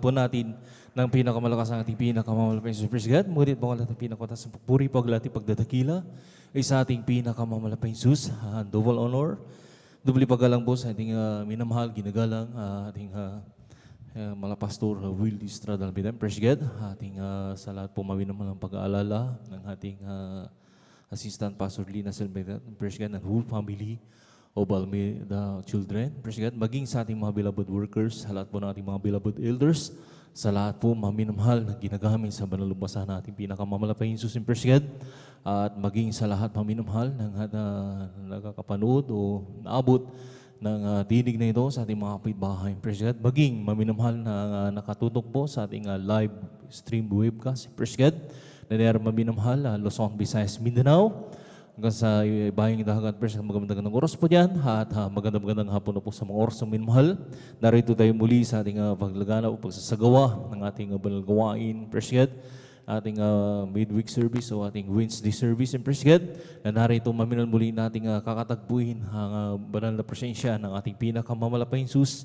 po natin ng pinakamalakas ang ating pinakamamalaking Praise God. Ngunit mga lahat ng pinakatas ng pagpuri, paglati, pagdadakila ay sa ating pinakamamalaking Jesus. Double honor, dubli paggalang po sa ating minamahal, ginagalang ating malapastor Will Estrada Albidem. Praise God. Ating sa lahat po minamahal ang pag-aalala ng ating Assistant Pastor Lina Silveira. Praise God, and whole family of Almeida children. Praise God. Maging sa ating mga beloved workers, sa lahat po ng ating mga beloved elders, sa lahat po maminamahal na ginagamit sa banal lumbasan natin pinakamamalaking Jesus in Praise God. At maging sa lahat maminamahal ng nakakapanood o naabot ng tinig na ito sa ating mga kapitbahay. Praise God. Maging maminamahal na nakatutok po sa ating live stream webcast. Praise God. Na niyara maminamahal, Luzon, Visayas, Mindanao. Hanggang sa bayang dahagan, Praise God, magandang oras po dyan. At magandang hapon na po sa mga oras ng minamahal. Narito tayo muli sa ating paglaganap o pagsasagawa ng ating banal gawain. Praise God. Ating midweek service o ating Wednesday service. Praise God. Na narito maminal muli nating kakatagpuin ang banal na presensya ng ating pinakamamalaking Jesus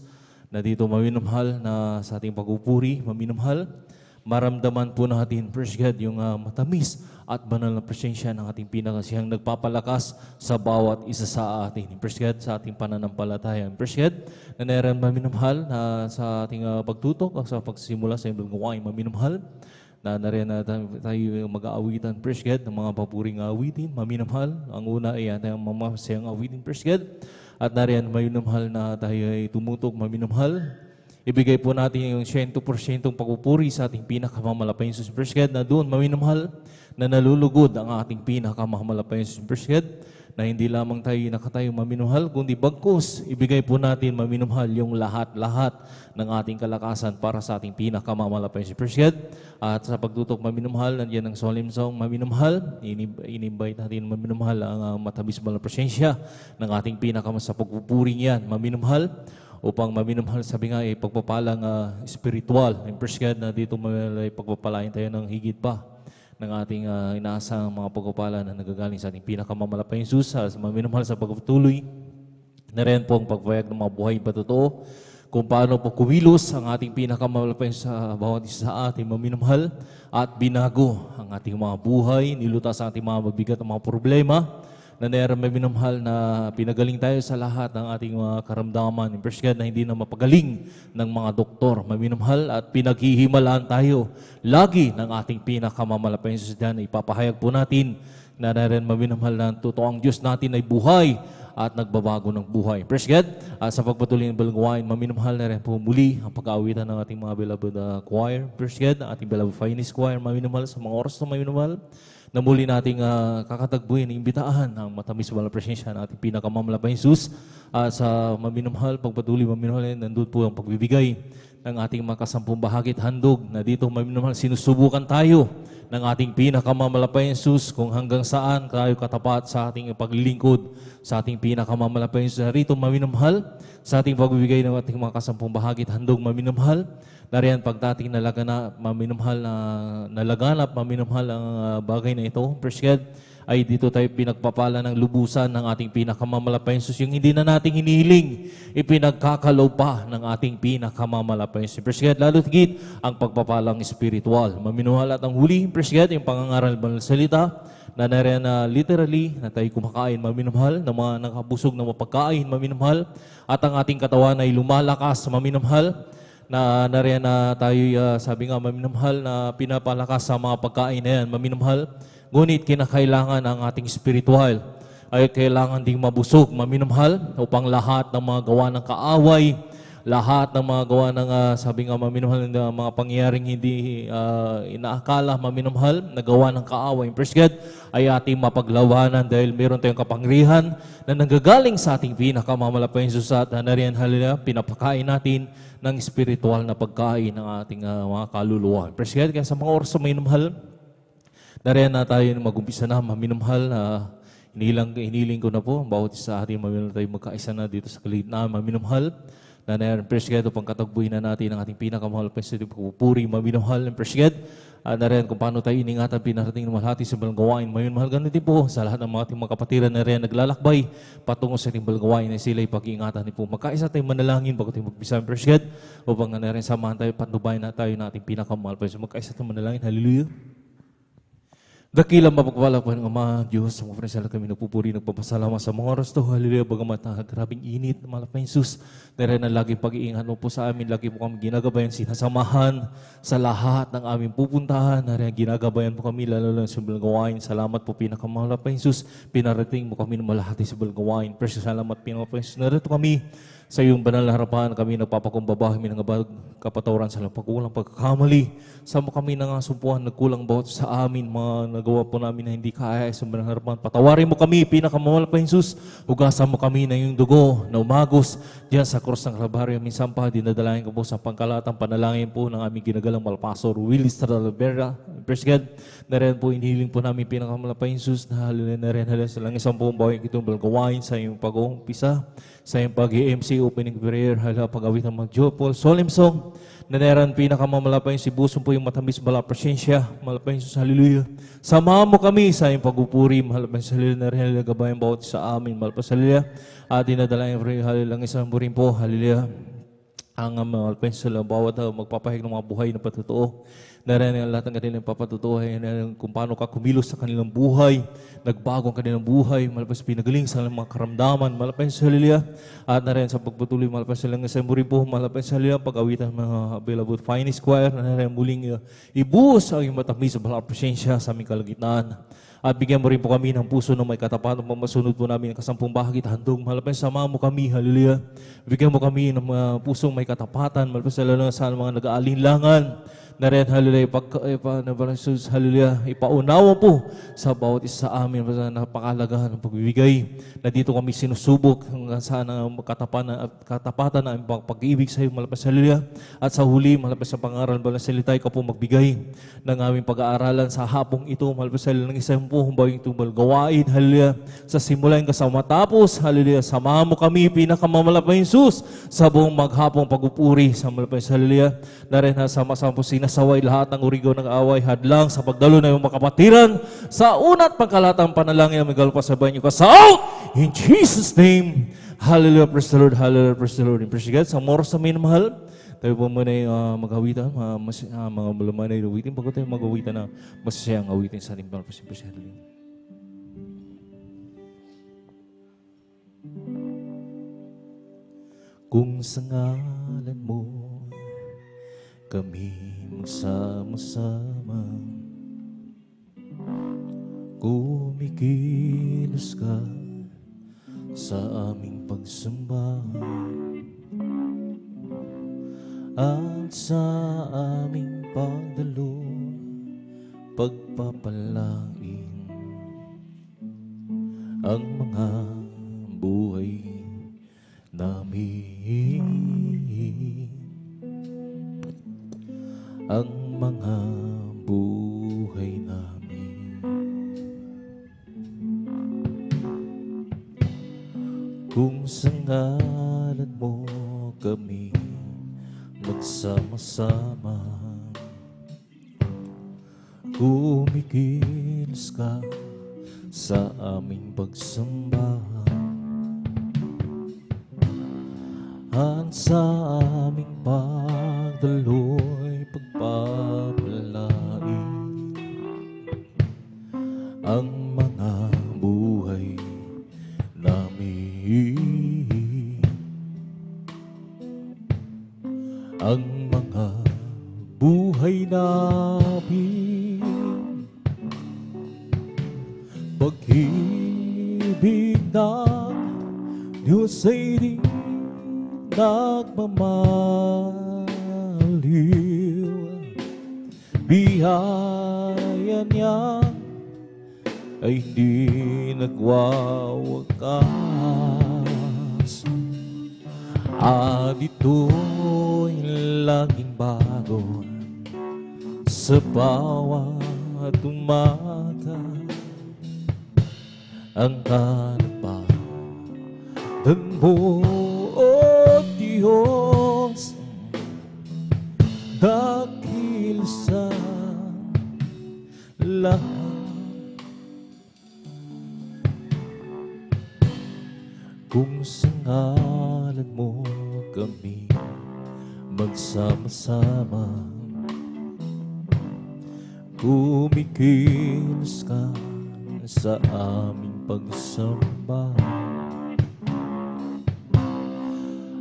na dito maminamahal na sa ating pagpupuri, maminamahal. Maramdaman po natin, Praise God, yung matamis at banal na presensya ng ating pinakasiyang nagpapalakas sa bawat isa sa atin. Praise God, sa ating pananampalataya. Praise God, na naran maminamahal na sa ating pagtutok, sa pagsimula sa inyong gawain maminamahal, na narin na tayo mag-aawitan, Praise God, ng mga papuring awitin, maminamahal. Ang una ay ating mamasayang awitin, Praise God, at narin maminamahal na tayo ay tumutok, maminamahal. Ibigay po natin yung 100% pagpupuri sa ating pinakamamalaking Jesus. Praise God, na doon maminamahal na nalulugod ang ating pinakamamalaking Jesus. Praise God, na hindi lamang tayo nakatayo maminamahal, kundi bagkus, ibigay po natin maminamahal yung lahat-lahat ng ating kalakasan para sa ating pinakamamalaking Jesus. Praise God, at sa pagtutok maminamahal, nandiyan ang solemn song maminamahal, in-invite natin maminamahal ang matamis na presensya ng ating sa pagpupuri niyan, maminamahal, upang maminamahal, sabi nga, pagpapalang spiritual. Praise God, na dito may pagpapalain tayo ng higit pa ng ating inaasang mga pagpapala na nagagaling sa ating pinakamamalaking Jesus. Sa maminamahal sa pagpatuloy, na rin po ang pagpapayag ng mga buhay patotoo, kung paano po kumilos ang ating pinakamamalaking sa bawat isa sa ating maminamahal at binago ang ating mga buhay, nilutas ang ating mga mabigat at mga problema, na naran maminamahal na pinagaling tayo sa lahat ng ating mga karamdaman. Praise God, na hindi na mapagaling ng mga doktor. Maminamahal at pinaghihimalaan tayo lagi ng ating pinakamamalaking Jesus. Ipapahayag po natin na naran maminamahal na totoong Diyos natin ay buhay at nagbabago ng buhay. Praise God. Sa pagpatuloy ng balgawain, maminamahal na rin po muli ang pag-aawitan ng ating mga beloved choir. Praise God, ang ating beloved finest choir, maminamahal sa mga oras na maminamahal, na muli nating kakatagbuhin, imbitahan ang matamis na presensya ng ating pinakamamalaking Jesus. Sa maminamahal, pagpatuloy maminamahal, nandun po ang pagbibigay ng ating makasampung bahagit handog, na dito maminamahal, sinusubukan tayo ng ating pinakamamalaking Jesus kung hanggang saan tayo katapat sa ating paglilingkod sa ating pinakamamalaking Jesus. Rito maminamahal, sa ating pagbibigay ng ating makasampung bahagit handog, maminamahal, nariyan pagdating nalaganap, maminamahal ang bagay na ito. Praise God, ay dito tayo pinagpapala ng lubusan ng ating pinakamamalaking Jesus. Yung hindi na nating hinihiling, ipinagkakalaw pa ng ating pinakamamalaking Jesus. Praise God, lalo tigit ang pagpapalang spiritual. Maminamahal at ang huli, Praise God, yung pangangaral ng salita, na nariyan na literally na tayo kumakain, maminamahal, na mga nakabusog na mapagkain, maminamahal, at ang ating katawan ay lumalakas, maminamahal, na nariyan na tayo, sabi nga, maminamahal, na pinapalakas sa mga pagkain na yan, maminamahal. Ngunit kinakailangan ang ating spiritual ay kailangan ding mabusog, maminamahal, upang lahat ng mga gawa ng kaaway, lahat ng mga gawa ng, sabi nga, maminamahal, ng mga pangyayaring hindi inaakala, maminamahal, na gawa ng kaaway, Praise God, ay ating mapaglawanan dahil meron tayong kapangyarihan na nanggagaling sa ating pinakamamalaking Jesus. At nariyan, halila, pinapakain natin ng spiritual na pagkain ng ating mga kaluluwa. Praise God, kaya sa mga oras na maminamahal, nariyan na tayo mag-umpisa na, maminamahal, hiniling ko na po, bawat isa ating maminamahal tayo magkaisa na dito sa kalina, maminamahal, na narin, Praise God, upang katagbuhin na natin ang ating pinakamahal sa pagpupuri, maminamahal, Praise God, na rin kung paano tayo iningatan, pinarating ng malhati sa balgawain. Mayon, mahal ganun din po sa lahat ng mga ating mga kapatiran na rin naglalakbay patungo sa ating balgawain na sila ipag-iingatan din po. Magkaisa tayong manalangin bago tayo mag-bisa ng Praise God upang na rin samahan tayo, patnubayan na tayo na ating pinakamahal. So magkaisa tayong manalangin. Hallelujah. Dakilang mapagpala po ng Ama, Diyos, sa mga prinsala kami nagpupuri, nagpapasalamat sa mga oras to. Hallelujah, bagamat na grabing init, malapay Jesus, na rin ang laging pag-iingat mo po sa amin, lagi po kami ginagabayan, sinasamahan sa lahat ng aming pupuntahan, na rin ginagabayan po kami, lalo lang sa balgawain. Salamat po, pinakamalapay Jesus, pinarating mo kami ng malahati sa balgawain. Precious salamat, pinakamalapay Jesus, narito kami sa iyong banal na harapan, kami nagpapakumbaba, kami ng kapatawaran sa pagkulang pagkakamali. Sama kami nangasumpuan, nagkulang bawat sa amin, mga nagawa po namin na hindi kaya sa banal na harapan. Patawarin mo kami, pinakamamahal pa Jesus. Hugasan mo kami na iyong dugo na umagos diyan sa krus ng Kalbaryo. Minsan pa, dinadalayan ko po sa pangkalatang panalangin po ng aming ginagalang Malpastor Willis Talavera. Praise God, na rin po inihiling po namin pinakamamahal pa Jesus na halila na rin halila sa langis ang buong bawang itong balgawain sa iyong pag-uumpisa, sa iyong pag-MC opening prayer, hala pag-awit ng mag-Jopol, solemn song, na naran pinakamamalapay si Busong po yung matamis bala presensya, malapay Jesus, hallelujah. Samahan mo kami sa iyong pagpupuri, malapay sa hallelujah, na rin hallelujah, gabayan bawat sa amin, malapay sa hallelujah, at dinadala yung hallelujah, lang isang burin po, hallelujah. Ang malapay sa bawat magpapahig ng mga buhay na patotoo, na rin ang lahat ng kanilang papatutuhay, kung paano ka kumilos sa kanilang buhay, nagbago ang kanilang buhay, malapit sa pinagaling sa mga karamdaman, malapit sa hallelujah, at na rin sa pagpatuloy, malapit sa lang sa muri po, malapit sa hallelujah, pag-awitan ng mga available finest choir, na rin muling ibuhos ang iyong matamis sa balang presensya sa aming kalagitnaan. At bigyan mo rin po kami ng puso na may katapatan, masunod po namin ang kasampung bahagit, handog, malapit sama mo kami, hallelujah. Bigyan mo kami ng pusong may katapatan, malapit sa lalo sa mga nag-aalinlangan, na rin, hallelujah, hallelujah, ipaunawa po sa bawat isa sa amin, sa napakalagahan ng pagbibigay, na dito kami sinusubok hanggang saan ang katapatan na ang pag-ibig sa iyo, malapit sa hallelujah, at sa huli, malapit sa pangaral, balang salita, ikaw po magbigay ng aming pag-aaralan sa hapong ito, malapit sa hallelujah, ng isang po, humbawing tumbal gawain, hallelujah, sa simula hanggang sa matapos, hallelujah, samahan mo kami, pinakamamalapay Jesus, sa buong maghapong pagpupuri, sa malapit sa hallelujah, na rin sama-sama po sinasaway lahat ng urigaw ng away, hadlang sa pagdalo na yung makapatiran, sa una't pagkalatang panalangin, may galpasabay niyo ka sa out, in Jesus' name, hallelujah, praise the Lord, hallelujah, praise the Lord, and praise God, sa moros sa minamahal, tayo po muna yung mag-awitan, mga malamanay na awitin. Bago tayo mag-awitan na masasayang awitin sa ating pagpasimpasya. Kung sa ngalan mo kami magsama-sama, kumikilos ka sa aming pagsamba, at sa aming pagdalo, pagpapalain ang mga buhay namin, ang mga buhay namin. Kung sa ngalan mo kami magsama-sama, kumikilos ka sa aming pagsamba, at sa aming pagdalo'y pagpapalain ang mga buhay namin, ang mga buhay namin. Pag-ibig ng Diyos ay di nagmamaliw, biyaya niya ay hindi nagwawakas, at ito'y laging bago sa bawat umaga. Ang kanapatan mo, O Diyos, dakil sa lahat. Kung sa ngalan mo kami magsama-sama, kumikilos ka sa aming pagsamba,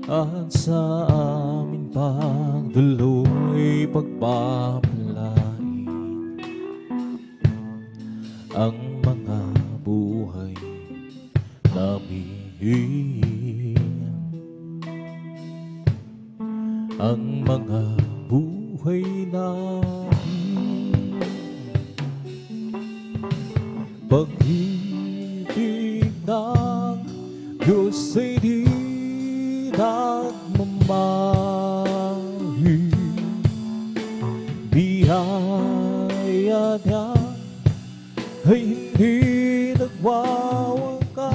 at sa aming pagdaloy pagpapalain ang mga buhay namin, ang mga buhay namin. Pag-ibig ng Diyos ay di nagmamahal, biyaya niya ay hindi nagwawakas,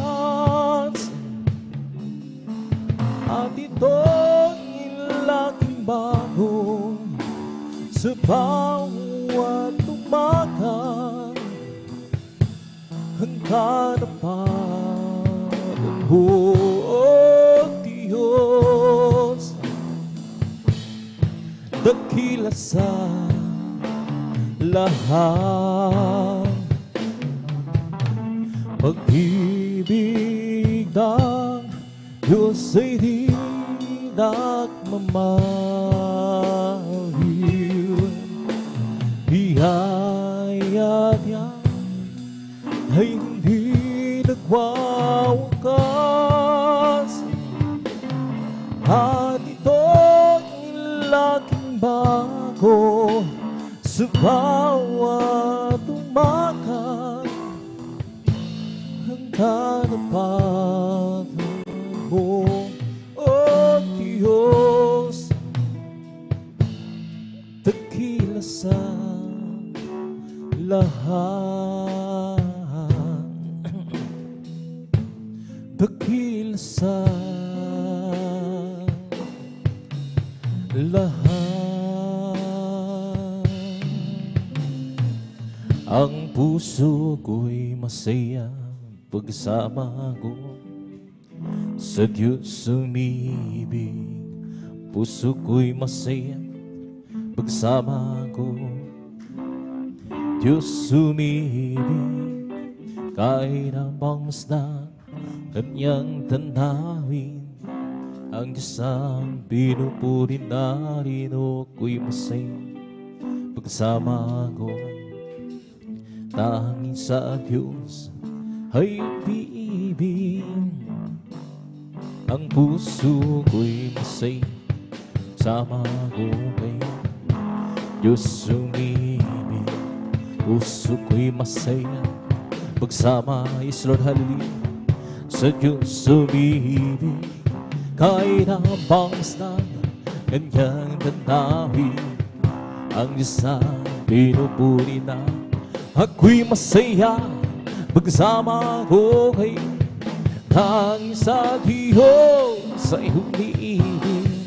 at ito'y laging bago sa bawat umaga. Hanggang napalan mo, oh Diyos, dakila sa lahat. Pag-ibig ng Diyos ay di nagmamahal, biyaya niya ay hindi nagwawakas, at ito'y laging bago sa bawat umaga. Hanggang napalan mo, oh Diyos, dakila sa lahat. Dakila sa lahat. Ang puso ko'y masaya pagsama ko sa Diyos umibig. Puso ko'y masaya pagsama ko, Diyos umibig. Kahit ang pangmasdan Kanyang tanawin, ang Diyos ang pinupuri, narino ko'y masaya pagsama ko. Tanging sa Diyos ay umiibig, ang puso ko'y masaya sama ko kay Diyos umibig. Puso ko'y masaya pagsama, is Lord, hallelujah, sa Diyos umibig. Kahit ang pangmasdan Kanyang tanawin, ang Diyos ang pinupuri na. Ako'y masaya pagsama ko kay tanging sa Diyos ay umiibig.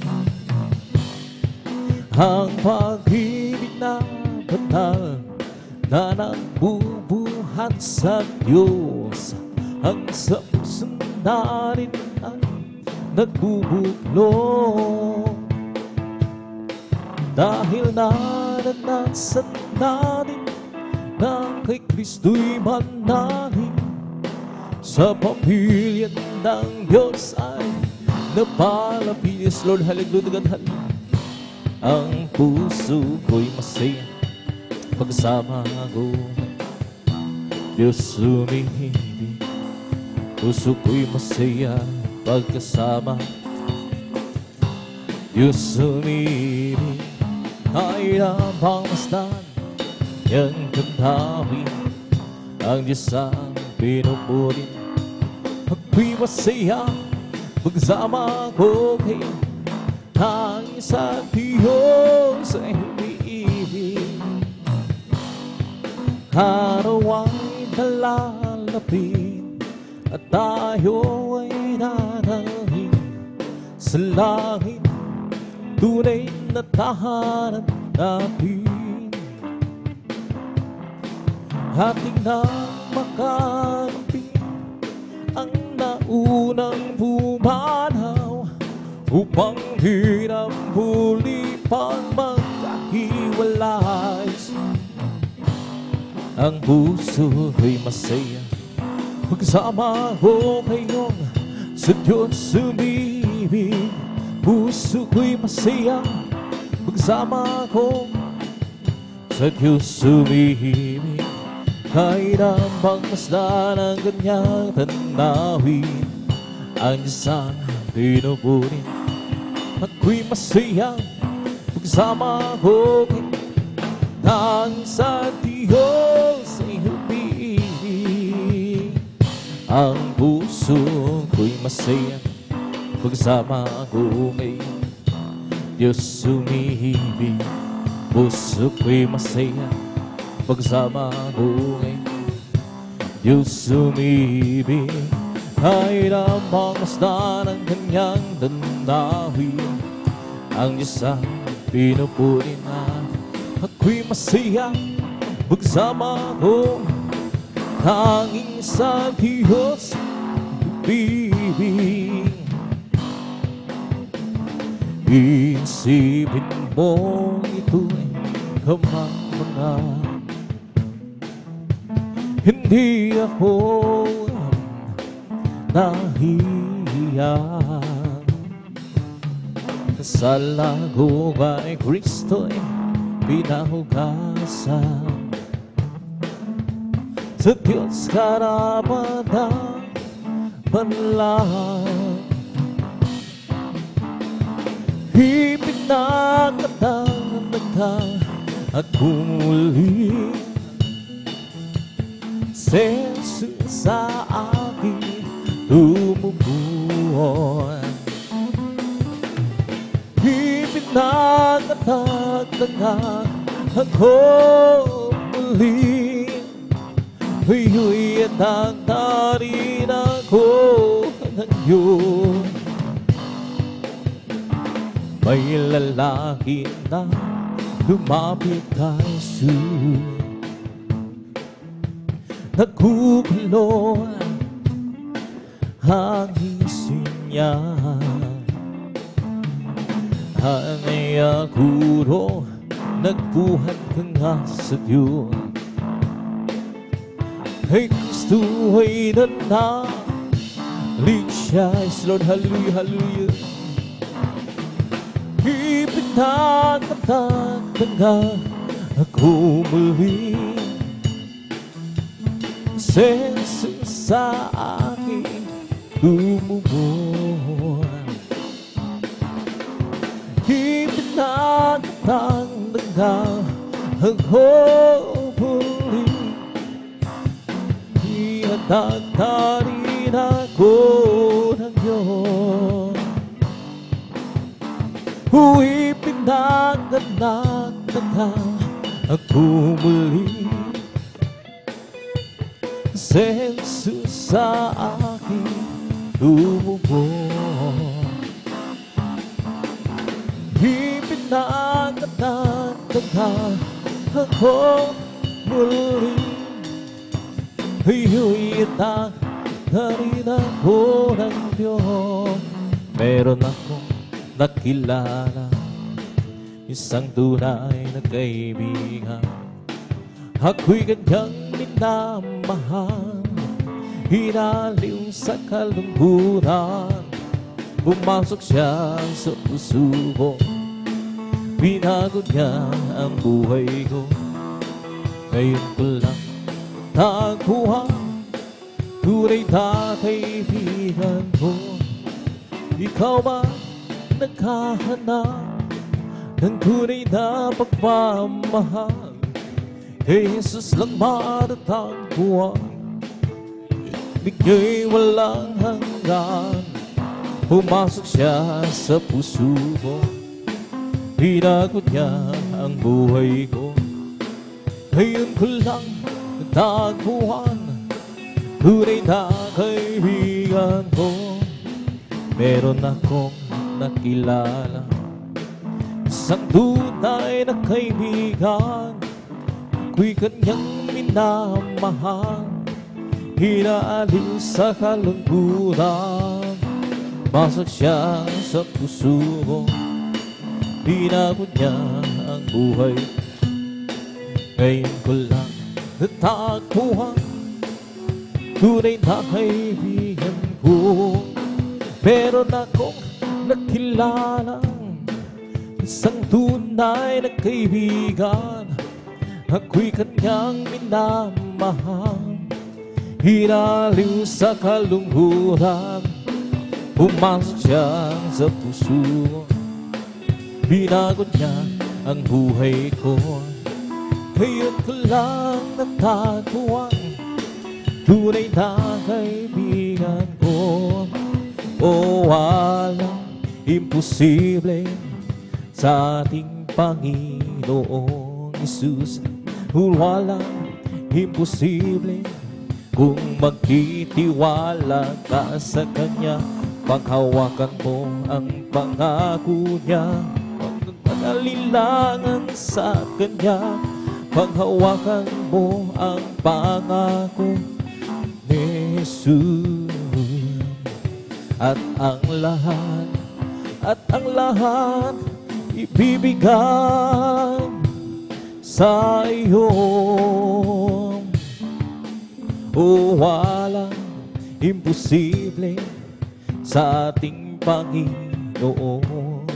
Ang pag-ibig na banal na nagbubuhat sa Diyos, ang sa puso natin ay nagbubuklod. Dahil naranasan natin na kay Kristo'y manalin, sa pamilya ng Diyos ay napalapit. Yes, Lord, hallelujah, God, hallelujah. Ang puso ko'y masaya pagsama ko, Diyos umibig. Puso ko'y masaya pagkasama, Diyos umibig. Kahit ang pangmasdan Kanyang tanawin, ang Diyos ang pinupuri. Ako'y masaya pagsama ko kay tanging sa Diyos ay umiibig. Araw ay nalalapit at tayo ay dadalhin sa langit, tunay na tahanan natin. ating nang makampi ang naunang pumanaw upang hirap muli pang magkahiwalay. Ang puso ko'y masaya pagsama ko kayong sa Diyos sumibig. Puso ko'y masaya pagsama ko sa Diyos sumibig. Kahit ang pagmasdan ng kanyang tanawin, ang Diyos ang pinupunin. Ako'y masaya pagsama ko nang sa Diyos ay hubig. Ang puso ko'y masaya pagsama ko ngayon, Diyos sumibig. Puso ko'y masaya pagsama ko ngayon, Diyos sumibig. Kahit ang pagmasdan ng kanyang tanawin, ang Diyos ang pinupunin na. Ako'y masaya pagsama ko tanging sa Diyos bibig. Isipin mo ito'y kamang-mangan, hindi ako nahihiya. Sa lago kay Kristo'y pinahugasan, sa Diyos karapatan banlang. Ipinagkatang at bumuli senso sa aking tumubuan. Ipinagkatang ako muli, Huy at nagdarin ako ng Diyos. May lalaki na lumapit kay Jesus, nagkukulo ang isip niya. Hanay akuro, nagbuhat ka nga sa Diyos. Hey Kristo ay nanalik siya. Lord, hallelujah, hallelujah. Ipinagkatang ka ako muli, senso sa aking tumubuan. Ipinagkatang ka ako muli, ihatagtarin ako ng Diyos. Ipinagkatang ka ako muli, senso sa aking tumubuan. Ipinagkatang ka ako muli, ihatagtarin ako ng Diyos. Meron akong nakilala, isang tunay na kaibigan. Ako'y kanyang minamahal, hinaliw sa kalungkutan. Pumasok siya sa puso ko, binago niya ang buhay ko. Ngayon ko lang tagpuan, tunay na kaibigan ko. Ikaw ba naghahanap ng tunay na pagmamahal? Kay Jesus lang matatagpuan, bigay walang hanggan. Pumasok siya sa puso ko, binago niya ang buhay ko. Ngayon ko lang natagpuan, tunay na kaibigan ko. Meron akong nakilala, isang tunay na kaibigan. Ako'y kanyang minamahal, hinaalin sa kalungkutan. Pasok siya sa puso mo, binagod niya ang buhay. Ngayon ko lang natagpuan, tunay na kaibigan ko. Meron akong nakilalang isang tunay na kaibigan. Ako'y kanyang minamahal, hinaliw sa kalungkutan. Pumasok siya sa puso, binagod niya ang buhay ko. Ngayon ko lang natagpuan, tunay na kaibigan ko. O walang imposible sa ating Panginoong Hesus. Walang imposible kung magtitiwala ka sa Kanya. Paghawakan mo ang pangako niya, pag-alilangan sa Kanya. Paghawakan mo ang pangako ni Jesus. At ang lahat ibibigay sa iyo. O walang imposible sa ating Panginoon.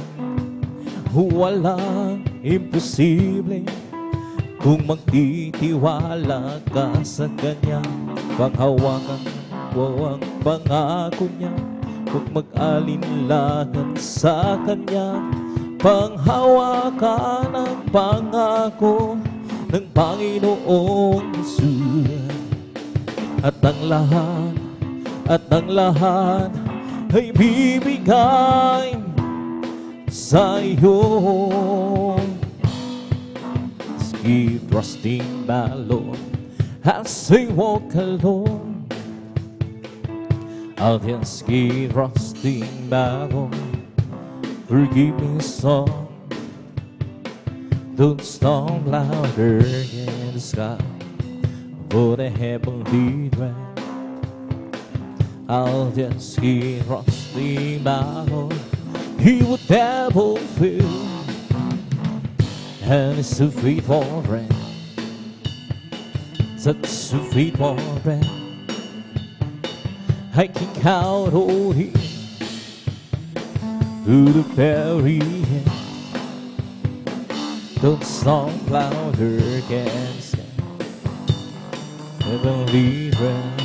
Walang imposible kung magtitiwala ka sa Kanya. Paghawakan mo ang pangako niya, huwag mag-alinlangan sa Kanya. Panghawakan ang pangako ng Panginoong Hesus. At ang lahat ay bibigay sa iyo. Just keep trusting my Lord as I walk alone. I'll just keep trusting my Lord. Forgive me some. Don't storm louder in the sky for the heavenly dread. I'll just keep trusting my Lord. He would never fail, and it's a faithful friend, such a faithful friend. I can count on Him to the very end. Don't storm louder against heavenly realm.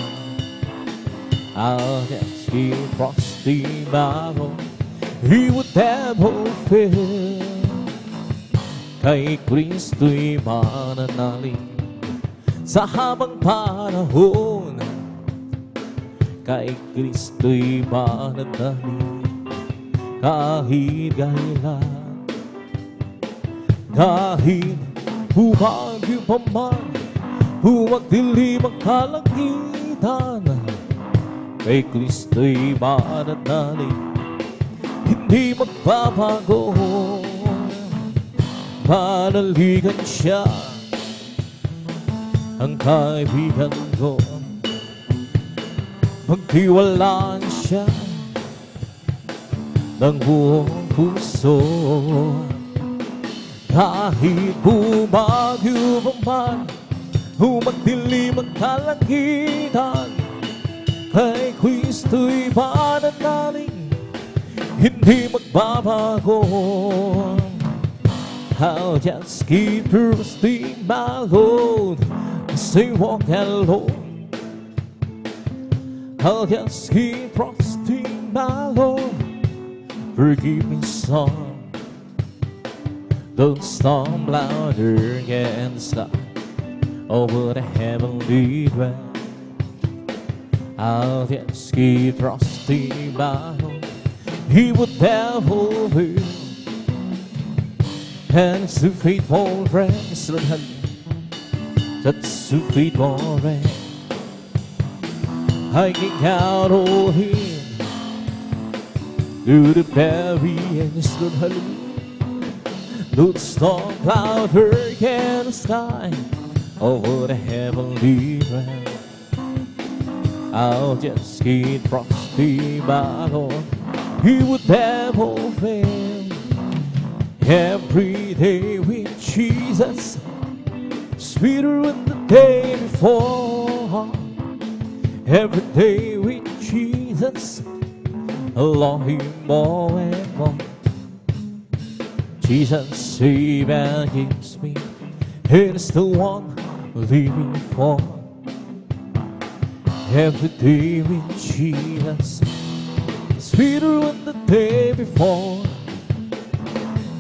I'll just keep trusting my Lord. He would never fail. Kay Kristo'y mananalig sa habang panahon. Kay Kristo'y mananalig kahit kailan. Kahit bumagyo pa man, humagdilim ang kalangitan, kay Kristo'y mananalig, hindi magbabago. Manaligan siya, ang kaibigan ko. Magtiwalaan siya ng buong puso. Kahit bumagyo pa man, humagdilim ang kalangitan, kay Kristo'y mananalig, hindi magbabago. I'll just keep trusting my Lord as I walk alone. I'll just keep trusting my Lord. Forgive me, son. Don't storm louder against the sky over the heavenly realm. I'll just keep trusting my Lord. He would never fail, and it's a faithful friend. That's a faithful friend. I can count on Him to the very end. Don't storm cloud hurricane the sky over the heavenly realm. I'll just keep trusting my Lord. He would never fail. Every day with Jesus, sweeter than the day before. Every day with Jesus, I love Him more and more. Jesus saves and gives me, He is the one living for. Every day with Jesus, sweeter than the day before.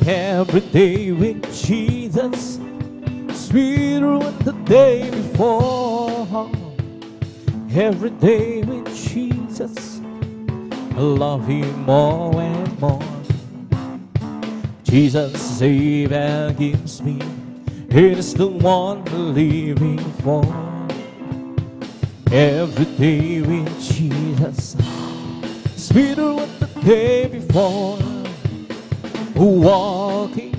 Every day with Jesus, sweeter than the day before. Every day with Jesus, I love Him more and more. Jesus saves and gives me, It is the one living for. Every day with Jesus, sweeter than the day before. Walking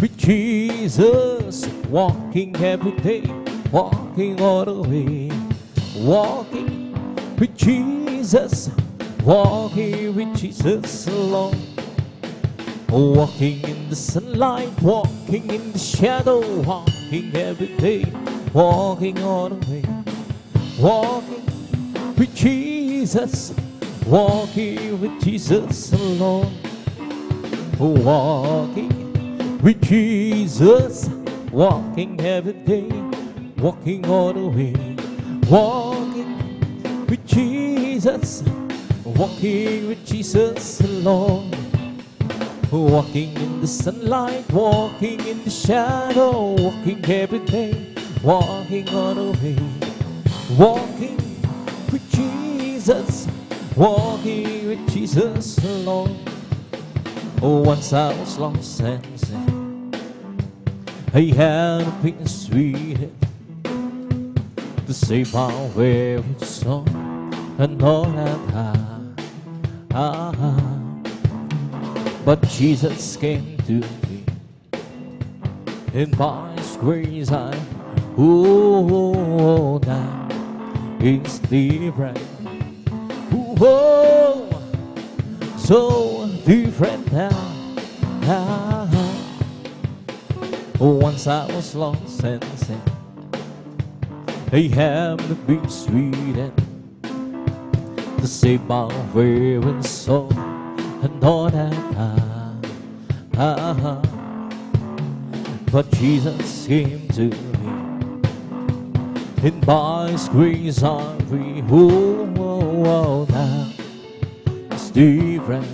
with Jesus, walking every day, walking all the way. Walking with Jesus, walking with Jesus alone. Walking in the sunlight, walking in the shadow, walking every day, walking all the way. Walking with Jesus, walking with Jesus alone. Walking with Jesus, walking every day, walking all the way. Walking with Jesus, walking with Jesus alone. Walking in the sunlight, walking in the shadow, walking every day, walking all the way. Walking with Jesus, walking with Jesus alone. Once I was lost and sad, I had been sweet to save my wayward soul, and all that but Jesus came to me. In by His grace I, now it's different. So different now. Once I was lost and sad, I have been sweetened to save my wayward soul, and all that but Jesus came to me. And by His grace I'm free. Now it's different.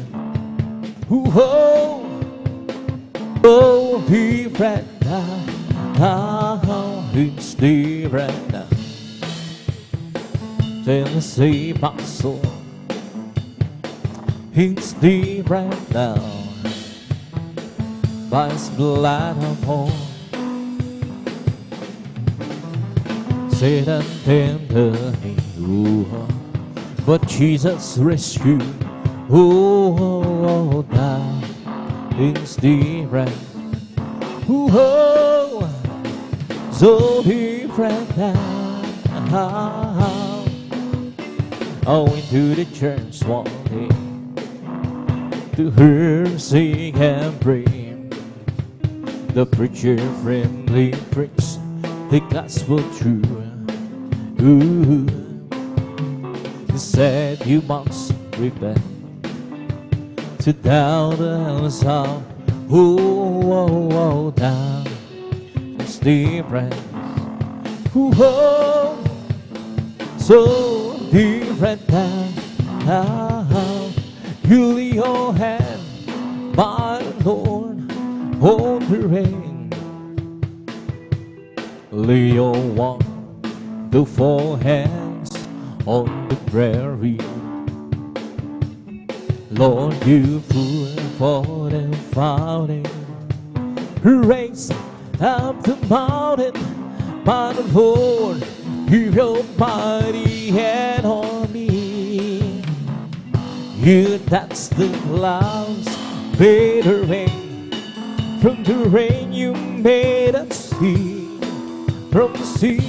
Different now. It's different now. Then save my soul. It's different now. By His blood I'm whole. Satan tempted me, but Jesus rescued. Now it's different. So different now. I went to the church one day to hear, sing and pray. The preacher friendly preached the gospel true. He said you must repent to down the hillside. Down it's different. So different now. You lay your hand, my Lord, hold the rein. Lay your wonderful hands on the prairie. Lord, you pour for the fountain, raise up the mountain, my Lord, give your mighty hand on me. You dance the clouds, made the rain. From the rain you made us see. from the sea,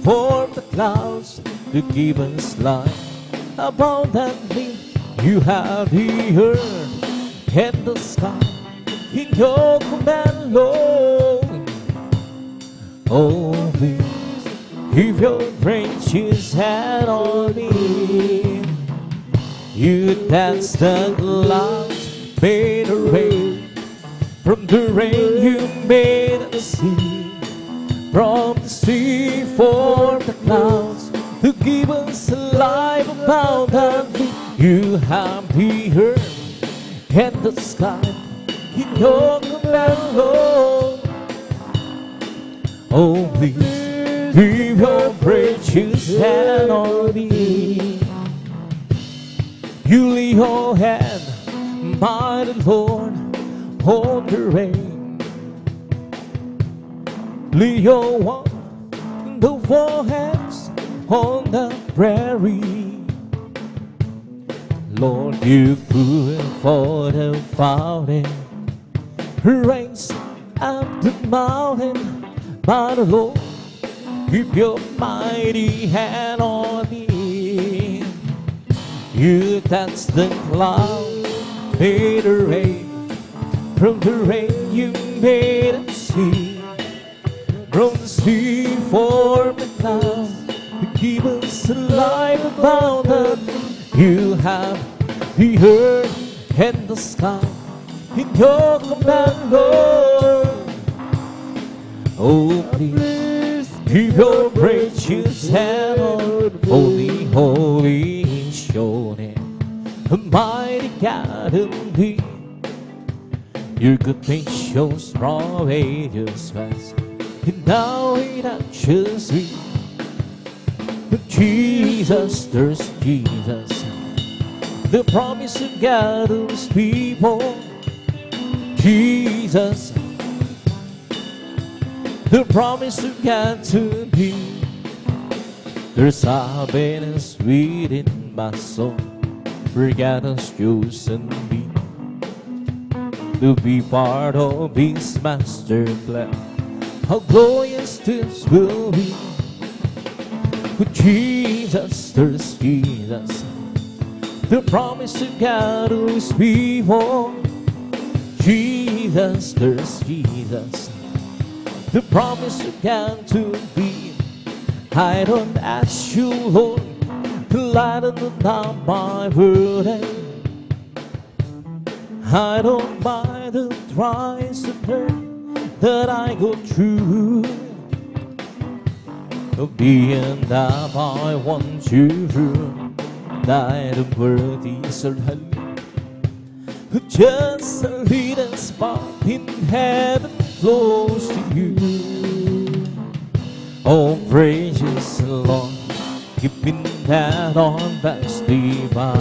formed the clouds to give us life. Abundantly you have the earth and the sky in your command, Lord. Oh, please keep your gracious hand on me. You danced the clouds, made a rain. From the rain you made a sea. From the sea formed the clouds to give us a life abundantly. You have the earth and the sky in your command, Lord. Oh, please keep your precious hand on me. You lay your hand, mighty Lord, on the rain. Lay your one in the foreheads on the prairie. Lord, you put for the fountain, rains up the mountain. But Lord, keep your mighty hand on me. You danced the clouds, made a rain. From the rain you made a sea. From the sea formed the clouds to keep us alive abundantly. You have the earth and the sky in your command, Lord. Oh, please keep your precious hand on. Holy, holy is your name, Almighty God in thee. Your goodness shows from ages past, and now it touches me. But Jesus, there's Jesus, the promise of God to His people. Jesus, the promise of God to be. There's happiness within my soul, for God has chosen me to be part of His master plan. How glorious this will be. With Jesus, there's Jesus, the promise of God to His people. Jesus, there's Jesus, the promise of God to be. I don't ask you, Lord, to lighten down my burden. I don't mind the trials and hurt that I go through. Being that I want you through, that the worthy surrender. Just a little spot in heaven close to you. Oh, precious Lord, keep me that on that's divine.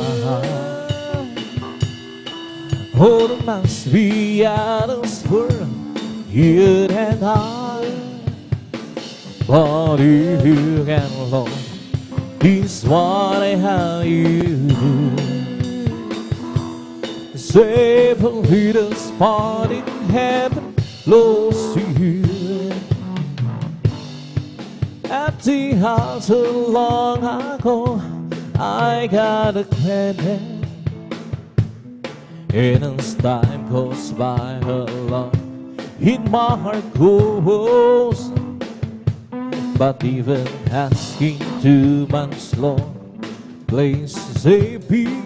Oh, there must be out of this world, you and I. But if you can, Lord, this is what I have you do. Save a little spot in heaven close to you. At the house so long ago, I got a credit. And as time goes by along, in my heart goes. But even asking too much, Lord, places a peace.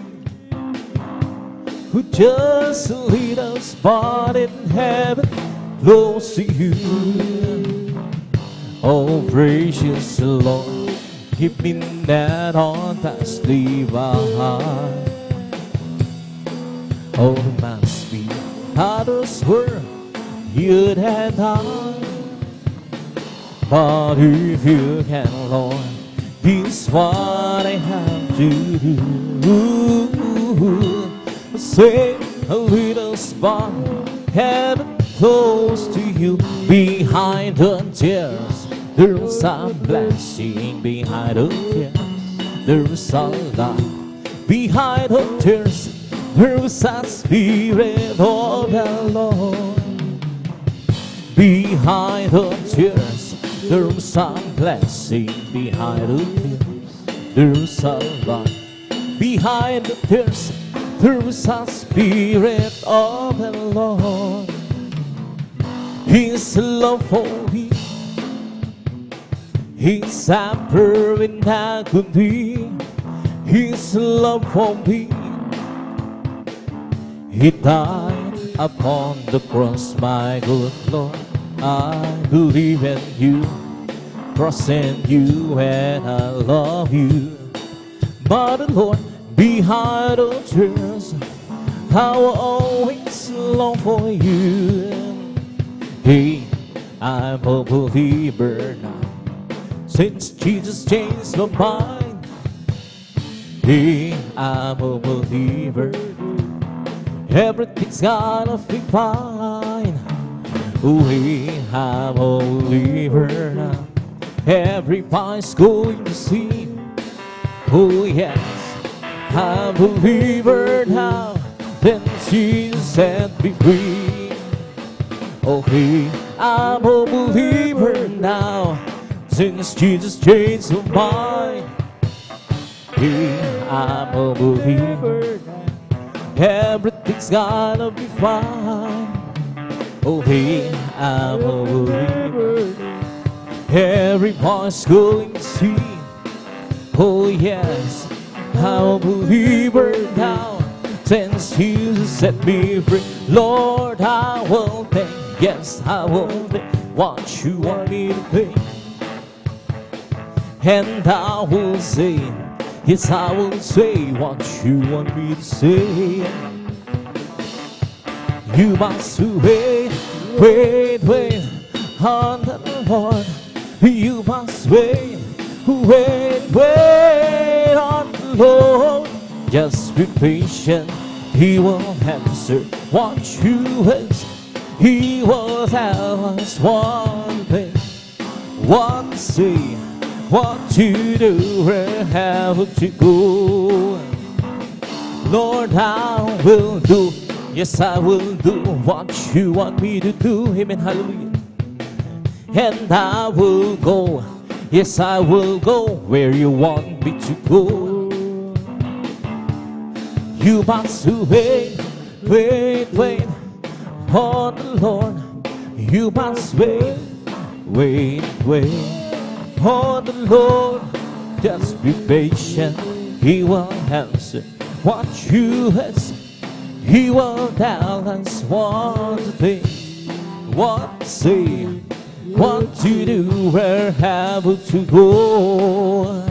Who just a little spot in heaven close to you. Oh, precious Lord, keep me that on past divine. Oh, there must be others where you'd have done. But if you can, Lord, this is what I have to do. Save a little spot, heaven close to you. Behind the tears, there's a blessing. Behind the tears, there's a light. Behind the tears, there's a spirit of the Lord. Behind the tears, There's a blessing behind the tears. There's a lot behind the tears. There's a spirit of the Lord. His love for me, His amper in agony. His love for me, He died upon the cross, my good Lord. I believe in you, trust in you, and I love you. But the Lord, behind the tears, I will always long for you. Hey, I'm a believer now, since Jesus changed my mind. Hey, I'm a believer, everything's gonna be fine. Oh, hey, I'm a believer now, everybody's going to see. Oh, yes, I'm a believer now, then Jesus set me free. Oh, hey, I'm a believer now, since Jesus changed my mind. Hey, I'm a believer now, everything's gonna be fine. Oh, hey, I'm a believer, everyone's going to see. Oh, yes, I'm a believer now, since Jesus set me free. Lord, I will thank, yes, I will thank what you want me to pay. And I will say, yes, I will say what you want me to say. You must wait, wait, wait on the Lord. You must wait, wait, wait on the Lord. Just be patient, He will answer what you ask. He will tell us one thing, what to say, what to do, where have to go. Lord, I will do, yes, I will do what you want me to do. Amen, hallelujah. And I will go, yes, I will go where you want me to go. You must wait, wait, wait on the Lord. You must wait, wait, wait on the Lord. Just be patient, He will answer what you ask. He will tell us what to think, what to say, what to do, where have to go.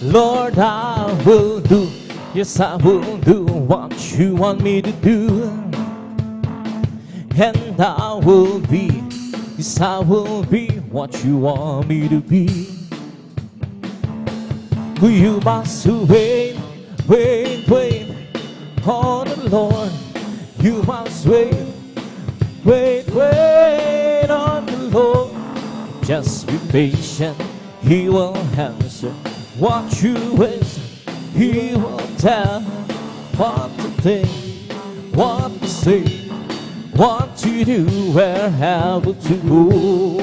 Lord, I will do, yes, I will do what you want me to do. And I will be, yes, I will be what you want me to be. You must wait, wait, wait on the Lord. You must wait, wait, wait on the Lord. Just be patient, He will answer what you wish. He will tell what to think, what to say, what to do, where have to go.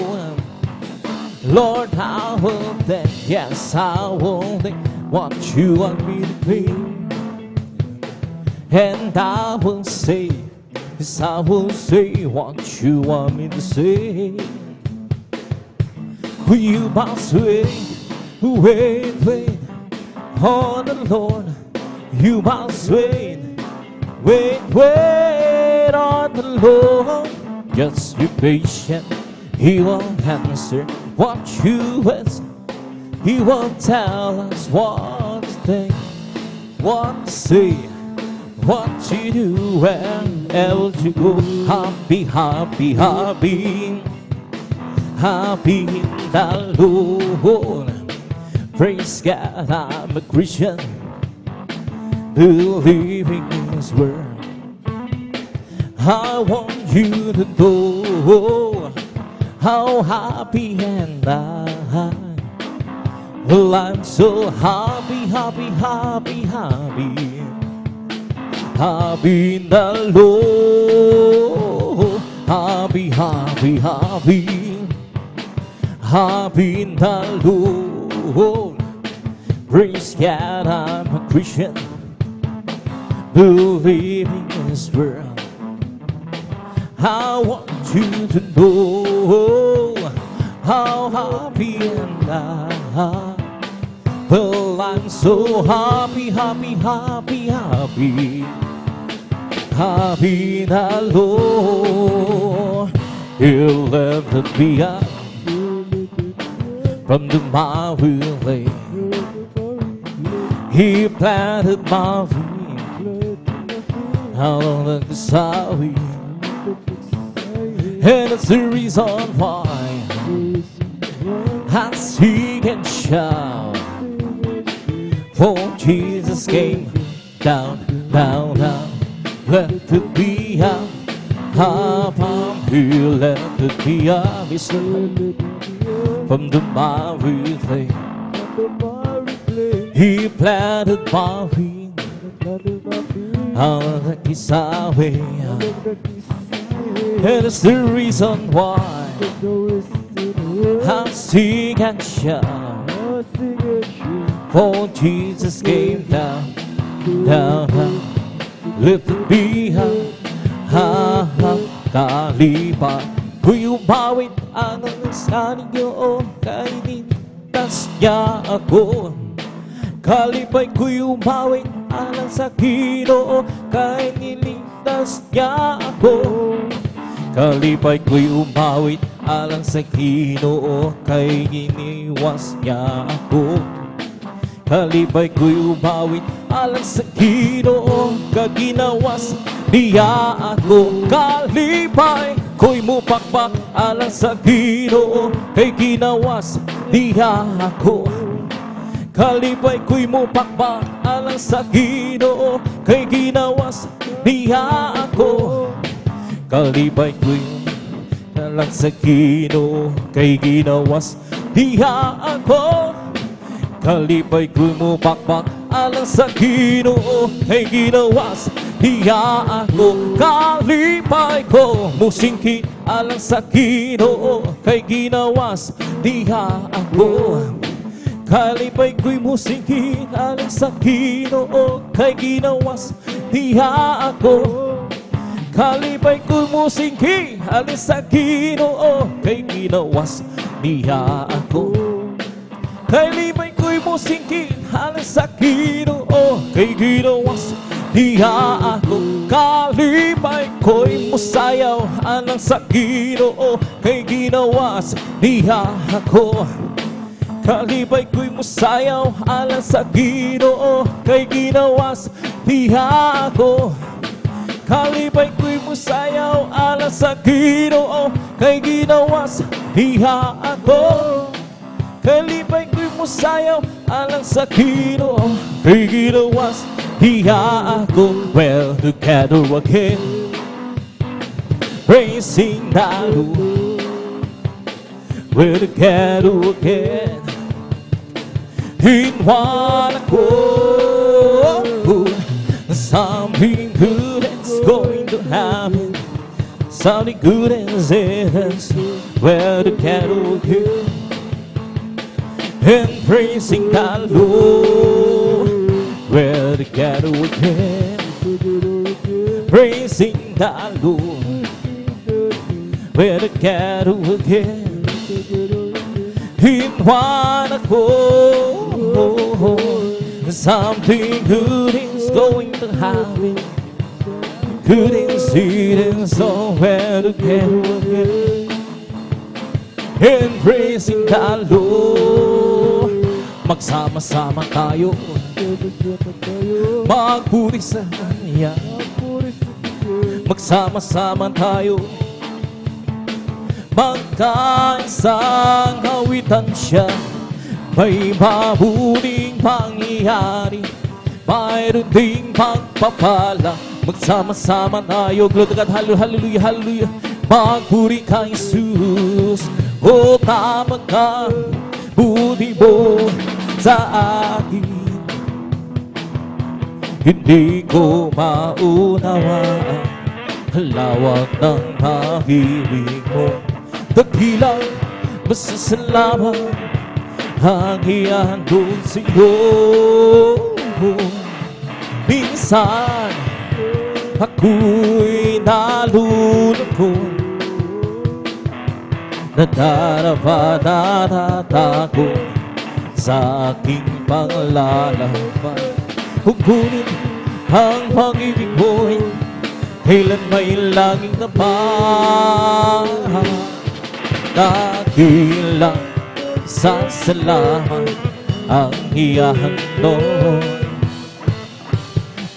Lord, I will think, yes, I will think what you want me to be. And I will say, yes, I will say what you want me to say. You must wait, wait, wait on the Lord. You must wait, wait, wait on the Lord. Just be patient, He will answer what you ask. He will tell us what to think, what to say, what to do, wherever to go. Happy, happy, happy, happy in the Lord. Praise God, I'm a Christian, believing in His word. I want you to know how happy and well, I'm so happy, happy, happy, happy, happy in the Lord. Happy, happy, happy, happy na Lord. Praise God, I'm a Christian, believing in this world. I want you to know how happy and I. Well, I'm so happy, happy, happy, happy. Happy na Lord. He'll lift me up from the miry lake. He planted my feet out on the side. And it's the reason why I sing and shout. For Jesus came down, down, down. Let it be up, He lifted me up. From the miry clay. He planted my feet on the Kisaway. And it's the reason why I sing and shout. For Jesus came down, down, down. Lifted me up, kalipay ko'y umawit ang sa ninyo. Kailigtas niya ako. Kalipay ko'y umawit alang sa Ginoo. Kay niligtas niya ako. Kalipay ko'y umawit alang sa Ginoo. Kay giniwas niya ako. Kalipay ko'y umawit alang sa Ginoo. Kaginawas niya ako. Kalipay ko'y mupakpak alang sa Ginoo. Kay ginawas niya ako. Kalipay ko'y mupakpak alang sa Ginoo. Kay ginawas niya ako. Kalipay ko'y alang sa Ginoo. Kay ginawas niya ako. Kalipay ko'y mupakpak alang sa Ginoo. Kay ginawas niya ako. Kalipay ko musingkit alang sa Ginoo. Kay ginawas niya ako. Kalipay ko'y musingkit alang sa Ginoo. Kay ginawas niya ako. Kalipay ko'y musingkit alang sa Ginoo. Kay ginawas niya ako. Kalipay ko'y musingkit alang sa Ginoo. Kay ginawas niya ako. Kalipay ko'y musayaw alang sa Ginoo. Kay ginawas niya ako. Kalipay ko'y musayaw alang sa Ginoo. Kay ginawas niya ako. Kalipay ko'y musayaw alang sa Ginoo. Kay ginawas niya ako. Kalipay ko'y musayaw alang sa Ginoo. Kay ginawas niya ako. Well, together again, praising the Lord. We're together again in one accord. Something good is going to happen. Something good is in us. We're together again and praising the Lord. We're together again, praising the Lord. We're together again in one accord. Something good is going to happen. Good is hidden somewhere together again and praising the Lord. Magsama-sama tayo, magpuri sa Kanya. Magsama-sama tayo, magkaisang awitan siya. May mabuting pangyayari, mayroon ding pagpapala. Magsama-sama tayo, glory to God, hallelujah, hallelujah. Magpuri ka, Jesus. O tama ka, buti mo sa akin. Hindi ko maunawaan lawak ng pag-ibig mo. Dakilang Masasalamat ang ihandog sa'yo. Minsan ako'y nalulungkot, nadarama, natatakot sa aking panglalakbay. Ngunit ang pag-ibig mo'y kailan may laging tapat. Dakilang sasalamat ang ihahandog,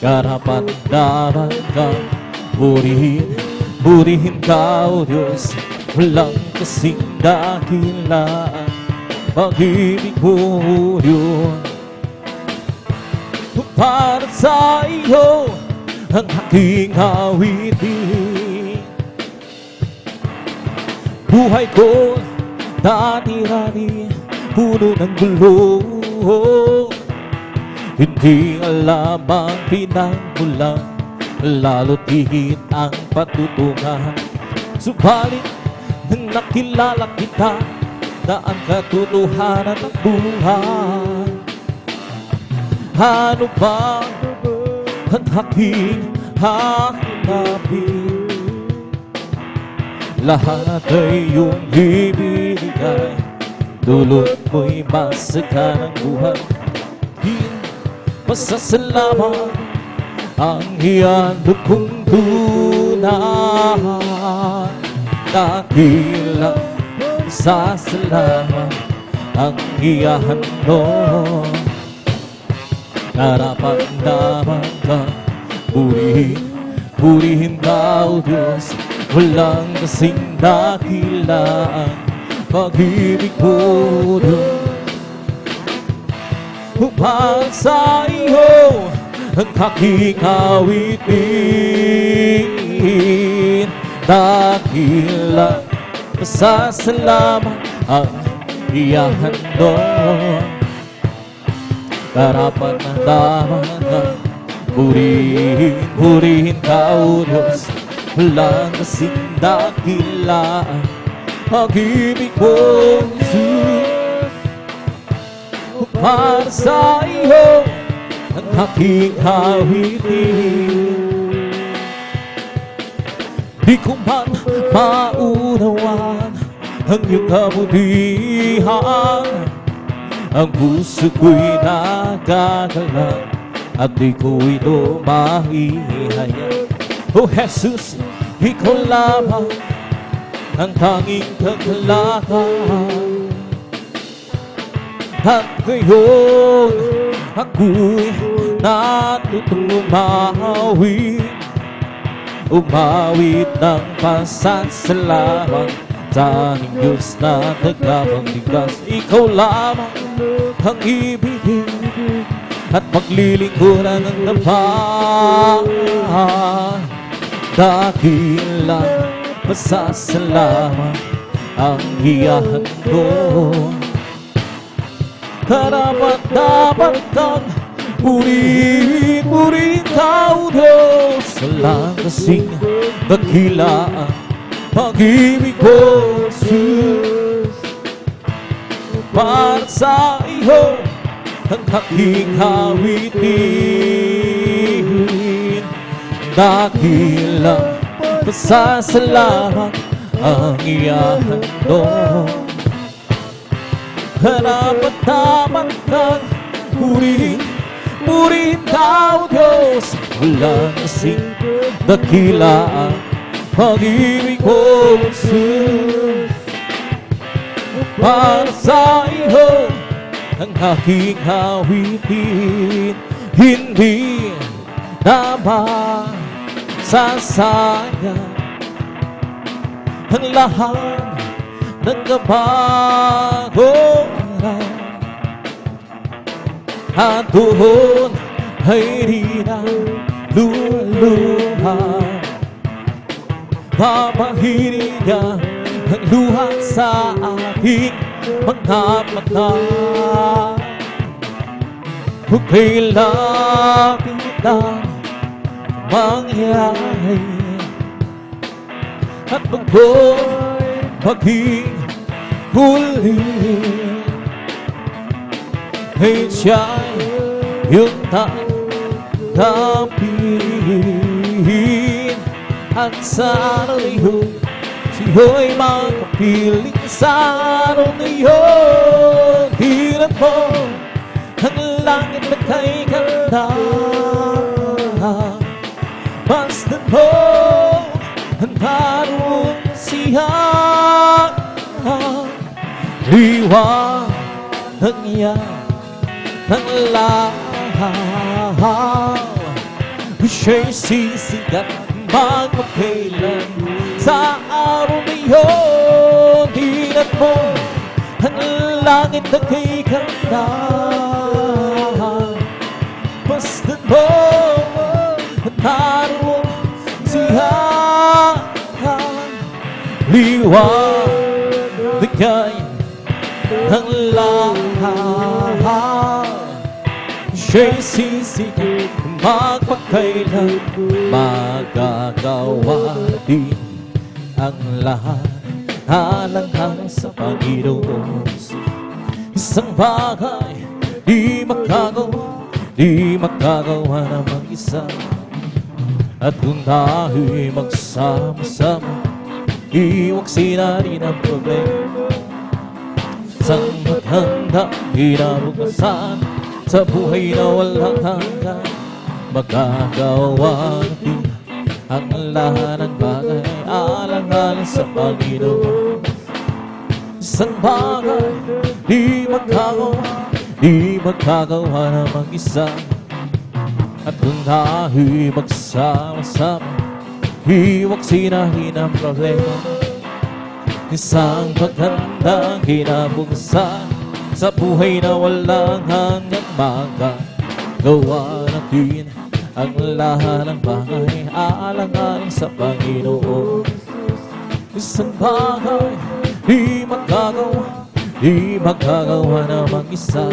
karapat-dapat kang purihin ka, O Diyos. Walang kasing dakilaan pag-ibig mo, O Diyos. Para sa iyo ang aking awitin. Buhay ko dati-rani puno ng gulo, hindi alam ang pinagmulan, lalo't higit ang patutungan. Subalit nang nakilala kita na ang katotohanan ng buhay, ano ba ang aking hahanapin? Lahat ay iyong ibigay, dulot mo'y masaka ng buhay. Masasalamat ang ihandog kong tunay. Dakilang masasalamat ang ihandog, karapat-dapat kang purihin ka, O Diyos. Walang kasing dakilaan pag-ibig mo, Diyos. Upang sa iyo ang aking awitin, dakilang masasalamat ang ihahandog, karapat-dapat kang purihin ka, O Diyos. Walang kasing dakilaan pag-ibig mo, Jesus. Para sa iyo ang aking awitin. Di ko man maunawan ang iyong kabutihan, ang puso ko'y nagagalang at di ko'y lumahihayag. O Jesus, ikaw lamang ang tanging kagalakan. At ngayon ako'y natutong umawit ng pasasalamat sa aming Diyos na nagpapagligtas. Ikaw lamang ang ibigin at paglilingkuran ng tapat. Dakilang pasasalamat ang ihahandog, karapat-dapat kang purihin ka, O Diyos. Walang kasing dakilaan pag-ibig mo, Jesus. Para sa iyo ang aking awitin, dakilang pasasalamat ang ihahandog, karapat-dapat kang purihin ka, O Diyos. Walang kasing dakilaan pag-ibig mo, Jesus. Para sa iyo ang aking awitin, hindi naman sasayang ang lahat ng kabagoran, at doon ay di na luluhan. Papahirin niya ang luha sa aking mga mata. Kung kailangan lang mangyari at maging huli ay siya'y iyong tanggapin. At sa araw na iyon, siyo'y makapiling sa araw na iyon. Hiran mo ang langit na kay ganda, masdan mo ang naroon siya. Liwanag niya ng lahat, siya'y sisigat magpapailan sa araw na iyon. Hinan mo ang langit na kay ganda, masdan mo naroon siya. Liwanag niya'y ang lahat, siya'y sisigit magpakailan, magagawa din ang lahat. Alang-alang sa Panginoon, isang bagay di makagawa ng mag-isa. At kung tayo'y magsama-sama, iwaksin natin ang problema. Isang maghandang kinabukasan sa buhay na walang hanggan, magagawa natin ang lahat ng bagay. Alang-alang sa Panginoon, isang bagay di magagawa na mag-isa. At kung tayo'y magsama-sama, iwaksin natin ang problema. Isang magandang kinabukasan sa buhay na walang hanggang, magagawa natin ang lahat ng bagay. Alang-alang sa Panginoon, isang bagay di magagawa na mag-isa.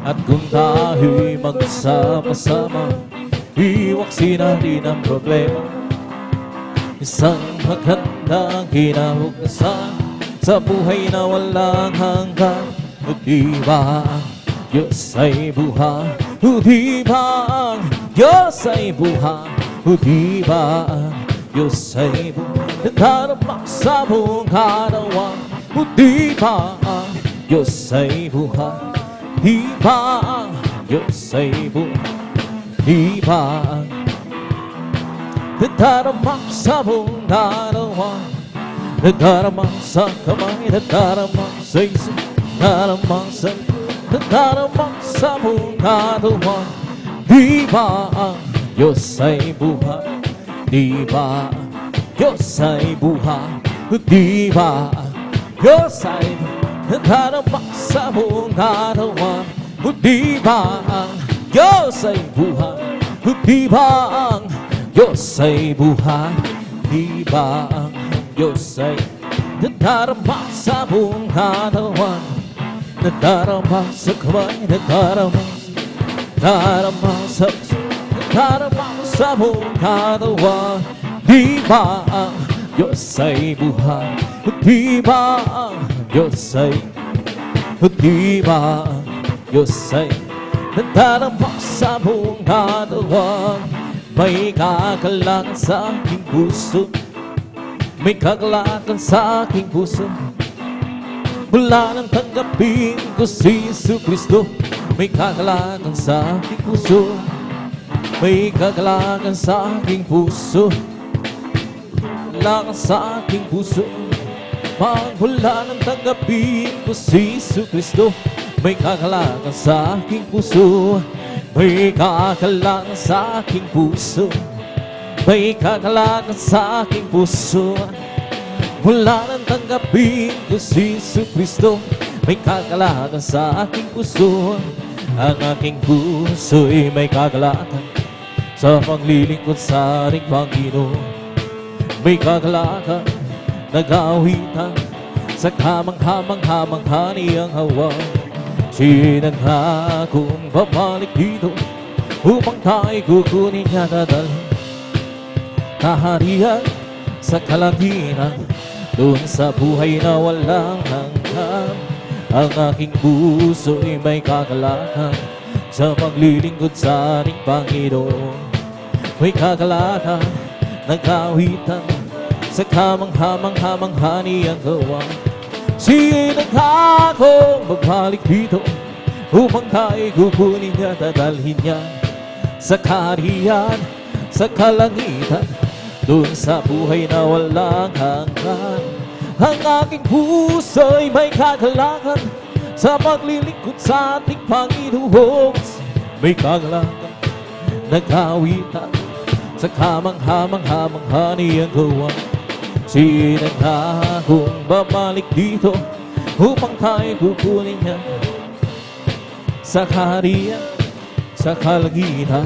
At kung tayo'y magsama-sama, iwaksin natin ang problema. Isang magandang kinabukasan sa buhay na walang hanggan. O di ba ang Diyos ay buhay? O di ba ang Diyos ay buhay? O di ba ang Diyos ay buhay? Nagdarama sa buong katawan. O di ba ang Diyos ay buhay? Di ba ang Diyos ay buhay? Di ba ang nadarama sa buong katawan? Nadarama sa kamay, nadarama sa isip, nadarama sa buong katawan. Di ba ang Diyos ay buhay? Di ba ang Diyos ay buhay? Di ba ang Diyos ay nadarama sa buong katawan? Di ba ang Diyos ay buhay? Di ba ang Diyos ay buhay? Di ba ang Diyos ay nadarama sa buong katawan? Nadarama sa kamay, nadarama sa buong katawan. Di ba ang Diyos ay buhay? Di ba ang Diyos ay, di ba ang Diyos ay nadarama sa buong katawan? May kagalakan sa aking puso, may kagalakan sa aking puso. Wala nang tanggapin ko si Jesucristo. May kagalakan sa aking puso, may kagalakan sa aking puso. Kagalakan sa aking puso. Pag wala nang tanggapin ko si Jesucristo, may kagalakan sa aking puso, may kagalakan sa aking puso, may kagalakan sa aking puso. Wala nang tanggapin ko si Jesucristo, may kagalakan sa aking puso. Ang aking puso'y may kagalakan sa paglilingkod sa ating Panginoon. May kagalakan, nag-aawitan sa kamangha-mangha niyang Hawa. Sinangakong babalik dito upang tayo kukunin niya dadalhin. Kaharian sa kalangitan, Doon sa buhay na walang hanggan, ang aking puso'y may kagalakan sa paglilingkod sa ating Panginoon. May kagalakan, nag-awitan sa kamangha-mangha niyang gawa. Siya'y nagkakong magbalik dito upang tayo kukunin niya, dadalhin niya sa kaharian, sa kalangitan, doon sa buhay na walang hanggan. Ang aking puso'y may kagalakan sa paglilingkod sa ating Panginoon. May kagalakan, nag-awitan sa kamangha-mangha niyang gawa. Siya'y nagkakong babalik dito upang tayo kukunin niya sa kaharian, sa kalangitan,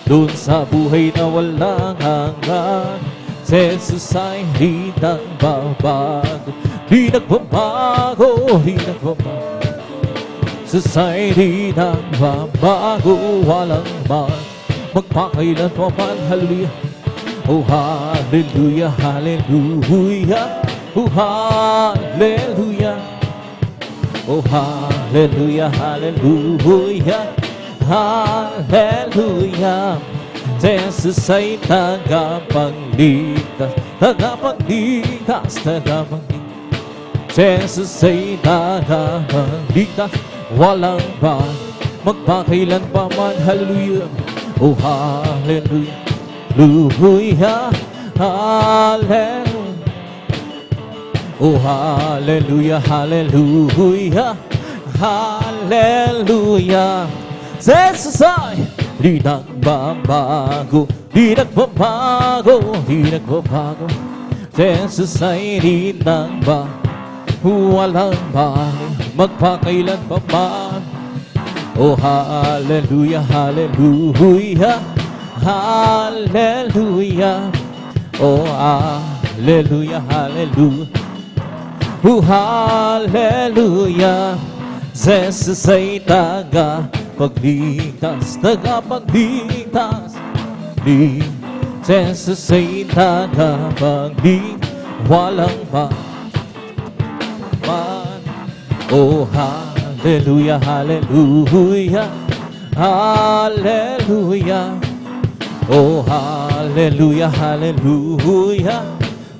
doon sa buhay na walang hanggan. Si Jesus ay di nagbabago, di nagbabago, di nagbabago. Jesus ay di nagbabago, walang magpakailanman. Hallelujah, oh hallelujah, hallelujah, oh hallelujah, oh hallelujah, hallelujah, hallelujah. Jesus ay tagapagligtas, tagapagligtas, tagapagligtas. Jesus ay tagapagligtas, walang magpakailan pa man. Hallelujah, oh hallelujah, hallelujah, hallelujah, oh hallelujah, hallelujah, hallelujah. Jesus ay di nagbabago, di nagbabago, di nagbabago. Jesus ay di nagbabago, walang magpakailan pa man. Oh hallelujah, hallelujah, hallelujah, oh hallelujah, hallelujah, oh hallelujah. Jesus ay tagapagligtas, tagapagligtas, Jesus ay tagapagligtas, walang man. Oh hallelujah, hallelujah, hallelujah, oh hallelujah, hallelujah,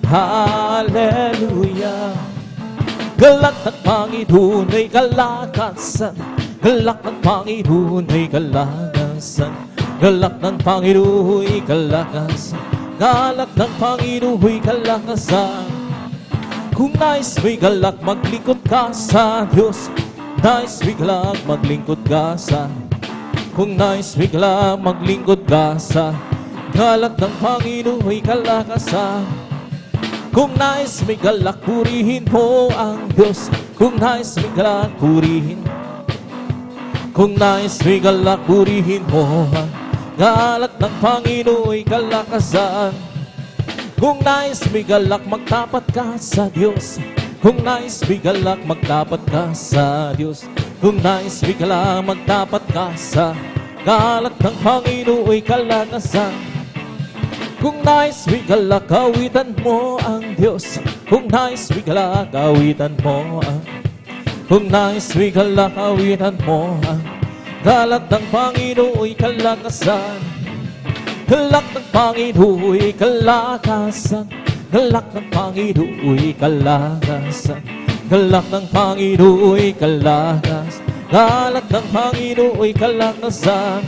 hallelujah. Galak ng Panginoon ay kalakasan, galak ng Panginoon ay kalakasan, galak ng Panginoon ay kalakasan, galak ng Panginoon ay kalakasan. Kung nais may galak, maglingkod ka sa Diyos. Nais may galak, maglingkod ka sa. Kung nais may galak, maglingkod ka sa galak ng Panginoon ay kalakasan. Kung nais may galak, purihin mo ang Diyos. Kung nais may galak, purihin. Kung nais may galak, purihin mo ang galak ng Panginoon ay kalakasan. Kung nais may galak, magtapat ka sa Diyos. Kung nais may galak, magtapat ka sa Diyos. Kung nais may galak, magtapat ka sa galak ng Panginoon ay kalakasan. Kung nais may galak, awitan mo ang Diyos. Kung nais may galak, awitan mo ang. Kung nais may galak, awitan mo ang galak ng Panginoon ay kalakasan. Galak ng Panginoon ay kalakasan, galak ng Panginoon ay kalakasan, galak ng Panginoon ay kalakasan, galak ng Panginoon ay kalakasan.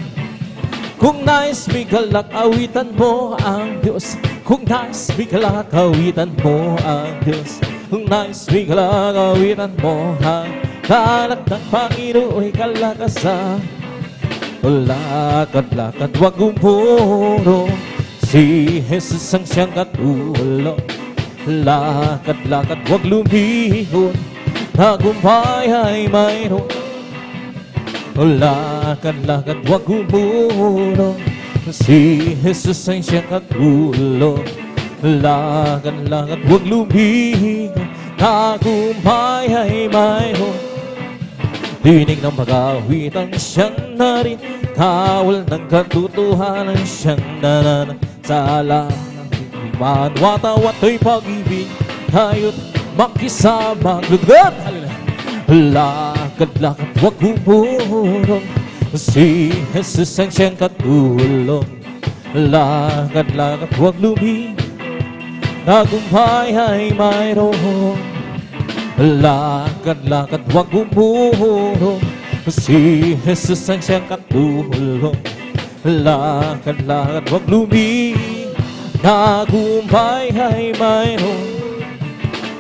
Kung nais may galak, awitan mo ang Diyos. Kung nais may galak, awitan mo ang Diyos. Kung nais may galak, awitan mo ang galak ng Panginoon ay kalakasan. Lakad-lakad, wag umuro, si Jesus ang siyang katulong. Lakad-lakad, wag lumihon, tagumpay ay mayroon. Lakad-lakad, wag umuro, si Jesus ang siyang katulong. Lakad-lakad, wag lumihon, tagumpay ay mayroon. Dinig ng pag-awitan siyang narin, kawal ng katotohanan siyang nananang. Sa alam ng manwatawat ay pag-ibig, tayo't makisama. Lugod! Lakad-lakad, huwag humurong, si Jesus ang siyang katulong. Lakad-lakad, huwag luming, tagumpay ay mayroon. Lakad-lakad, huwag humurong, si Jesus ang siyang katulong. Lakad-lakad, huwag luming, tagumpay ay mayroon.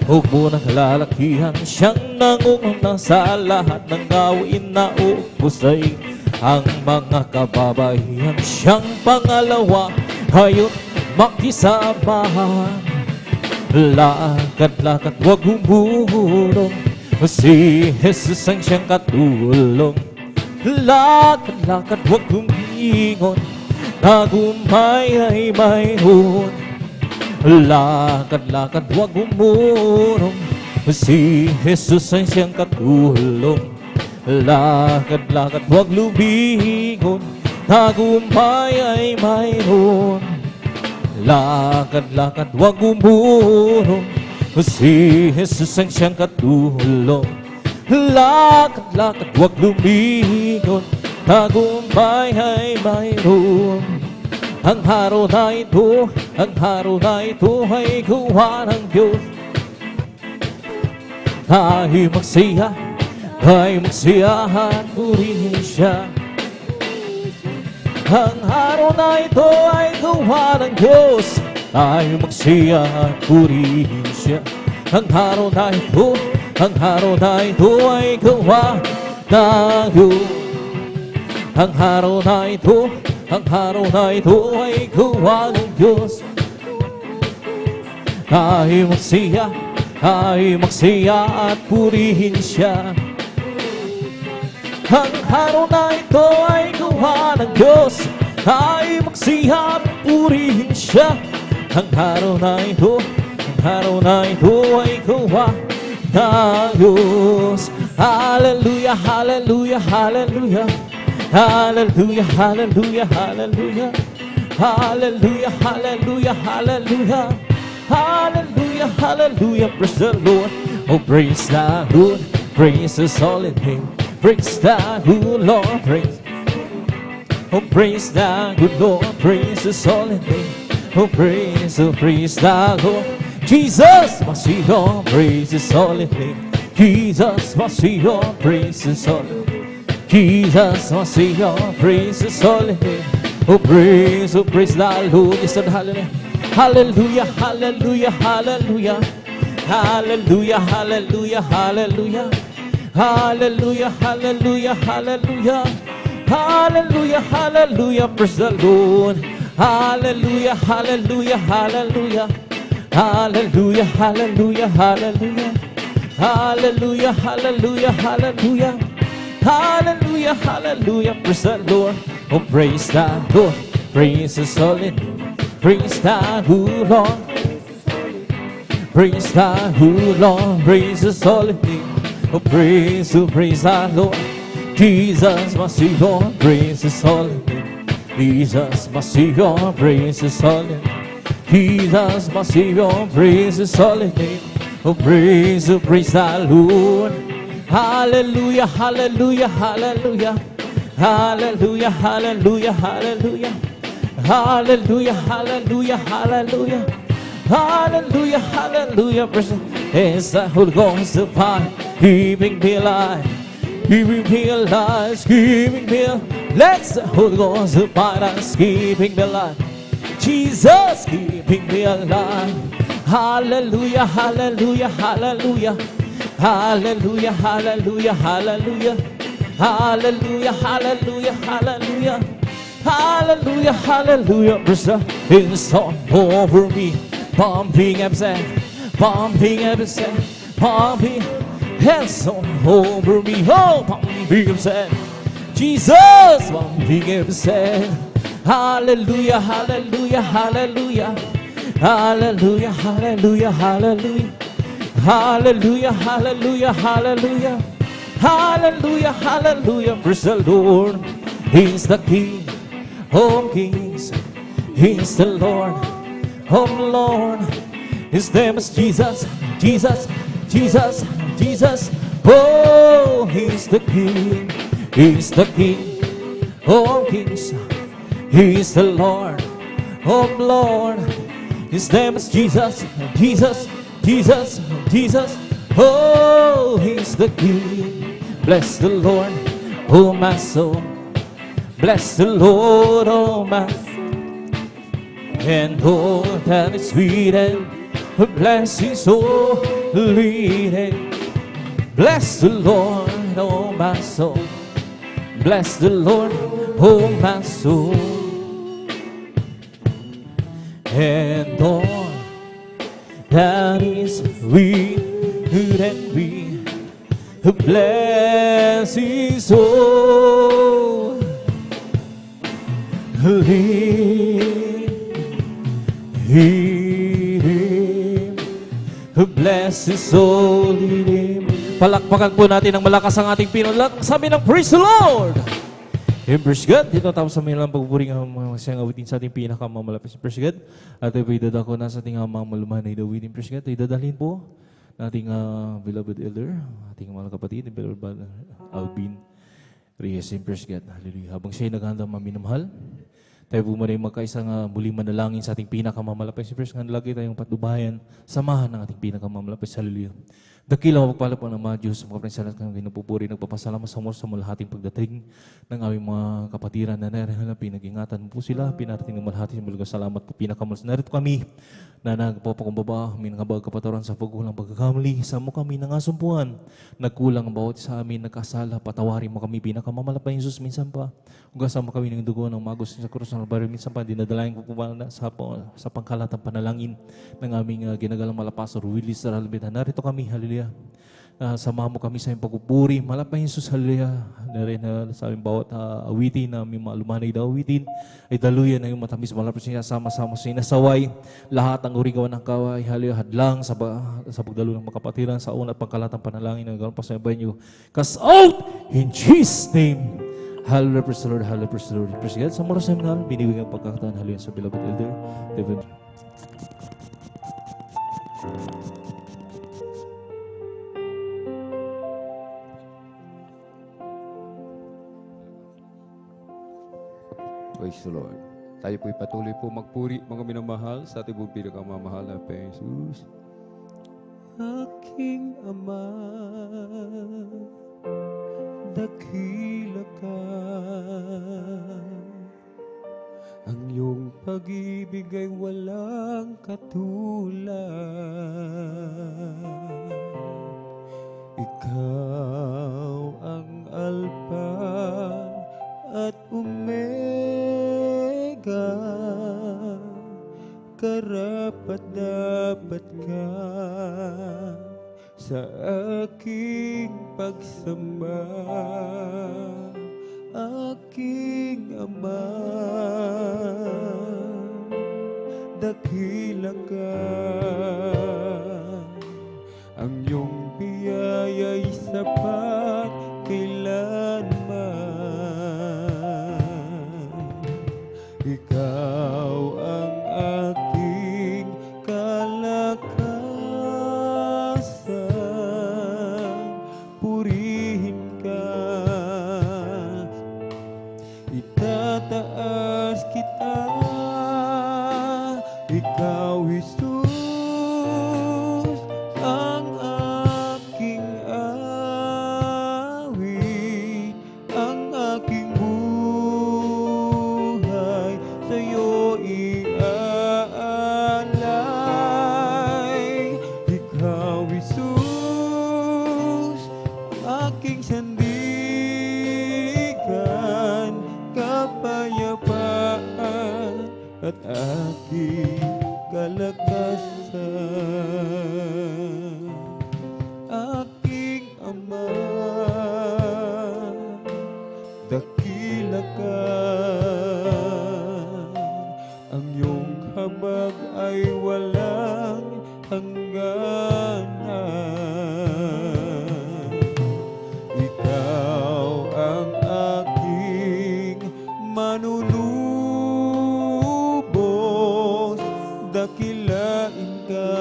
Huwag mo nang lalakihan, siyang nangunguna sa lahat ng gawin na upusay ang mga kababaihan. Siyang pangalawa, kayo't makisamahan. Lakad-lakad, huwag humurong, si Jesus ang siyang katulong. Lakad-lakad, huwag humingon, tagumpay ay mayroon. Lakad-lakad, huwag umurong, si Jesus ang siyang katulong. Lakad-lakad, huwag lumingon, tagumpay ay mayroon. Lakad-lakad, huwag umurong, si Jesus ang siyang katulong. Lakad-lakad, huwag lumingon, tagumpay ay mayroon. Ang araw na ito, ang araw na ito ay gawa ng Diyos. Ay magsaya at purihin siya. Ang araw na ito ay gawa ng Diyos. Ay magsaya at purihin siya. Ang araw na ito, ang araw na ito ay gawa ng Diyos. Ang araw na ito, ang araw na ito ay gawa ng Diyos. Ay magsaya at purihin siya. Ang araw na ito ay gawa ng Diyos. Ay magsaya at purihin siya. Ang araw na ito, ang araw na ito ay gawa ng Diyos. Hallelujah, hallelujah, hallelujah. Hallelujah, hallelujah, hallelujah. Hallelujah, hallelujah, hallelujah. Hallelujah, hallelujah, praise the Lord. Oh, praise the Lord, praise His holy name. Praise the good Lord, praise. Oh, praise the good Lord, praise His holy name. Oh, praise the Lord. Jesus, must be your praise His holy name. Jesus, must be your praise His holy name. Jesus, must be your praise His holy name. Oh, praise the Lord. Listen, hallelujah. Hallelujah, hallelujah, hallelujah. Hallelujah, hallelujah, hallelujah. Hallelujah, hallelujah, hallelujah. Hallelujah, hallelujah, praise the Lord. Hallelujah, hallelujah, hallelujah. Hallelujah, hallelujah, hallelujah. Hallelujah, hallelujah, hallelujah. Hallelujah, hallelujah, praise the Lord. Oh, praise the Lord, praise His holy name. Praise the good Lord. Praise the good Lord, praise His holy name. Oh, praise the Lord. Jesus, must be your praise His holy name. Jesus, must be your praise His holy name. Jesus, must be your praise His holy name. Oh, praise the Lord. Hallelujah, hallelujah, hallelujah. Hallelujah, hallelujah, hallelujah. Hallelujah, hallelujah, hallelujah. Hallelujah, hallelujah. It's the Holy Ghost of fire, keeping me alive, keeping me alive, keeping me alive. Let's the Holy Ghost of fire, keeping me alive. Jesus, keeping me alive. Hallelujah, hallelujah, hallelujah. Hallelujah, hallelujah, hallelujah. Hallelujah, hallelujah, hallelujah. Hallelujah, hallelujah, praise the is all over me. Pumping absent, pumping absent, pumping hands all over me. Oh, pumping absent, Jesus, pumping absent. Hallelujah, hallelujah, hallelujah. Hallelujah, hallelujah, hallelujah. Hallelujah, hallelujah, hallelujah. Hallelujah, hallelujah, praise the Lord. He's the King of kings. He's the Lord of lords. His name is Jesus. Jesus, Jesus, Jesus. Oh, He's the King, He's the King of kings. He's the Lord of lords. His name is Jesus, Jesus, Jesus, Jesus. Oh, He's the King. Bless the Lord, oh my soul. Bless the Lord, oh my soul. And all that is written, bless His holy name. Bless the Lord, oh my soul. Bless the Lord, oh my soul. And all that is written, we bless His holy name. Bless His holy name. Palakpakan po natin ng malakas ang ating pinulak. Sabi ng praise the Lord! And praise God. Dito tapos sa mga pagpupuring siyang awitin sa ating pinakamamalapit sa praise God. At ito idadako na sa ating mamamaluman na idawitin praise God. Idadalhin po na ating beloved elder, ating mga kapatid, beloved Alvin Reyes in praise God. Hallelujah. Habang siya ay naghahanda maminamahal, tayo po muna yung magkaisang muling manalangin sa ating pinakamamalapit sa praise God. Lagi tayong patnubayan, samahan ng ating pinakamamalapit sa hallelujah. Dakilang magpala po ng mga Diyos, mga kaprensalat kang pinupupuri, nagpapasalamat sa mga sa malahating pagdating ng aming mga kapatiran na narihal na pinag-ingatan po sila, pinarating ng malahati, malagang salamat po pinakamalas. Narito kami na nagpapakumbaba, may nangabag kapataran sa pagkulang pagkakamali, sa mo kami nangasumpuan, nagkulang ang bawat sa amin, nagkasala, patawarin mo kami, pinakamalapay Jesus, minsan pa, ugasan mo kami ng dugo ng magos sa krus ng baril, minsan pa, dinadalayan ko po sa pangkalatang panalangin ng aming ginagalang malapasor, Willis Saralbita. Narito kami, hallelujah. Samahan mo kami sa iyong pagpupuri. Malapay Jesus, hallelujah. Na rin sa aming bawat awitin na aming maalumanay na awitin ay daluyan na yung matamis. Malapay siya, sama-sama sa inasaway. Lahat ang urigawan ng kaway, hallelujah, hadlang sa pagdalo ng makapatiran sa una at pangkalatang panalangin ng gano'n pasayabayan nyo. Cast out in Jesus' name. Hallelujah, praise the Lord, hallelujah, praise the Lord. Praise God. Sa moros na mga binibig ang pagkakataan, hallelujah, sa beloved elder. David. Praise the Lord. Tayo po'y patuloy po magpuri, mga minamahal, sa ating pong pinakamamahal na Jesus. Aking Ama, dakila ka. Ang iyong pag-ibig ay walang katulad. Ikaw ang Alpha at Omega, karapat-dapat ka sa aking pagsamba. Aking Ama, dakila ka. Ang iyong biyaya'y sapat kailanman. Ikaw ang aking kalakasan, purihin ka. Itataas kita, ikaw Jesus, ang aking awit, ang aking buhay sa'yo iaalay. Ikaw Jesus, aking sandigan, kapayapaan at aking kalakasan. Aking Ama, dakila ka. Ang iyong habag ay walang hangganan. Ikaw ang aking manunubos, dakilain ka.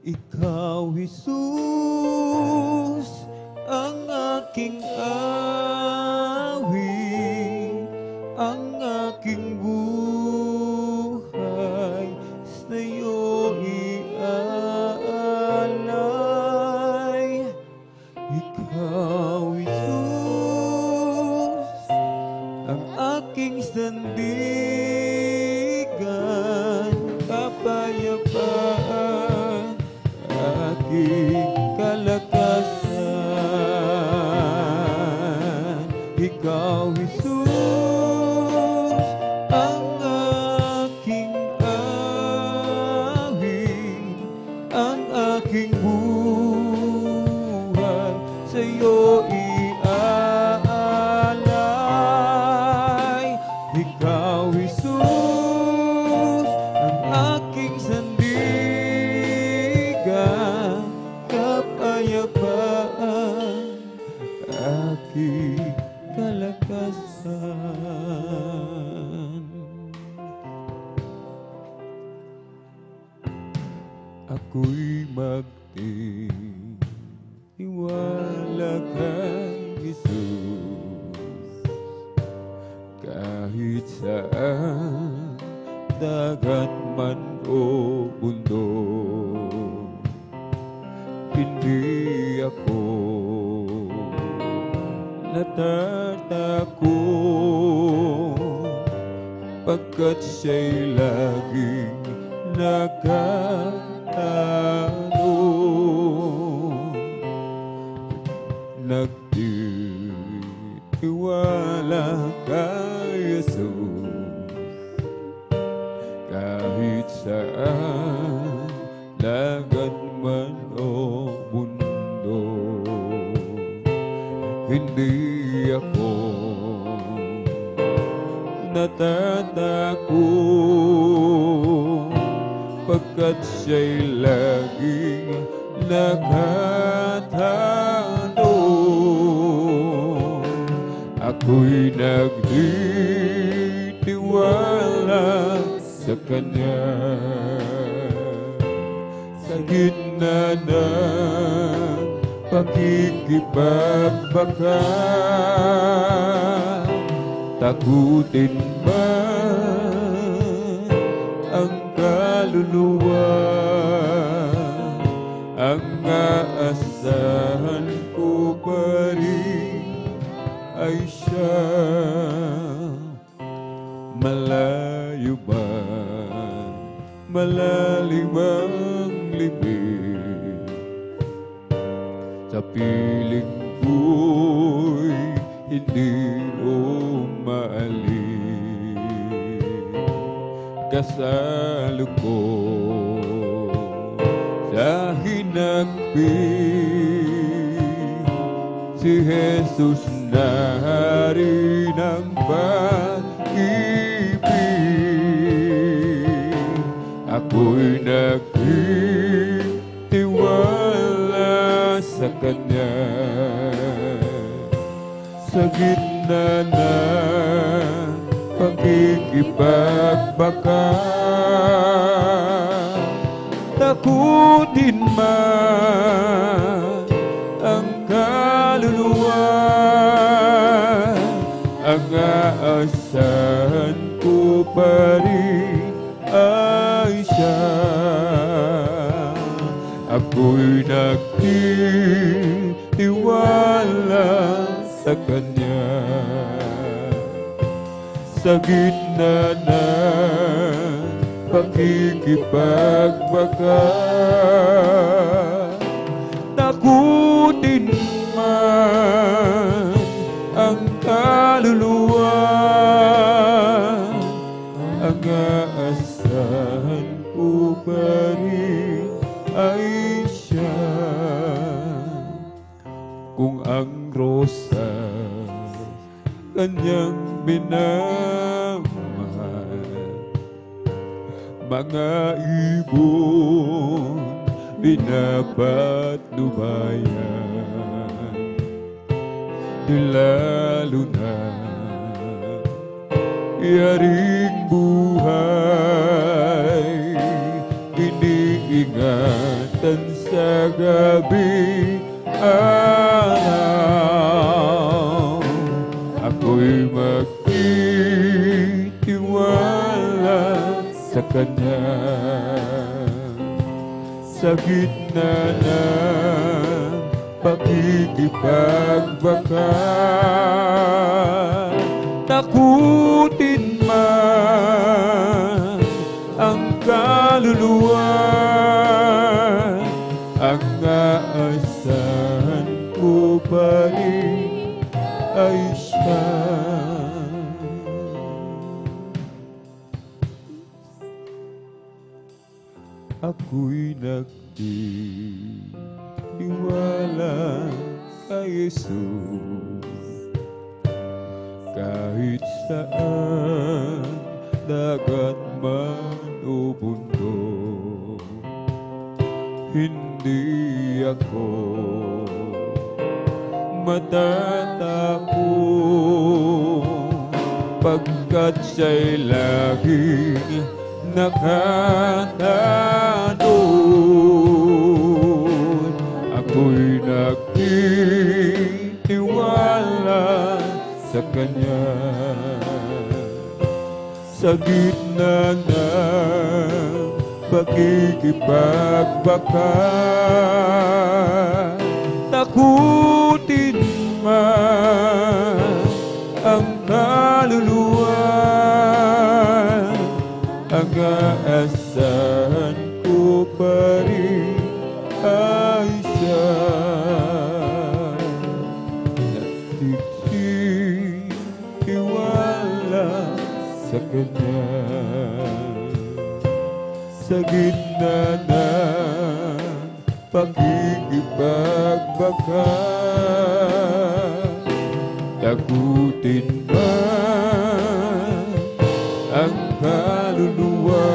Ikaw, Jesus, ang aking awit, ang aking buhay, sa'yo iaalay. Ikaw, Jesus, ang aking sandigan, kapayapaan, aking kalakasan. Ikaw, Jesus, ang aking awit, ang aking buhay, sa'yo iaalay. Ikaw, Jesus, ang aking sandigan, kapayapaan, aking kalakasan. Ako'y magtitiwala kay Jesus, kahit saan, dagat man o bundok. Hindi ako natatakot, pagkat siya'y laging nakatanong. Nagtitiwala kay Jesus, kahit saan, dagat man o bundok. Hindi ako natatakot, pagkat siya'y laging nakatanong. Ako'y nagtitiwala sa Kanya, sa gitna ng pakikipagbaka. Takutin man ang kaluluwa, ang aasahan ko pa rin ay siya. Malayo man, malalim ang libig, sa piling ko'y hindi umaalis. Kasalo ko sa hinagping, si Jesus na rin ang pag-ibig. Ako'y nagtitiwala sa Kanya, sa gitna ng pakikipagbaka. Takutin man ang kaluluwa, ang aasahan ko pa rin ay siya. Ako'y nagtitiwala sa Kanya, sa gitna ng pakikipagbaka. Takutin man ang kaluluwa, ang aasahan ko pa rin ay siya. Kung ang rosas Kanyang minamahal, mga ibon pinapatnubayan, di lalo na yaring buhay, iniingatan sa gabi araw, ako'y magtitiwala sa Kanya. Sa gitna ng pakikipagbaka, takutin man ang kaluluwa, ang aasahan ko pa rin ay siya. Ako'y nagtitiwala kay Jesus. Kahit saan, dagat man o bundok, hindi ako matatakot, pagkat siya'y laging nakatanon. Ako'y nagtitiwala sa Kanya. Sa gitna ng pakikipagbaka, takutin man ang kaluluwa, ang aasahan ko pa rin ay siya. Nagtitiwala sa Kanya. Sa gitna ng pakikipagbaka, takutin man ang kaluluwa,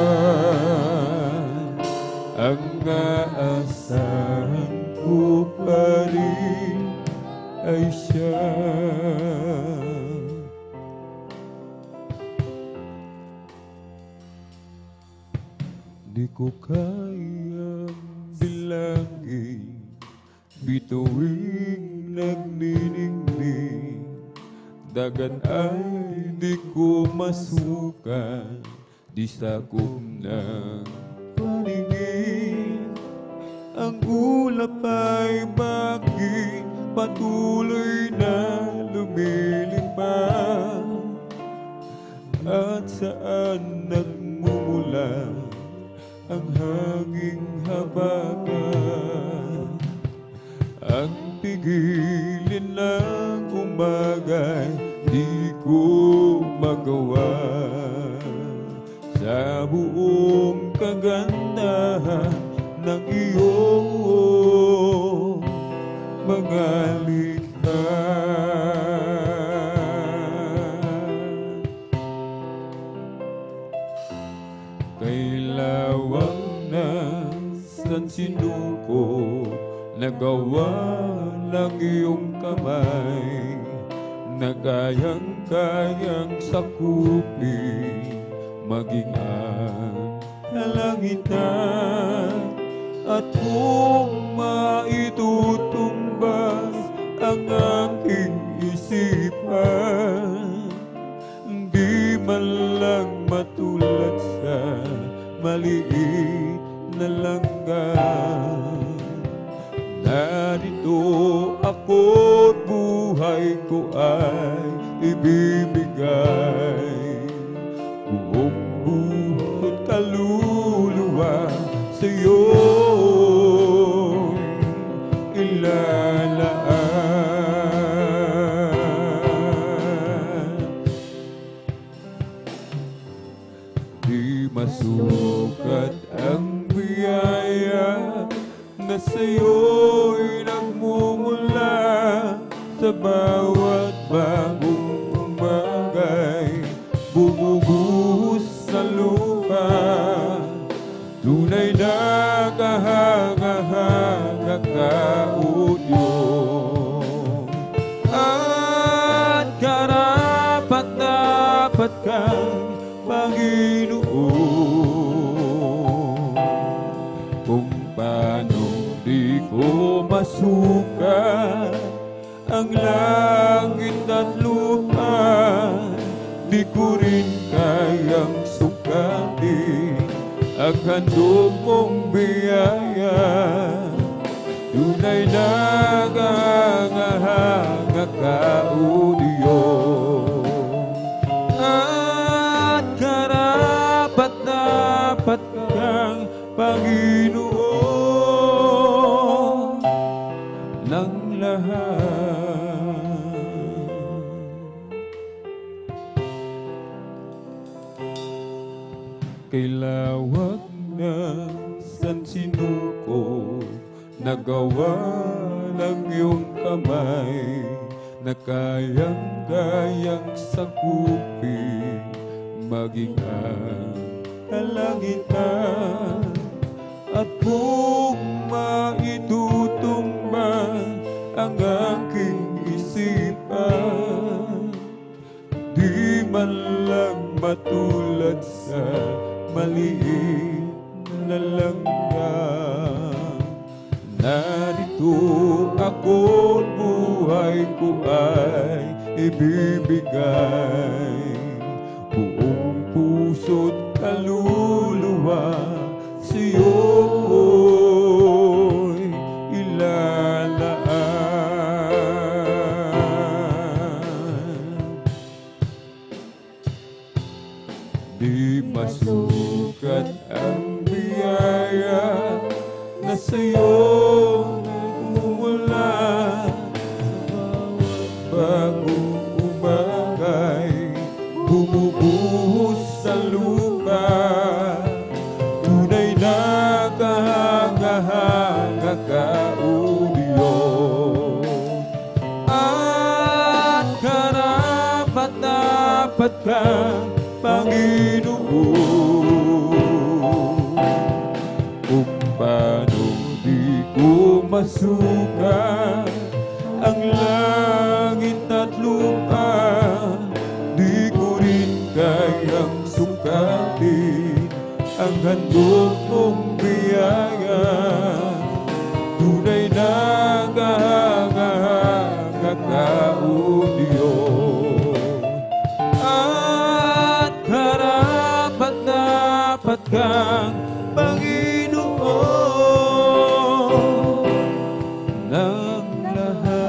ang aasahan ko pa rin ay siya. Di ko kayang bilangin, bituing nagniningning, dagat ay di ko masukan, di sakop ng paningin. Ang ulap ay bakit patuloy na lumilipad, at saan nagmumula ang hanging habagat. Ang pigilin ng umaga'y di ko magawa, sa buong kagandahan ng iyong mga likha. Kay lawang ng sansinuko, nagawa ng iyong kamay, na kayang-kayang sakupin maging ang kalangitan. At kung maitutumbas ang aking isipan, di man lang matulad sa maliit na langgam. Narito ako't buhay ko ay ibibigay, buong buho't kaluluwa sa'yo ilalaan. Di masukat ang biyaya na sa'yo'y nagmumula, sa bawat bagong umaga'y bumubuhos sa lupa. Tunay na kahanga-hanga ka, O Diyos, at karapat-dapat kang Panginoon. Kung paano di ko masukat ang langit at lupa, di ko rin kayang sukatin ang handog mong biyaya. Tunay na hangahanga ka, O Diyos, at karapat-dapat kang Panginoon ng lahat. Kay lawak ng sansinuko, nagawa ng iyong kamay, na kayang-kayang sakupin maging ang kalangitan. At kung maitutumba ang aking isipan, di man lang matulad sa maliit na langgam. Narito ako, buhay ko ay ibibigay, buong puso't kaluluwa sa'yo'y ilalaan. Di masukat ang biyaya na sa'yo nagmumula. Bagong umagay, bumubuhos sa lupa. Tunay na kahanga-hanga ka, O Diyos, at karapat-dapat kang Panginoon. Kung paano di ko masukat ang langit at lupa, di ko rin kayang sukatin ang handog mong biyaya. Tunay na kahanga-hanga ka, O Diyos, at karapat-dapat kang Panginoon ng lahat.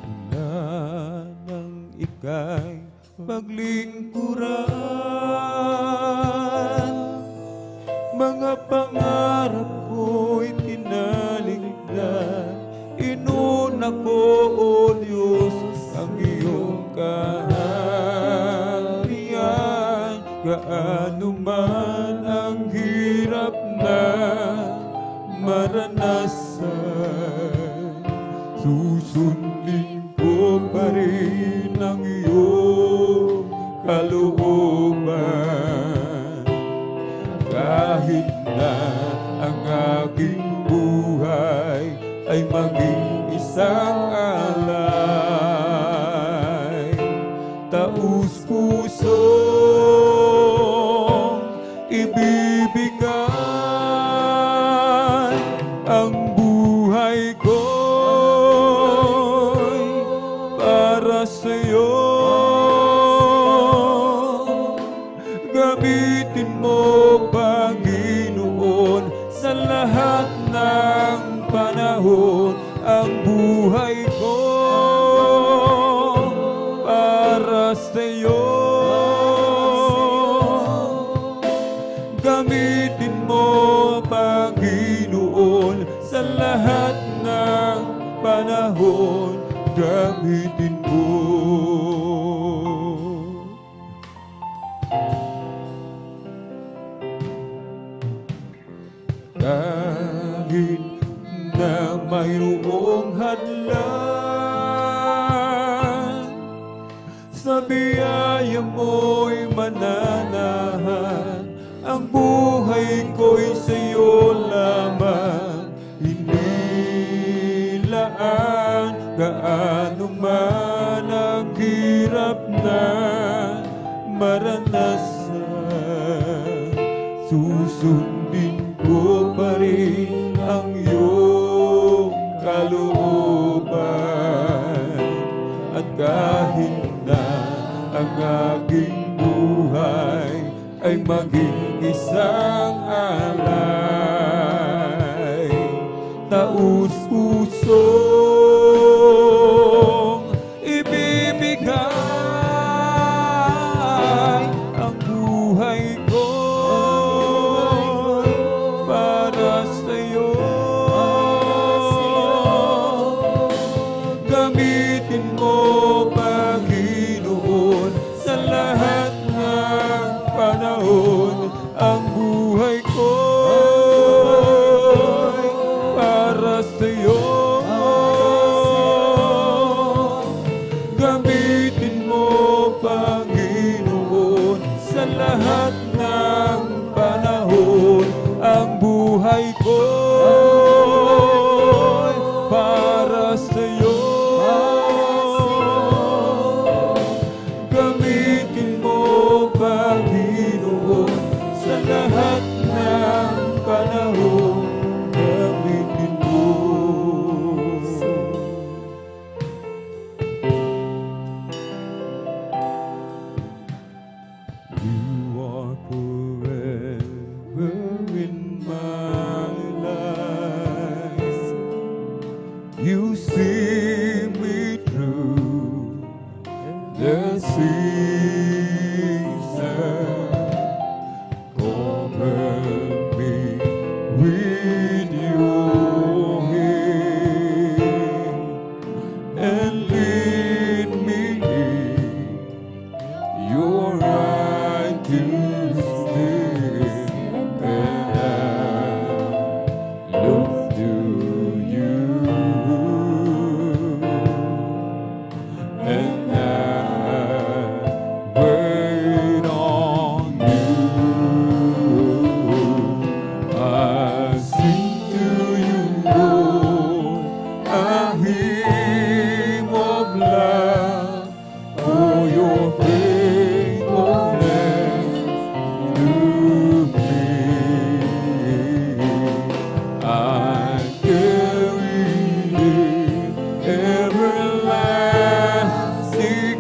Mula nang ika'y paglingkuran, mga pangarap ko'y tinaligdan. Inuna ko, O Diyos, ang iyong kaharian. Gaano man ang hirap na maranasan, susundin ko pa rin ang iyong kalooban. Kahit na ang aking buhay ay maging isang alay, taus-pusong ibibigay ang buhay ko'y para sa'yo. Gamitin mo, Panginoon, sa lahat ng panahon ang buhay ko para sa'yo. Gamitin mo, Panginoon, sa lahat ng panahon. Gamitin mo. Kahit na mayroong hadlang, sa biyaya mo'y mananahan. Ang buhay ko'y sa'yo lamang, hindi laan gaano man ang hirap na maranasan. Susundin ko pa rin ang iyong kalooban. At kahit na ang aking buhay ay maging isang alay, taus-pusong ibibigay ang buhay ko para sa'yo. Gamitin mo, Panginoon, sa lahat ng panahon. Ang buhay ko para sa'yo. Gamitin mo, Panginoon, sa lahat ng panahon. Ang buhay ko para sa'yo. Gamitin mo, Panginoon, sa lahat ng panahon. Gamitin mo. You are forever in my life. You see me through the season. Cover me with your hand and lead me in your righteousness, and I look to you, and I wait on you. I sing to you, Lord, a hymn of love for your faithfulness to me. I carry it everlasting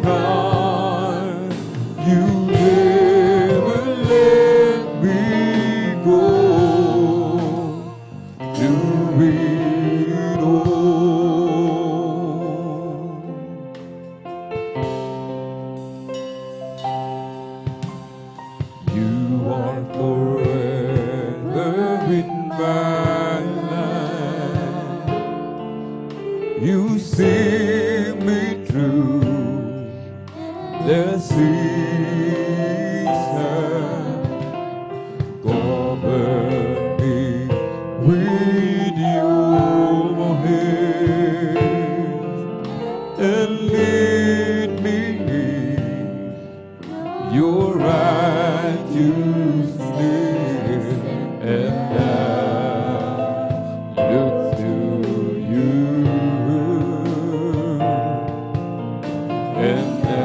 God. You never let me go. Do it all. You are forever in my life. You see me through the season. Cover me with your hand and lead me in your righteousness, and I look to you, and I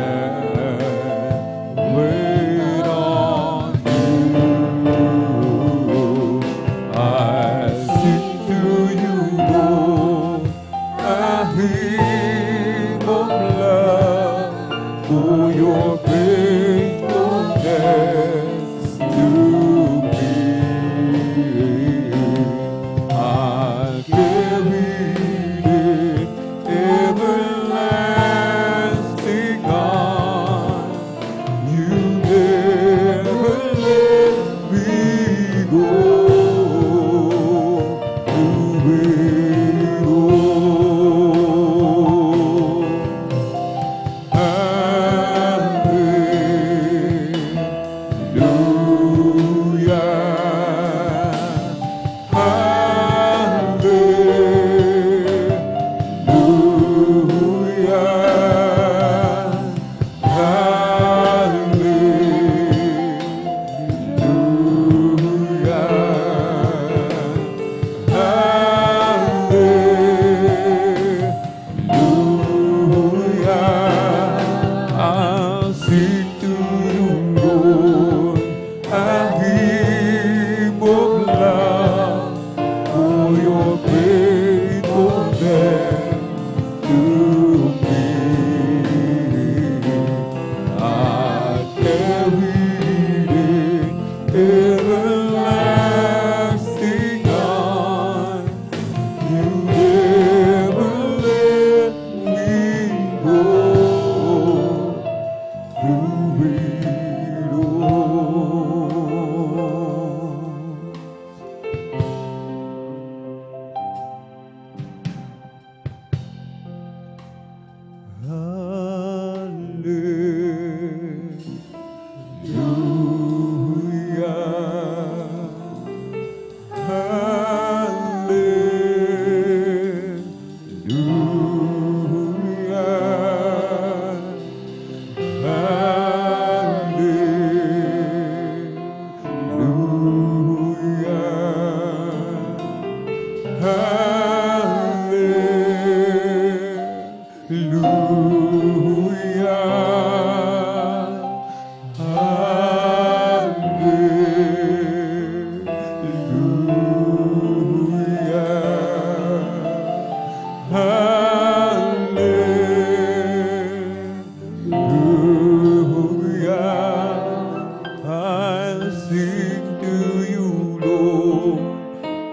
I'll sing to you, Lord,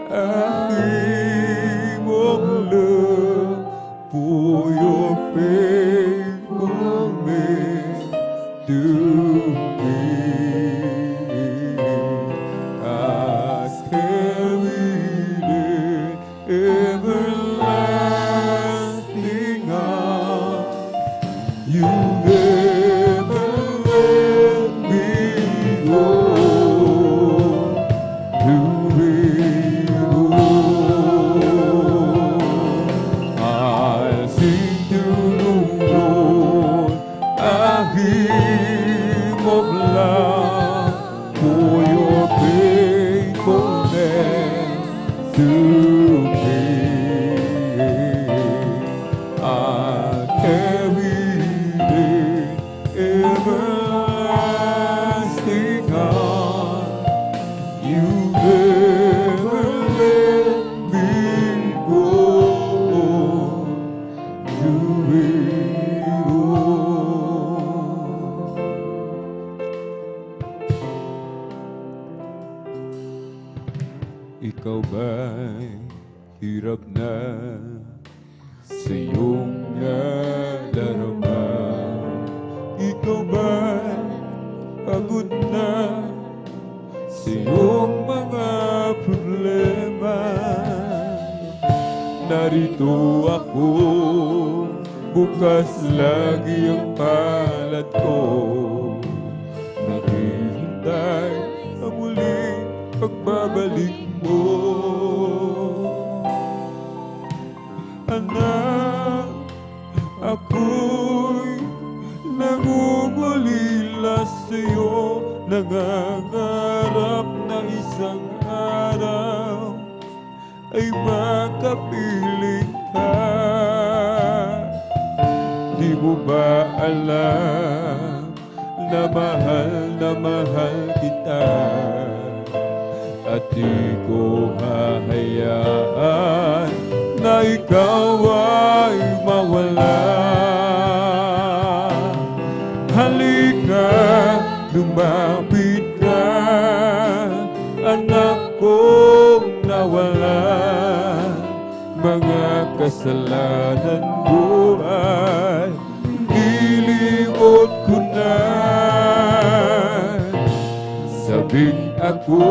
a hymn of love for your faithfulness to me. I carry the everlasting arm. You never let me go. To be I'll sing to the Lord a hymn of love for your faithfulness to me. I'll carry the everlasting arm. You never let me go. To be Ikaw ba'y hirap na sa iyong nadarama? Ikaw ba'y pagod na sa iyong mga problema? Narito ako, bukas lagi ang palad ko. Naghihintay sa muling pagbabalik mo. Anak, ako'y nangungulila sa'yo, nangangarap na isang araw ay makapiling ka. Di mo ba alam na mahal kita? At di ko hahayaan na ikaw ay mawala. Halika, lumapit ka, anak kong nawala. Mga kasalanan mo ay nilimot ko na. Sabing ako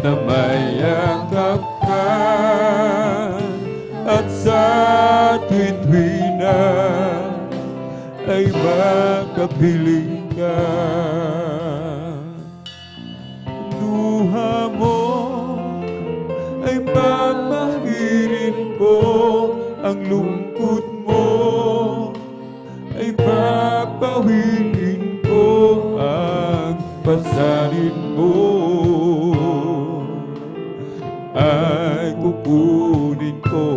na mayakap ka, at sa tuwin-tuwina ay makapiling ka. Luha mo ay pagmahirin ko, ang lungkot mo ay papawiin ko, ang pasanin mo ay kukunin ko,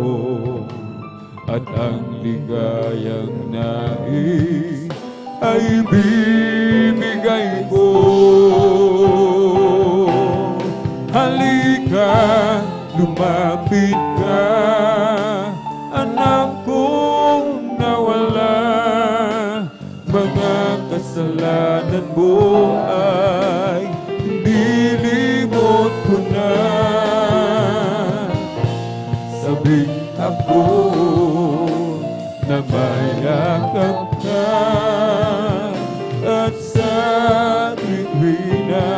at ang ligayang nais ay bibigay ko. Halika, lumapit ka, anak kong nawala. Mga kasalanan mo ay nilimot ko na. Sabing ako na mayakap ka, at sa tuwina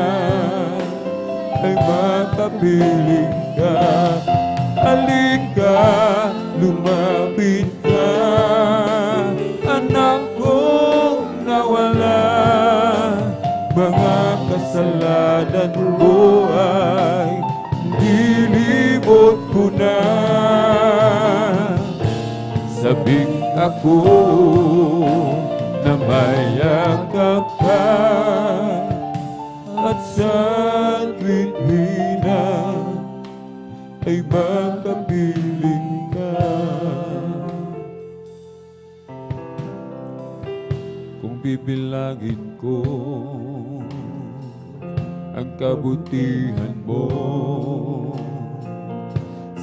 ay makapiling ka. Halika, lumapit ka, anak kong nawala. Mga kasalanan mo ay nilimot ko na. sabing ako na mayakap ka at sa tuwing hina ay makapiling ka. Kung bibilangin ko ang kabutihan mo,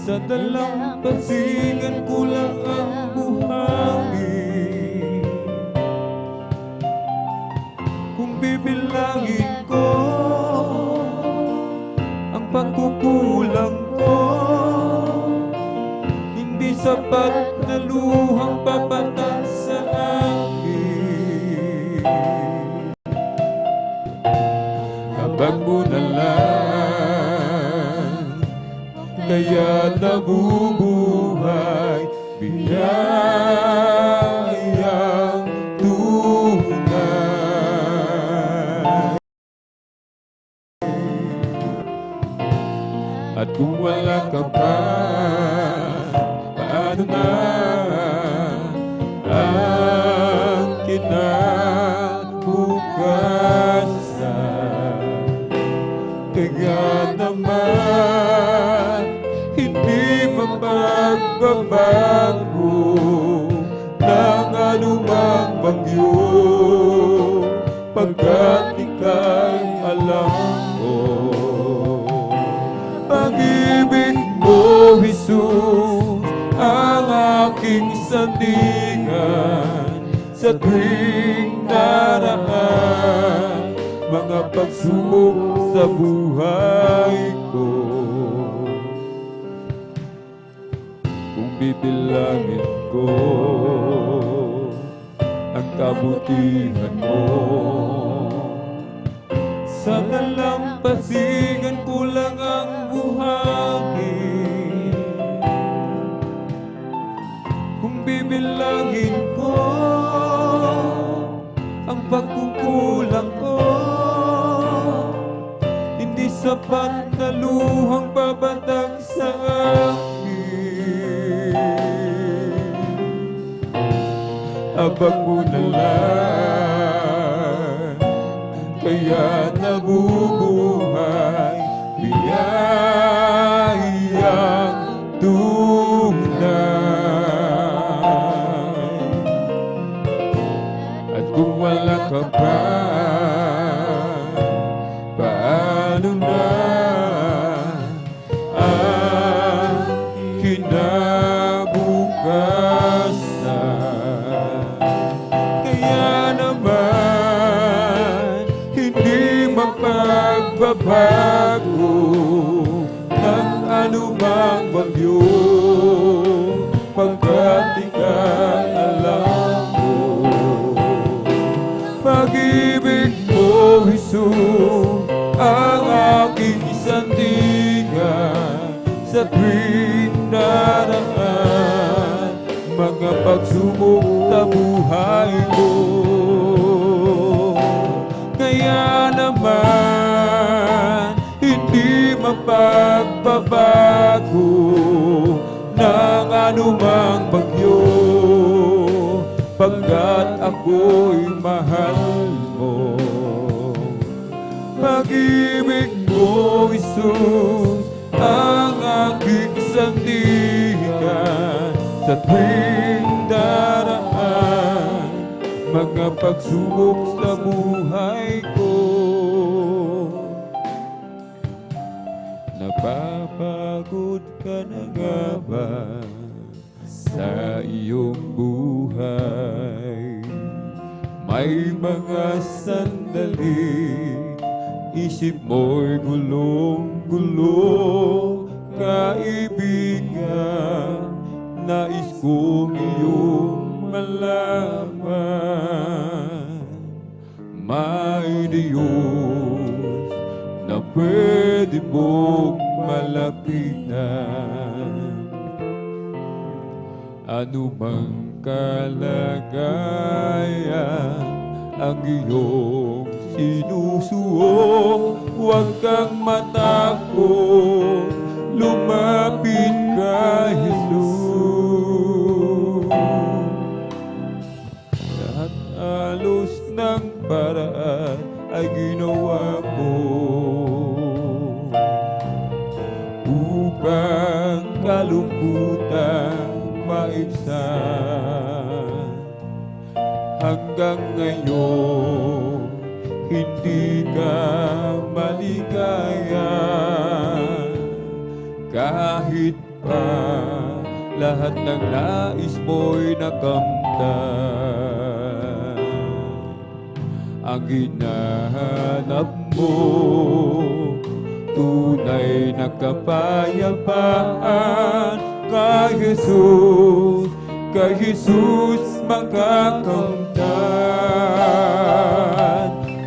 sa dalampasigan ko lang ang buhangin. Kung bibilangin ko ang pagkukulang ko, hindi sapat na luhang papatak sa akin. Kapag mo na lang kaya nabubuhay biyayang tunay. At kung wala ka pa, paano na ang kinabukasan? Kaya naman hindi mapagbabago ng anumang bagyo, pagkat ika'y alam ko. Pag-ibig mo, Jesus, ang aking sandigan sa tuwing naraan mga pagsubok sa buhay ko. Kung bibilangin ko ang kabutihan mo, sa dalampasigan ko lang ang buhangin. Kung bibilangin ko ang pagkukulang ko, hindi sapat na luhang pabatag sa akin. Abang mo na lang kaya nabubuhay biyayang tunay. At kung wala ka pa, paano na ang kinabukasan? Kaya naman hindi mapagbabago ng anumang bagyo, pagkat ika'y alam mo. Pag-ibig mo, Jesus, ang aking sandigan sa tuwing naraan mga pagsubok sa buhay ko. Kaya naman hindi mapagbabago ng anumang bagyo, pagkat ako'y mahal mo. Pag-ibig mo, Jesus, ang aking sandigan sa tuwing daraan mga pagsubok sa buhay ko. Napapagod ka na nga ba sa iyong buhay? May mga sandali isip mo'y gulong-gulo, kaibigan, nais kong iyong malaman. May Diyos na pwede mong malapitan. Ano mang kalagayan ang iyong sinusuok, huwag kang matakot, lumapit kay Jesus. maibsan. Hanggang ngayon, hindi ka maligaya. Kahit pa lahat ng nais mo'y nakamtan. Ang hinahanap mo, tunay na kapayapaan. Kay Jesus makakamtan.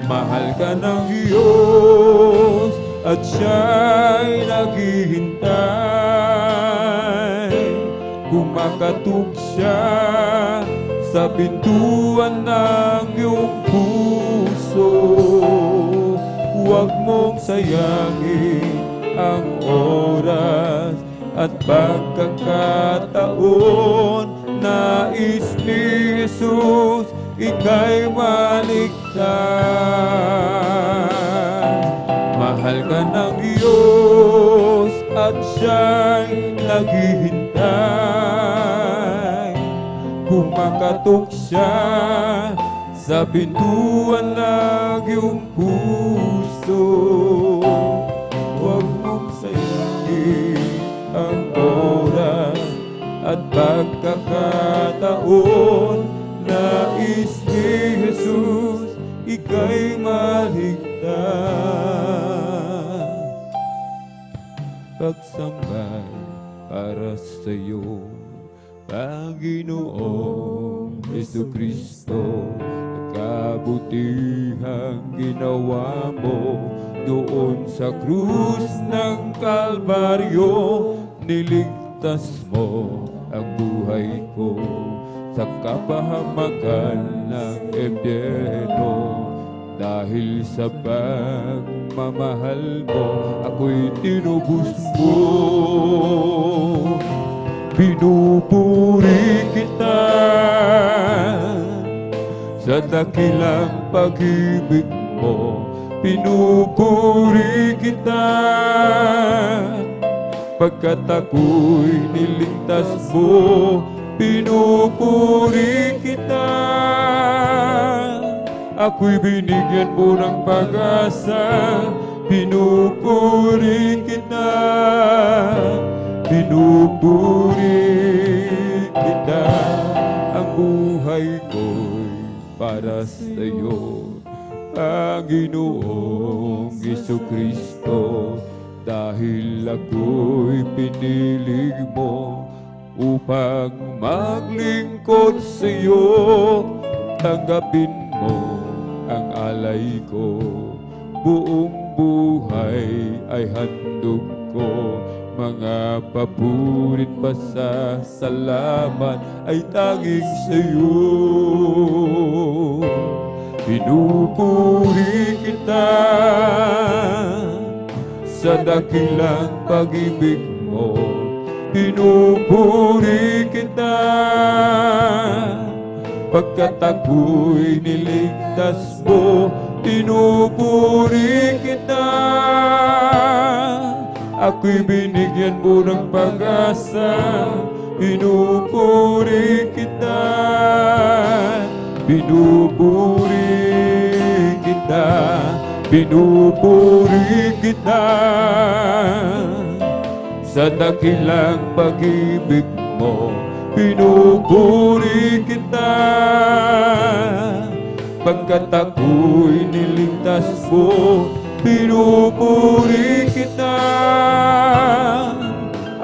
Mahal ka ng Diyos at siya'y naghihintay. Kumakatok siya sa pintuan ng iyong puso. Huwag mong sayangin ang oras at pagkakataon. Nais ni Jesus ika'y maligtas. Mahal ka ng Diyos at siya'y naghihintay. Kumakatok siya sa pintuan ng iyong puso. Huwag mong sayangin ang oras at pagkakataon. Nais ni Jesus ika'y maligtas. Pagsambay para sa iyo, Panginoong Jesucristo. Kabutihang ginawa mo doon sa krus ng Kalbaryo. Niligtas mo ang buhay ko sa kapahamakan ng impyerno. Dahil sa pagmamahal mo, ako'y tinubos mo. Pinupuri kita sa dakilang pag-ibig mo. Pinupuri kita pagkat ako'y niligtas mo. Pinupuri kita, ako'y binigyan mo ng pag-asa. Pinupuri kita, pinupuri kita. Ang buhay ko'y para sa iyo, Panginoong Jesucristo. Dahil ako'y pinilig mo upang maglingkod sa iyo. Tanggapin mo ang alay ko, buong buhay ay handog ko. Mga papurit pasasalamat ay tanging sa iyo. Pinupuri kita sa dakilang pag-ibig mo. Pinupuri kita pagkat ako'y niligtas mo. Pinupuri kita, ako'y binigyan mo ng pag-asa. Pinupuri kita, pinupuri kita, pinupuri kita sa dakilang pag-ibig mo. Pinupuri kita pagkat ako'y niligtas mo. Pinupuri kita,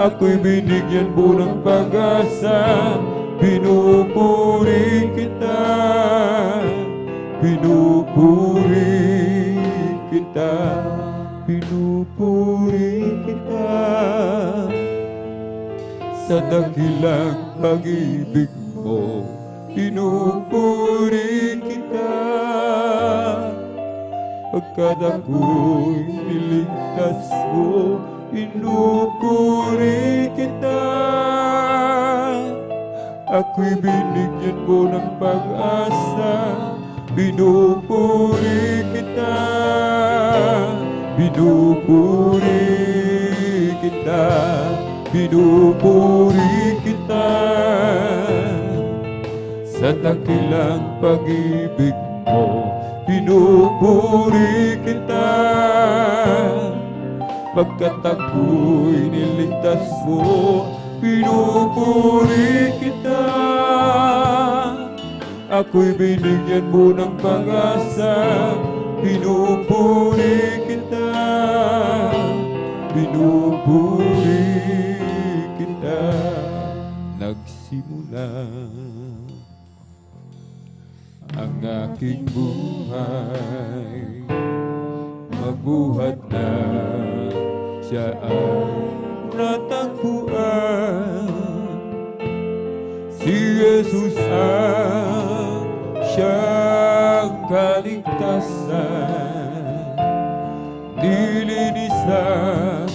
ako'y binigyan mo ng pag-asa. Pinupuri kita, pinupuri kita, pinupuri kita sa dakilang pag-ibig mo. Pinupuri kita pagkat ako'y niligtas mo. Pinupuri kita, ako'y binigyan mo ng pag-asa. Pinupuri kita, pinupuri kita, pinupuri kita sa dakilang pag-ibig mo. Pinupuri kita, pagkat ako'y niligtas mo. Pinupuri kita, ako'y binigyan mo ng pag-asa. Pinupuri kita, pinupuri kita. Nagsimula ang aking buhay, magbuhat na siya ay natagpuan. Si Jesus ang siyang kaligtasan, nilinis ang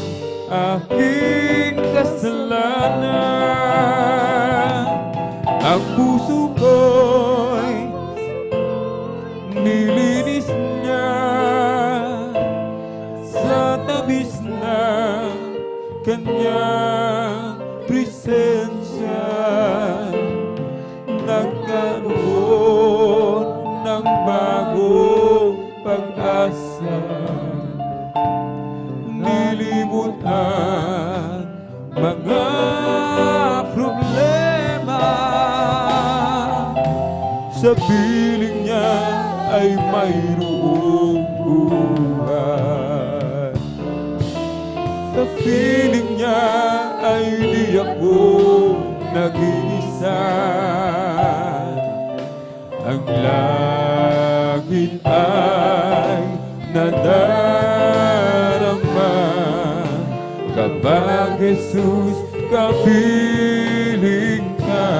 aking kasalanan. Ang puso ko'y nilinis niya sa tabis ng kanyang presensya. Nagkaroon ng bagong pag-asa, nilimutan mga problema. Sa piling niya ay mayroong buhay. Sa piling niya ay di ako nag-iisa. Ang langit ay nadarama kapag Jesus kapiling ka.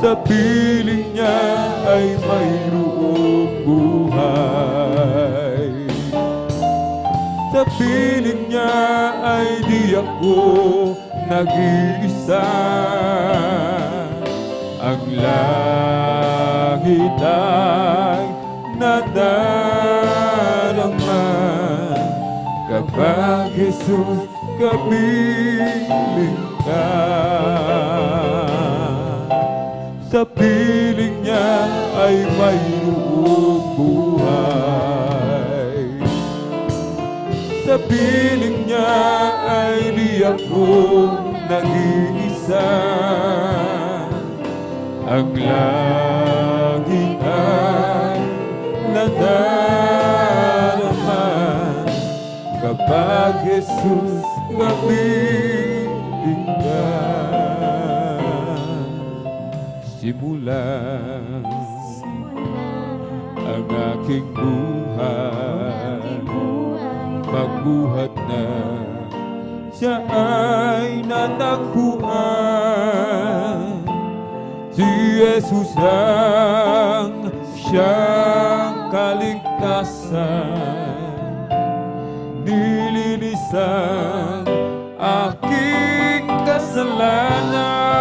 Sa piling niya ay mayroong buhay. Sa piling niya ay di ako nag-iisa. Ang langit ay nadarama kapag Jesus kapiling ka. Sa piling niya ay mayroong buhay. Sa piling niya ay di ako nag-iisa. Ang langit ay nadarama kapag Jesus kapiling ka. Simula ang aking buhay, magbuhat na siya ay natagpuan. Si Jesus ang siyang kaligtasan, nilinis ang aking kasalanan.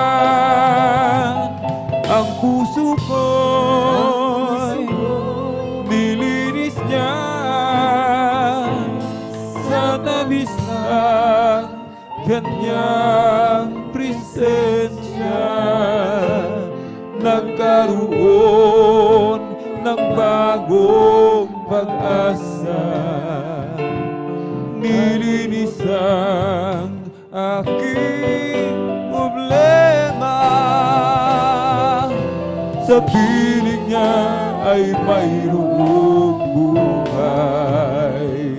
Ang puso ko'y nilinis niya sa tabis ng kanyang presensya. Nagkaroon ng bagong pag-asa, nilinis ang aking problema. Sa piling niya ay mayroong buhay.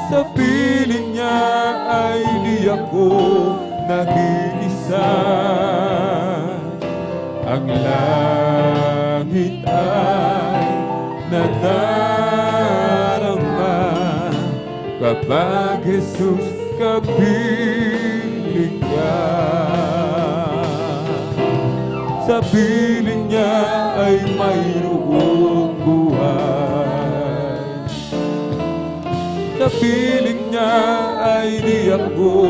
Sa piling niya ay di ako nag-iisa. Ang langit ay nadarama kapag Jesus kapiling ka. Sa piling niya ay mayroong buhay. Sa piling niya ay di ako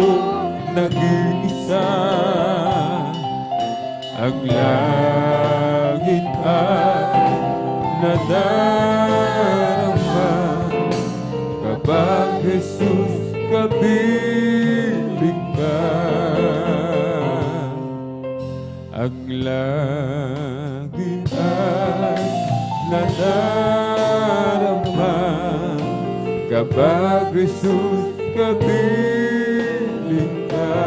nag-iisa. Ang langit ay nadarama kapag Jesus kapiling ka. ang langit ay nadarama kapag Jesus kapiling ka.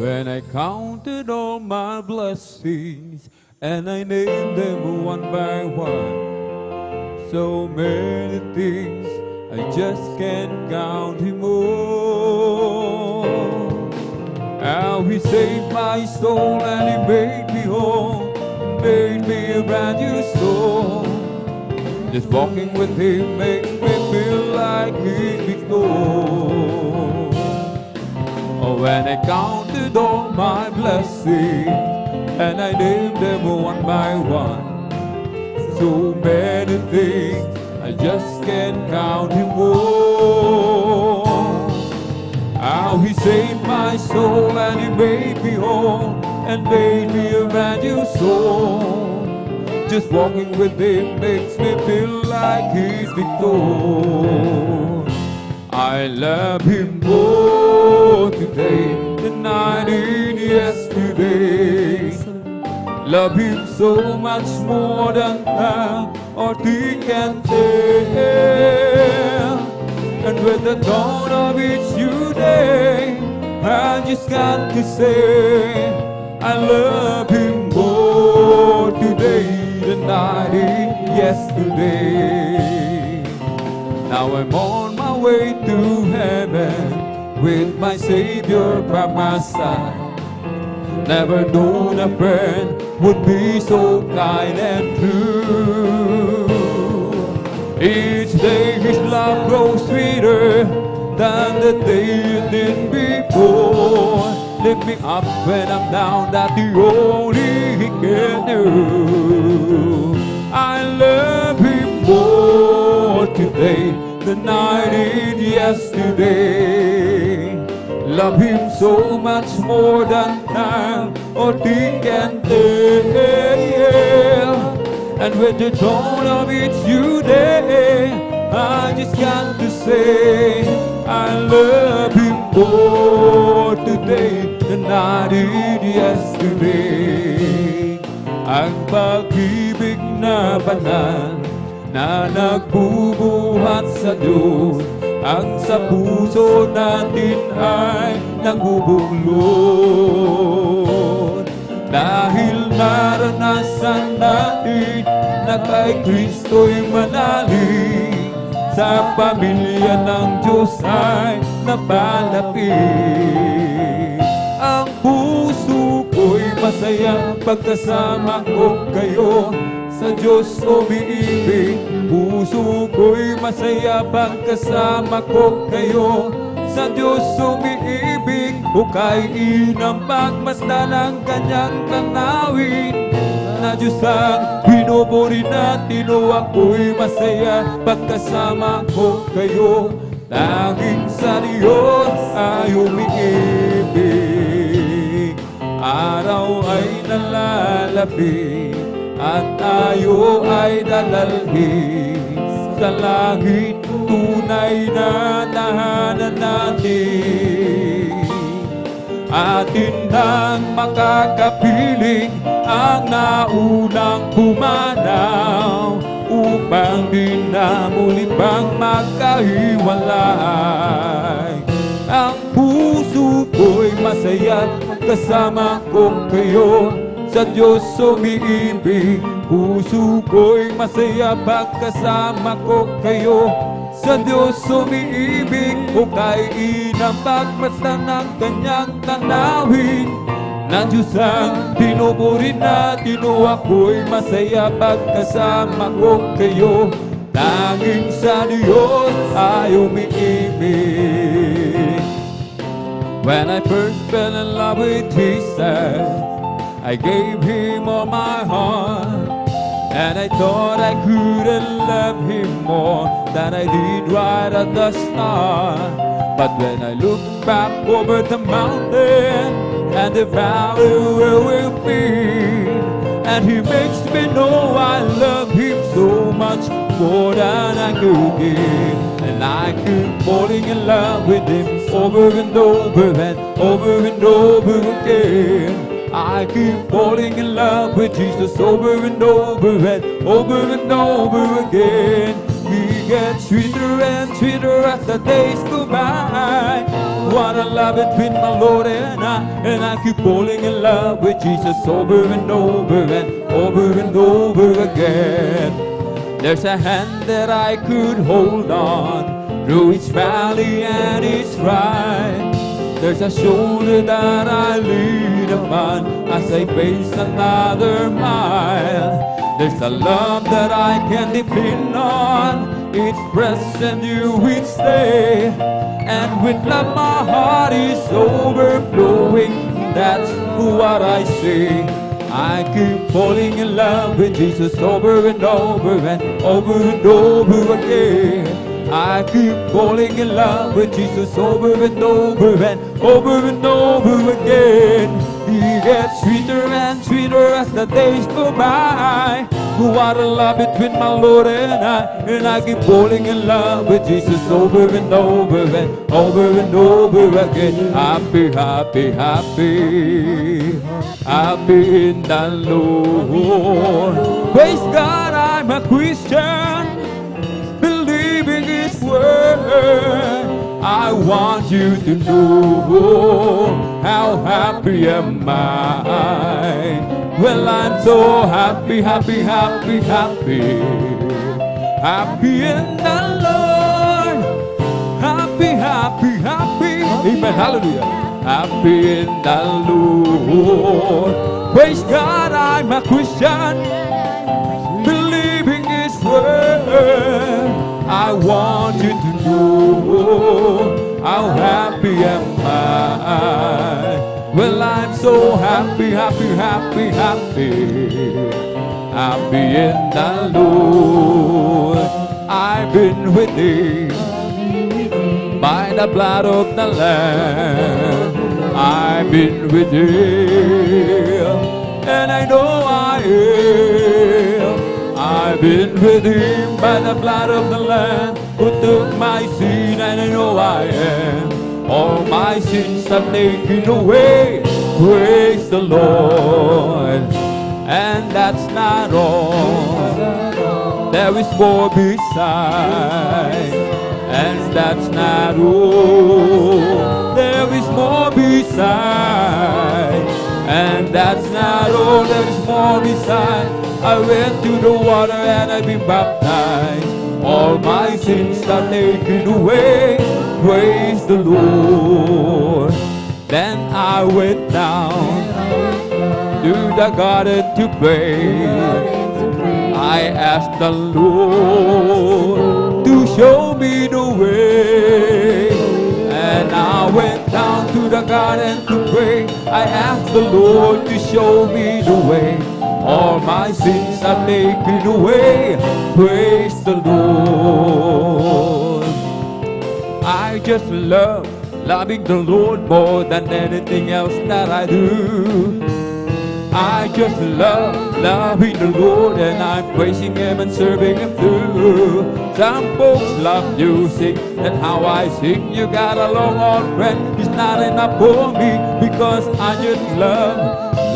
When I counted all my blessings and I named them one by one, so many things I just can't count him all. How he saved my soul and he made me whole, made me a brand new soul. Just walking with him makes me feel like he's victor. Oh, when I counted all my blessings and I named them one by one, so many things I just can't count him all. How he saved my soul and he made me whole and made me a brand new soul. Just walking with him makes me feel like he's victor. I love him more today than I did yesterday. Love him so much more than I or he can tell. And with the dawn of each new day, I just got to say I love him more today than I did yesterday. Now I'm on my way to heaven with my Savior by my side. Never known a friend would be so kind and true. Each day his love grows sweeter than the day it did before. Lift me up when I'm down, that's the only he can do. I love him more today than I did yesterday. Love him so much more than time or he can tell. And with the dawn of each new day, I just got to say I love him more today than I did yesterday. Ang pag-ibig na banal na nagbubuhat sa Diyos, ang sa puso natin ay nagubuklod. Dahil naranasan natin na kay Kristo'y manalig, sa pamilya ng Diyos ay napalapit. Ang puso ko'y masaya pagkasama ko kayo, sa Diyos umiibig. Puso ko'y masaya pagkasama ko kayo, sa Diyos umiibig. Hukay inambag masdan ang kanyang tanawin, na Diyos ang pinupuri natin. O ako'y masaya pagkasama ko kayo, laging sa Diyos ay umiibig. Araw ay nalalapit at tayo ay dalalhin sa langit, tunay na tahanan natin. Atin nang makakapiling ang naunang pumanaw, upang di na muli pang magkahiwalay. Ang puso ko'y masaya kasama ko kayo, sa Diyos umiibig. Puso ko'y masaya pagkasama ko kayo, sa Diyos umiibig. Hukay inambag masdan ang kanyang tanawin, na Diyos ang pinupuri natin. O ako'y masaya pagkasama ko kayo, tanging sa Diyos ay umiibig. When I first fell in love with Jesus, I gave him all my heart, and I thought I couldn't love him more than I did right at the start. But when I look back over the mountain and the valley where we've been, and he makes me know I love him so much more than I could give. And I keep falling in love with Him over and over and over and over again. I keep falling in love with Jesus over and over and over and over again. He gets sweeter and sweeter as the days go by. What a love between my Lord and I keep falling in love with Jesus over and over and over and over again. There's a hand that I could hold on through each valley and each ride. There's a shoulder that I lean upon as I face another mile. There's a love that I can depend on, it's present you each day. And with love my heart is overflowing, that's what I say. I keep falling in love with Jesus over and over and over and over again. I keep falling in love with Jesus over and over and over and over again. He gets sweeter and sweeter as the days go by. What a love between my Lord and I keep falling in love with Jesus over and over and over and over again. Happy, happy, happy, happy in the Lord. Praise God, I'm a Christian, believing His word. I want you to know how happy am I. Well, I'm so happy, happy, happy, happy, happy in the Lord. Happy, happy, happy. Amen, hallelujah. Happy in the Lord. Praise God, I'm a Christian, believing His word. I want you to know how happy am I. Well, I'm so happy, happy, happy, happy, happy in the Lord. I've been redeemed by the blood of the Lamb. I've been redeemed, and I know I am. I've been redeemed by the blood of the Lamb who took my sin, and I know I am. All my sins are taken away, praise the Lord. And that's not all, there is more beside. And that's not all, there is more beside. And that's not all, there is more beside. I went to the water and I've been baptized. All my sins are taken away, praise the Lord. Then I went down to the garden to pray. I asked the Lord to show me the way. And I went down to the garden to pray. I asked the Lord to show me the way. All my sins are taken away, praise the Lord. I just love loving the Lord more than anything else that I do. I just love loving the Lord, and I'm praising Him and serving Him too. Some folks love music, and how I sing. You got a long old friend, it's not enough for me, because I just love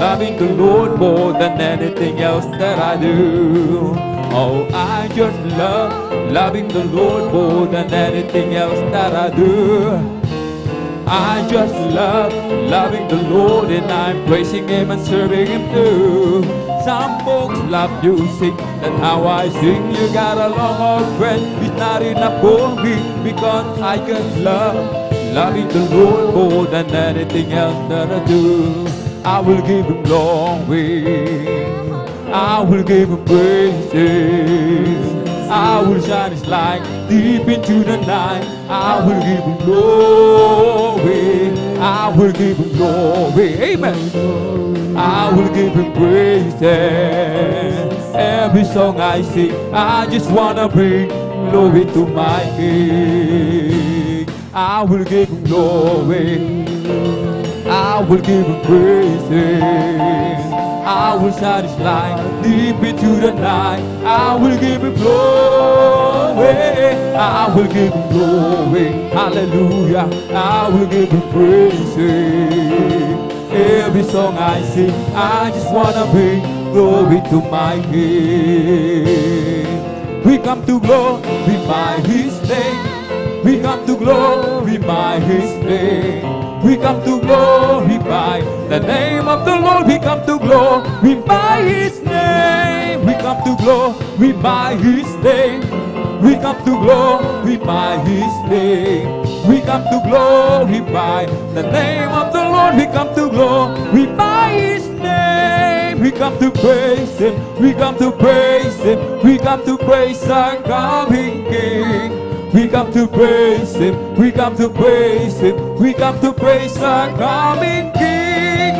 loving the Lord more than anything else that I do. Oh, I just love loving the Lord more than anything else that I do. I just love loving the Lord, and I'm praising Him and serving Him too. Some folks love music, and how I sing. You got a long old friend, it's not enough for me, because I just love loving the Lord more than anything else that I do. I will give Him glory, I will give Him praises. I will shine His light deep into the night. I will give Him glory, I will give Him glory, amen. I will give Him praises. Every song I sing, I just wanna bring glory to my King. I will give Him glory, I will give Him praises. I will shine His light deep into the night. I will give Him glory. I will give Him glory. Hallelujah. I will give Him praise. Every song I sing, I just wanna bring glory to my King. We come to glorify His name. We come to glorify His name. We come to glorify the name of the Lord. We come to glorify His name. We come to glorify His name. We come to glorify His name. We come to glorify the name of the Lord. We come to glorify His name. We come to praise Him. We come to praise Him. We come to praise our coming King. We come to praise Him. We come to praise Him. We come to praise our coming King.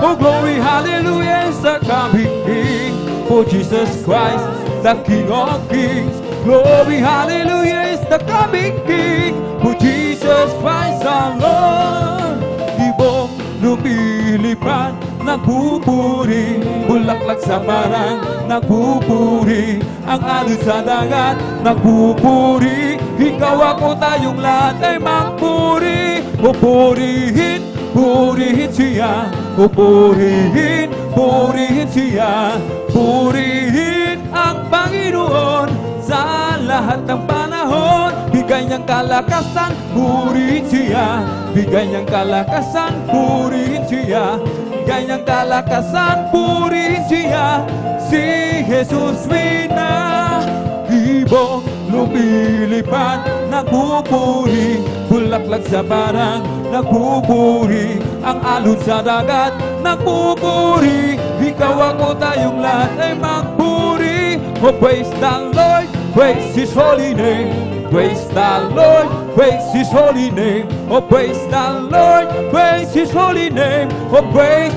Oh glory, hallelujah, is the coming King. For Jesus Christ, the King of Kings. Glory, hallelujah, is the coming King. For Jesus Christ our Lord. Ibong lumilipad, nagpupuri. Bulaklak sa parang, nagpupuri. Ang alon sa dagat, nagpupuri. Ikaw ako tayong lahat ay magpuri. Pupurihin, purihin siya. Pupurihin, purihin siya. Purihin ang Panginoon sa lahat ng panahon. Bigay niyang kalakasan, purihin siya. Bigay niyang kalakasan, purihin siya. Bigay niyang kalakasan, purihin siya. Si Jesus Wina. Ibong lumilipad, nagpupuri. Bulaklak sa parang, nagpupuri. Ang alon sa dagat, nagpupuri. Ikaw ako tayong lahat ay magpuri. Oh praise the Lord, praise His holy name. Praise the Lord, praise His holy name. Oh praise the Lord, praise His holy name. Oh praise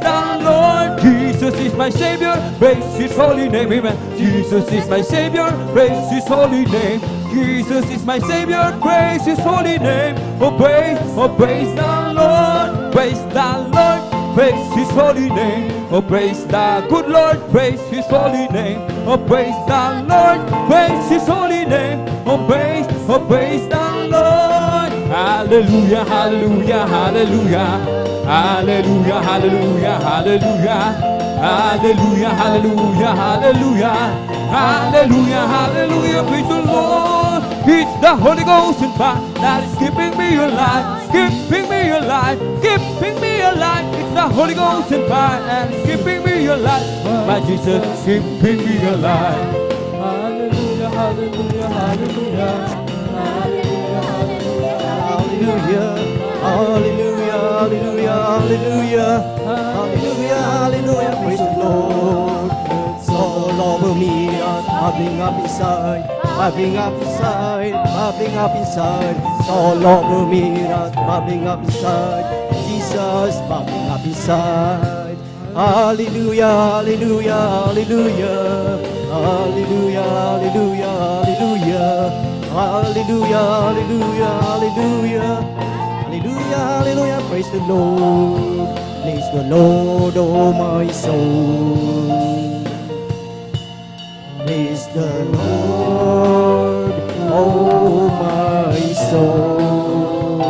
the Lord. Jesus is my Savior, praise His holy name. Amen. Jesus is my Savior, praise His holy name. Jesus is my Savior, praise His holy name. Oh praise the Lord, praise the Lord, praise His holy name. Oh praise the good Lord, praise His holy name. Oh praise the Lord, praise His holy name. Oh praise the Lord. Hallelujah, hallelujah, hallelujah. Hallelujah, hallelujah, hallelujah. Hallelujah, hallelujah, hallelujah. Hallelujah, hallelujah, praise the Lord. It's the Holy Ghost and fire that is keeping me alive, keeping me alive, keeping me alive. It's the Holy Ghost and fire that is keeping me alive. My Jesus is keeping me alive. Hallelujah, hallelujah, hallelujah. Hallelujah, hallelujah, hallelujah, hallelujah, hallelujah, hallelujah, hallelujah, praise the Lord. It's all over me, popping up inside, popping up inside, popping up inside. It's all over me, popping up inside. Jesus, popping up inside. Hallelujah, hallelujah, hallelujah, hallelujah, hallelujah, hallelujah. Hallelujah, hallelujah, hallelujah. Hallelujah, hallelujah, praise the Lord. Praise the Lord, oh my soul. Praise the Lord, oh my soul.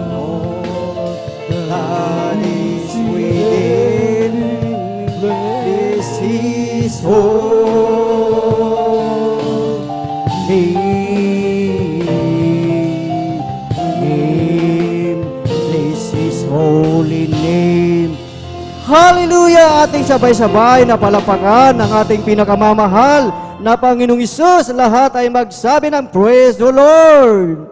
All that is within, bless His holy name. Bless His holy name. Hallelujah! Ating sabay-sabay na palapakan ng ating pinakamamahal na Panginoong Isus. Lahat ay magsabi ng Praise the Lord!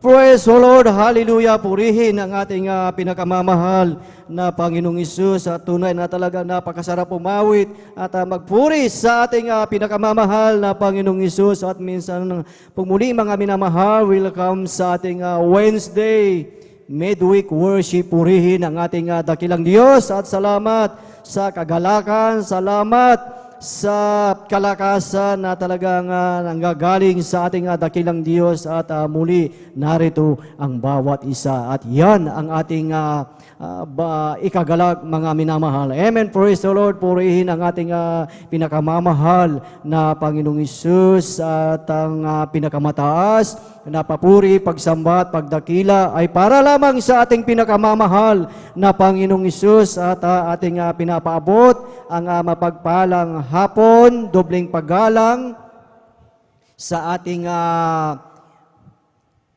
Praise the Lord! Hallelujah! Purihin ang ating pinakamamahal na Panginoong Isus. At tunay na talaga napakasarap umawit at magpuri sa ating pinakamamahal na Panginoong Isus. At minsan pumuli mga minamahal, welcome sa ating Wednesday midweek worship. Purihin ang ating dakilang Diyos at salamat sa kagalakan, salamat sa kalakasan na talagang nanggagaling sa ating dakilang Diyos at muli narito ang bawat isa. At yan ang ating ikagalag mga minamahal. Amen. Praise the Lord. Purihin ang ating pinakamamahal na Panginoong Hesus at ang pinakamataas na papuri, pagsamba at pagdakila ay para lamang sa ating pinakamamahal na Panginoong Hesus at ating pinapaabot ang mapagpalang hapon, dobling paggalang sa ating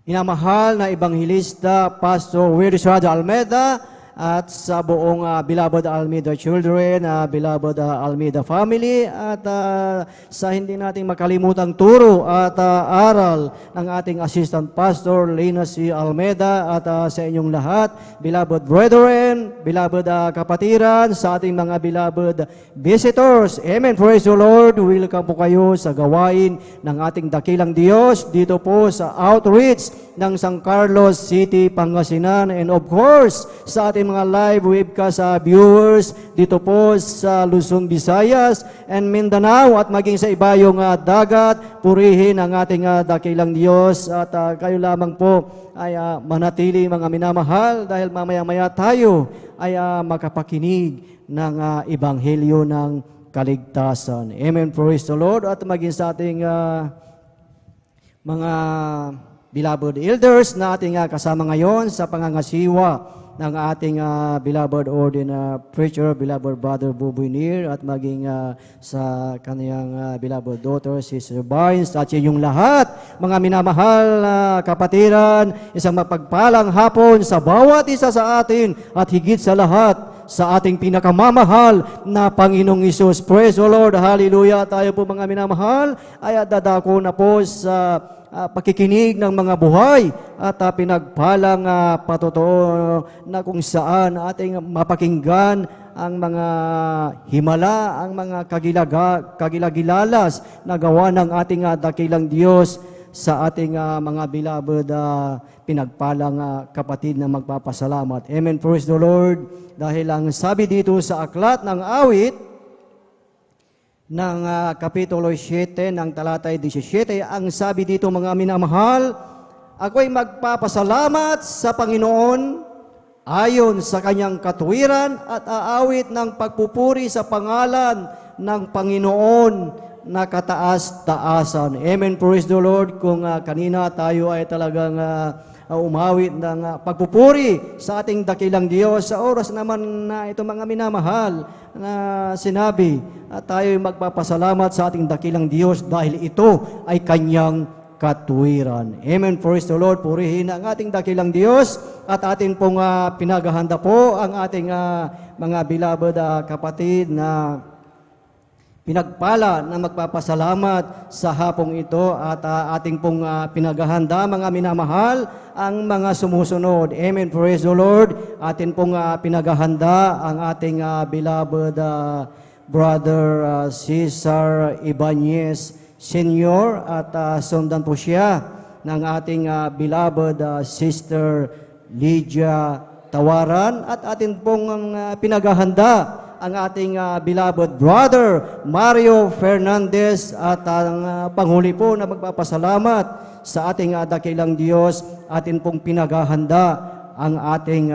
minamahal na Ebanghilista, Pastor Willis Rada Almeida, at sa buong beloved Almeida children, beloved Almeida family, at sa hindi nating makalimutang turo at aral ng ating Assistant Pastor Lina C. Almeida, at sa inyong lahat, beloved brethren, beloved kapatiran, sa ating mga beloved visitors. Amen. Praise the Lord. Welcome po kayo sa gawain ng ating dakilang Diyos dito po sa outreach ng San Carlos City, Pangasinan, and of course, sa ating mga live webcast viewers dito po sa Luzon, Visayas, and Mindanao, at maging sa ibayong dagat. Purihin ang ating dakilang Diyos, at kayo lamang po ay manatili mga minamahal, dahil mamaya-maya tayo ay makapakinig ng Ebanghelyo ng kaligtasan. Amen. Praise the Lord. At maging sa ating mga beloved elders na ating kasama ngayon sa pangangasiwa ng ating beloved ordinary preacher, beloved brother Buboy Nir, at maging sa kaniyang beloved daughter, Sister Barnes, at yung lahat, mga minamahal na kapatiran, isang mapagpalang hapon sa bawat isa sa atin, at higit sa lahat, sa ating pinakamamahal na Panginoong Hesus. Praise the Lord. Hallelujah. Tayo po mga minamahal ay dadako na po sa pakikinig ng mga buhay at pinagpalang patotoo na kung saan ating mapakinggan ang mga himala, ang mga kagilagilalas na gawa ng ating dakilang Diyos sa ating mga beloved pinagpalang kapatid na magpapasalamat. Amen. Praise the Lord. Dahil ang sabi dito sa aklat ng awit ng Kapitulo 7 ng talatay 17, ang sabi dito mga minamahal, ako'y magpapasalamat sa Panginoon ayon sa kanyang katuwiran at aawit ng pagpupuri sa pangalan ng Panginoon na kataas-taasan. Amen. Praise the Lord. Kung kanina tayo ay talagang umawit ng pagpupuri sa ating dakilang Diyos, sa oras naman na ito mga minamahal na sinabi, at tayo magpapasalamat sa ating dakilang Diyos dahil ito ay kanyang katuwiran. Amen. Praise the Lord. Purihin ang ating dakilang Diyos, at atin pong pinaghahanda po ang ating mga beloved kapatid na pinagpala na magpapasalamat sa hapong ito, at ating pong pinaghahanda mga minamahal ang mga sumusunod. Amen. Praise the Lord. Atin pong pinaghahanda ang ating beloved brother Cesar Ibanez Senior, at sundan po siya ng ating beloved sister Lydia Tawaran, at atin pong pinaghahanda ang ating beloved brother Mario Fernandez, at ang panghuli po na magpapasalamat sa ating dakilang Diyos, atin pong pinaghahanda ang ating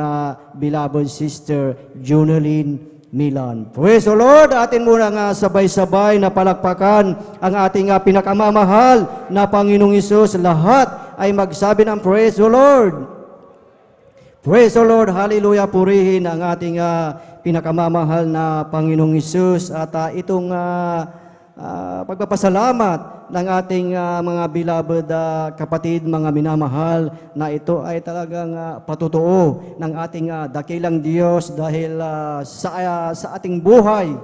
beloved sister Junelyn Milan. Praise the Lord. Atin muna nga sabay-sabay na palakpakan ang ating pinakamamahal na Panginoong Hesus. Lahat ay magsabi ng praise the Lord. Praise the Lord. Hallelujah. Purihin ang ating pinakamamahal na Panginoong Hesus, at itong pagpapasalamat ng ating mga beloved kapatid, mga minamahal, na ito ay talagang patotoo ng ating dakilang Diyos, dahil sa ating buhay,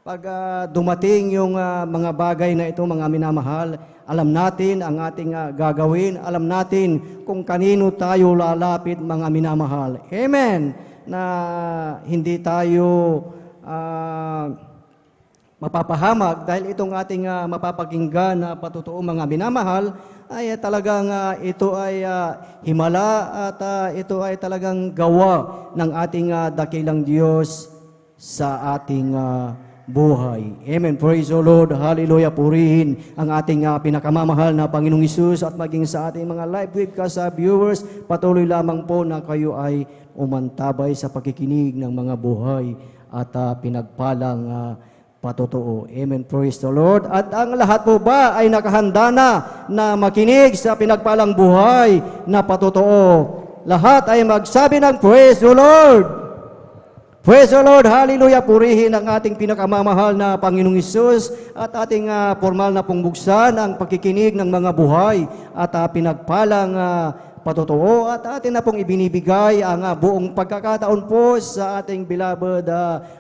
pag dumating yung mga bagay na ito, mga minamahal, alam natin ang ating gagawin, alam natin kung kanino tayo lalapit, mga minamahal. Amen. Na hindi tayo mapapahamak, dahil itong ating mapapakinggan na patotoo mga minamahal ay talagang ito ay himala, at ito ay talagang gawa ng ating dakilang Diyos sa ating buhay. Amen. Praise the Lord. Hallelujah. Purihin ang ating pinakamamahal na Panginoong Hesus at maging sa ating mga live webcast viewers, patuloy lamang po na kayo ay umantabay sa pakikinig ng mga buhay at pinagpalang patotoo. Amen. Praise the Lord. At ang lahat po ba ay nakahanda na makinig sa pinagpalang buhay na patotoo? Lahat ay magsabi ng Praise the Lord. Praise the Lord. Hallelujah. Purihin ang ating pinakamamahal na Panginoong Hesus at ating formal na pungbuksan ang pakikinig ng mga buhay at pinagpalang patotoo at atin na pong ibinibigay ang buong pagkakataon po sa ating beloved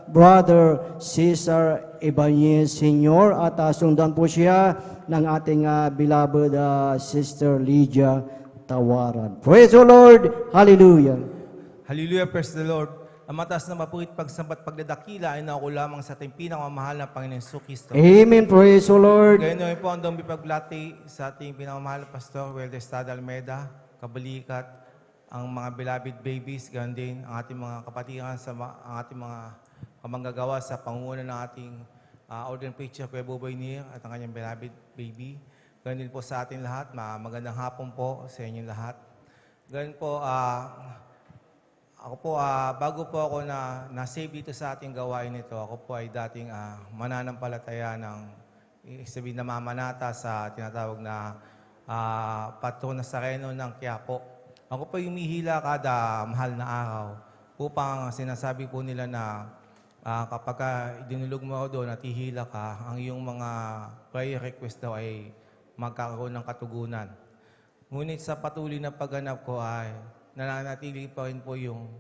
brother Cesar Ibanez Sr. at sundan po siya ng ating beloved sister Lydia Tawaran. Praise the Lord. Hallelujah. Hallelujah, praise the Lord. Ang mataas na mapurit pagsambat pagdadakila ay nauko lamang sa ating pinakamamahal na Panginoon Jesucristo. Amen. Praise the Lord. Gayun po ang bipaglati sa ating pinakamamahal na Pastor Welder Estrada Almeida, kabalikat, ang mga beloved babies, ganoon din ang ating mga kapatiran ang ating mga kamanggagawa sa pangunguna ng ating ordained preacher, Kuya Boboy Nir, at ang kanyang beloved baby. Ganoon din po sa ating lahat. Magandang hapon po sa inyong lahat. Ganoon po, ako po, bago po ako na-save dito sa ating gawain ito, ako po ay dating mananampalataya ng sabihin na mamanata sa tinatawag na Patron Nazareno ng Quiapo. Ako po humihila kada mahal na araw upang sinasabi po nila na kapag dinulog mo doon at ihila ka, ang iyong mga prayer request daw ay magkakaroon ng katugunan. Ngunit sa patuloy na pagganap ko ay nananatili pa rin po yung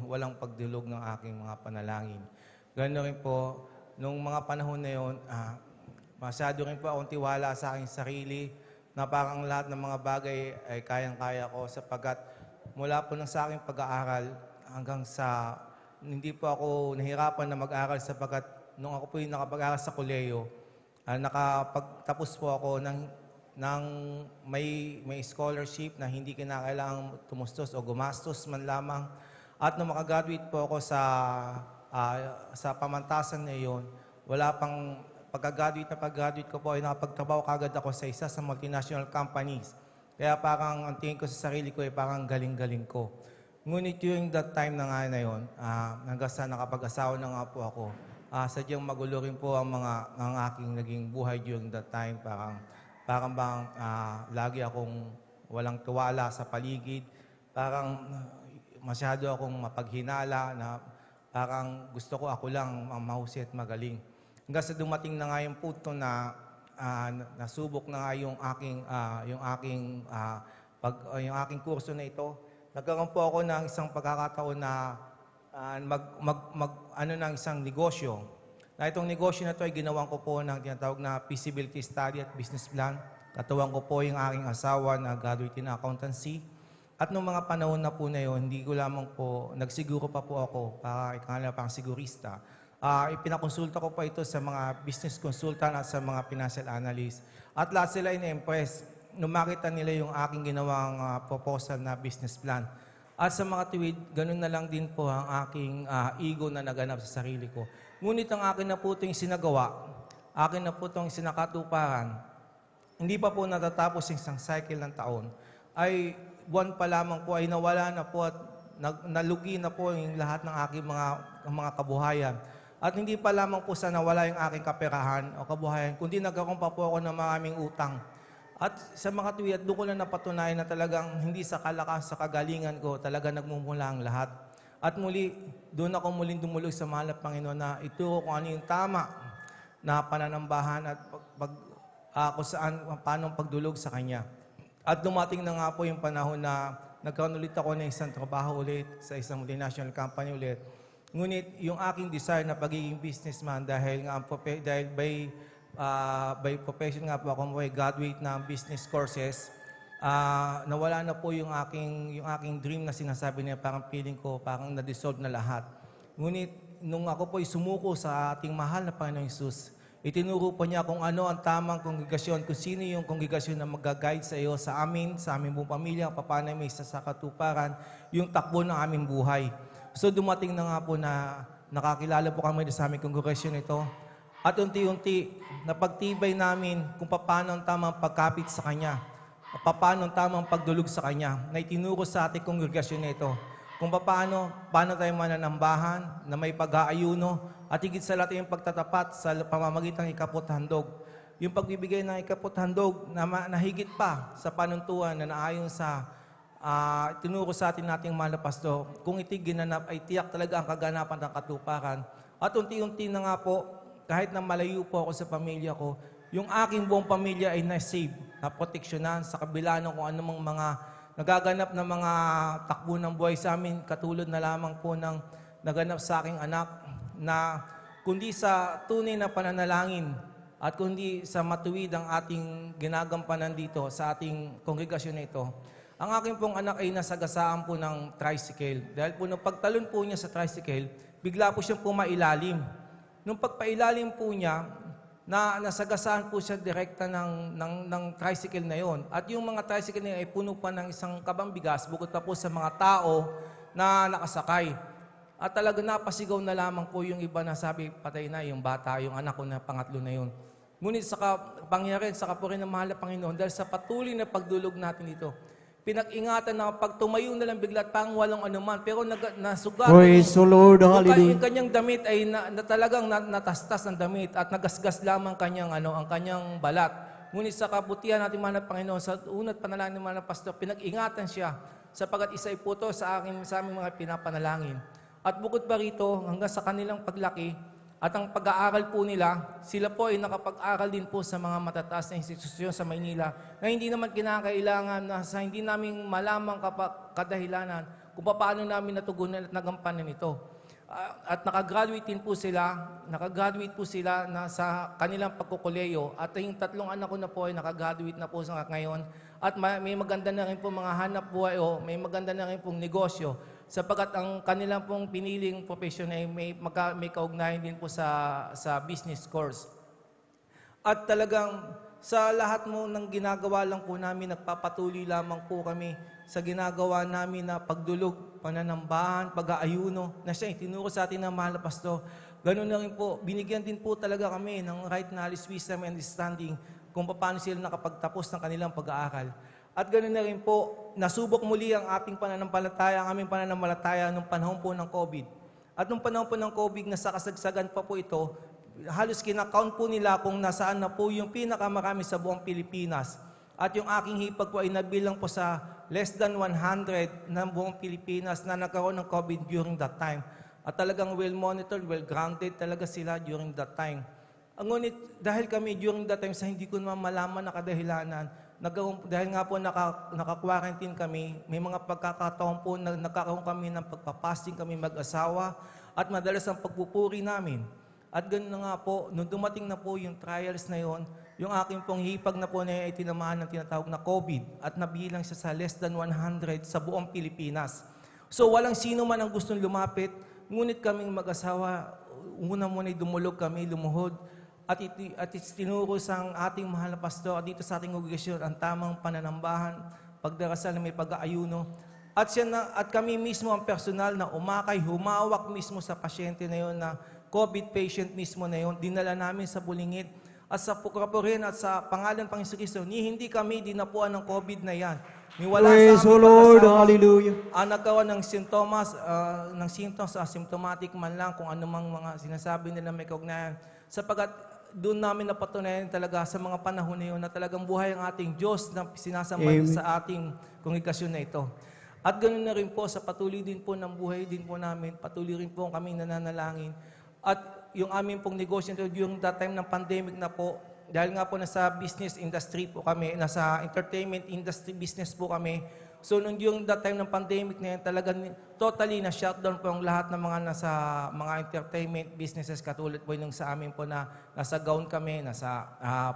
walang pagdulog ng aking mga panalangin. Ganoon rin po, nung mga panahon na yun, masyado rin po akong tiwala sa aking sarili na parang lahat ng mga bagay ay kayang-kaya ko sapagkat mula po nang sa aking pag-aaral hanggang sa hindi po ako nahirapan na mag-aral sapagkat nung ako po yung nakapag-aral sa koleyo, nakapagtapos po ako ng may scholarship na hindi kinakailangang tumustos o gumastos man lamang. At nung makagraduate po ako sa pamantasan na iyon, wala pang pagka-graduate ko po ay nakapagtrabaho kagad ako sa isa sa multinational companies. Kaya parang ang tingin ko sa sarili ko ay parang galing-galing ko. Ngunit during that time na nga na yun, hanggang sa nakapag-asawa na nga po ako, sadyang magulo rin po ang aking naging buhay during that time. Parang bang lagi akong walang tiwala sa paligid. Parang masyado akong mapaghinala na parang gusto ko ako lang ang mahusay at magaling. Hanggang sa dumating na nga yung punto na nasubok na nga yung aking kurso na ito. Nagkaroon po ako ng isang pagkakataon na ng isang negosyo. Na itong negosyo na ito ay ginawan ko po ng tinatawag na feasibility study at business plan. Katuwang ko po yung aking asawa na graduate in accountancy. At noong mga panahon na po na yun, hindi ko lamang po, nagsiguro pa po ako para ikanala pang sigurista. Ipinakonsulta ko pa ito sa mga business consultant at sa mga financial analyst. At lahat sila in-impress nung makita nila yung aking ginawang proposal na business plan. At sa mga tuwid, ganun na lang din po ang aking ego na naganap sa sarili ko. Ngunit ang akin na po itong sinagawa, akin na po itong sinakatuparan, hindi pa po natatapos yung isang cycle ng taon, ay buwan pa lamang po ay nawala na po at nalugi na po yung lahat ng aking mga kabuhayan. At hindi pa lamang po sa nawala yung aking kaperahan o kabuhayan, kundi nagkaroon pa po ako ng maraming utang. At sa mga tuwi, at doon ko lang napatunayan na talagang hindi sa kalakas, sa kagalingan ko, talaga nagmumula ang lahat. At muli, doon ako muling dumulog sa mahal na Panginoon na ituro kung ano yung tama na pananambahan at kung saan, paano pagdulog sa Kanya. At dumating na nga po yung panahon na nagkaroon ulit ako ng isang trabaho ulit sa isang multinational company ulit. Ngunit yung aking desire na pagiging businessman dahil by profession nga po ako graduate ng business courses, nawala na po yung aking dream na sinasabi niya, parang feeling ko, parang na-dissolve na lahat. Ngunit, nung ako po sumuko sa ating mahal na Panginoong Hesus, itinuro po niya kung ano ang tamang kongregasyon, kung sino yung kongregasyon na mag-guide sa iyo, sa aming buong pamilya, paano may sasakatuparan, yung takbo ng aming buhay. So dumating na nga po na nakakilala po kami sa aming kongregasyon ito. At unti-unti, napagtibay namin kung paano ang tamang pagkapit sa Kanya, at paano ang tamang pagdulog sa Kanya, na itinuro sa ating kongregasyon na ito. Kung paano tayo mananambahan, na may pag-aayuno, at higit sa lahat yung pagtatapat sa pamamagitan ng ikaput-handog. Yung pagbibigay ng ikaput-handog na higit pa sa panuntuan na naayon sa tinuro sa atin nating mahal na pastor, kung iti ginanap ay tiyak talaga ang kaganapan ng katuparan. At unti-unti na nga po, kahit na malayo po ako sa pamilya ko, yung aking buong pamilya ay na-save, na-proteksyonan sa kabila ng kung anumang mga nagaganap na mga takbo ng buhay sa amin, katulad na lamang po ng naganap sa aking anak, na kundi sa tunay na pananalangin at kundi sa matuwid ang ating ginagampanan dito sa ating kongregasyon na ito, ang aking pong anak ay nasagasaan po ng tricycle. Dahil po nung pagtalon po niya sa tricycle, bigla po siyang pumailalim. Nung pagpailalim po niya, nasagasaan po siya direkta ng tricycle na yon. At yung mga tricycle na yun ay puno pa ng isang kabang bigas, bukod pa po sa mga tao na nakasakay. At talaga napasigaw na lamang po yung iba na sabi, patay na yung bata, yung anak ko na pangatlo na yun. Ngunit sa pangyarihan, sa kapurin ng mahal na Panginoon, dahil sa patuloy na pagdulog natin dito, pinag-ingatan na pag tumayo na lang bigla pang walang anuman, pero nasugat. Praise the Lord, hallelujah. Yung kanyang damit ay talagang natastas ng damit at nagasgas lamang ang kanyang balat. Ngunit sa kabutihan natin mahal na Panginoon, sa unat panalangin ng mahal na pastor, pinag-ingatan siya sapagat isa ay puto sa aming mga pinapanalangin. At bukod pa rito, hanggang sa kanilang paglaki at ang pag-aaral po nila, sila po ay nakapag-aral din po sa mga matataas na institusyon sa Maynila na hindi naman kinakailangan na sa hindi namin malamang kadahilanan kung paano namin natugunan at nagampanan ito. At nakagraduate po sila na sa kanilang pagkukuleyo at yung 3 anak ko na po ay nakagraduate na po sa ngayon at may maganda na rin po mga hanap buhay o may maganda na rin pong negosyo sapagkat ang kanilang pong piniling profesyon ay may kaugnayan din po sa business course. At talagang sa lahat mo ng ginagawa lang po namin, nagpapatuloy lamang po kami sa ginagawa namin na pagdulog, pananambahan, pag-aayuno, na siya itinuro sa atin ng mahal na pastor. Ganun na rin po, binigyan din po talaga kami ng right knowledge, wisdom, and understanding kung paano sila nakapagtapos ng kanilang pag-aaral. At ganoon na rin po, nasubok muli ang ating pananampalataya, ang aming pananampalataya nung panahon po ng COVID. At nung panahon po ng COVID, nasa kasagsagan pa po ito, halos kinakount po nila kung nasaan na po yung pinakamarami sa buong Pilipinas. At yung aking hipag po ay nabilang po sa less than 100 ng buong Pilipinas na nagkaroon ng COVID during that time. At talagang well-monitored, well-grounded talaga sila during that time. Ngunit dahil kami during that time sa hindi ko naman malaman na kadahilanan, dahil nga po naka-quarantine kami, may mga pagkakataon po na nagkakaroon kami ng pagpapasting kami mag-asawa at madalas ang pagpupuri namin. At ganoon na nga po, nung dumating na po yung trials na yon, yung aking pong hipag na po na ay tinamaan ng tinatawag na COVID at nabilang siya sa less than 100 sa buong Pilipinas. So walang sino man ang gustong lumapit, ngunit kaming mag-asawa, una muna dumulog kami, lumuhod, at tinuro sa ating mahal na pastor dito sa ating kongregasyon ang tamang pananambahan, pagdarasal na may pag-aayuno. At kami mismo ang personal na humawak mismo sa pasyente na yon, na COVID patient mismo na yon, dinala namin sa Bulingit. At sa pukrapurin at sa pangalan ng Panginoon, hindi kami dinapuan ng COVID na yan. Praise the Lord, hallelujah. Nagkaroon ng symptoms, asymptomatic man lang kung anumang mga sinasabi nila may kaugnayan. Sapagat doon namin napatunayan talaga sa mga panahon na yun na talagang buhay ang ating Diyos na sinasambay sa ating kongregasyon na ito. At ganoon na rin po sa patuloy din po ng buhay din po namin, patuloy rin po kami nananalangin. At yung aming pong negosyo during that time ng pandemic na po, dahil nga po nasa business industry po kami, nasa entertainment industry business po kami, so nung during that time ng pandemic na yan, talagang totally na shutdown po ang lahat ng mga nasa mga entertainment businesses, katulad po yung sa amin po na nasa gown kami, nasa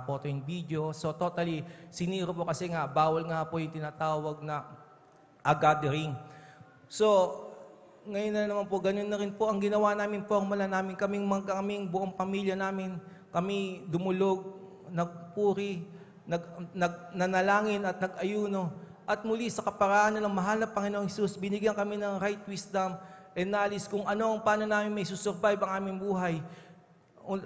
photo and video. So totally siniro po kasi nga bawal nga po yung tinatawag na gathering. So ngayon na naman po, ganun na rin po ang ginawa namin po, ang mala namin, kaming buong pamilya namin, kami dumulog, nagpuri, nanalangin at nag-ayuno. At muli sa kaparaanan ng mahal na Panginoong Hesus, binigyan kami ng right wisdom and knowledge kung paano namin may susurvive ang aming buhay.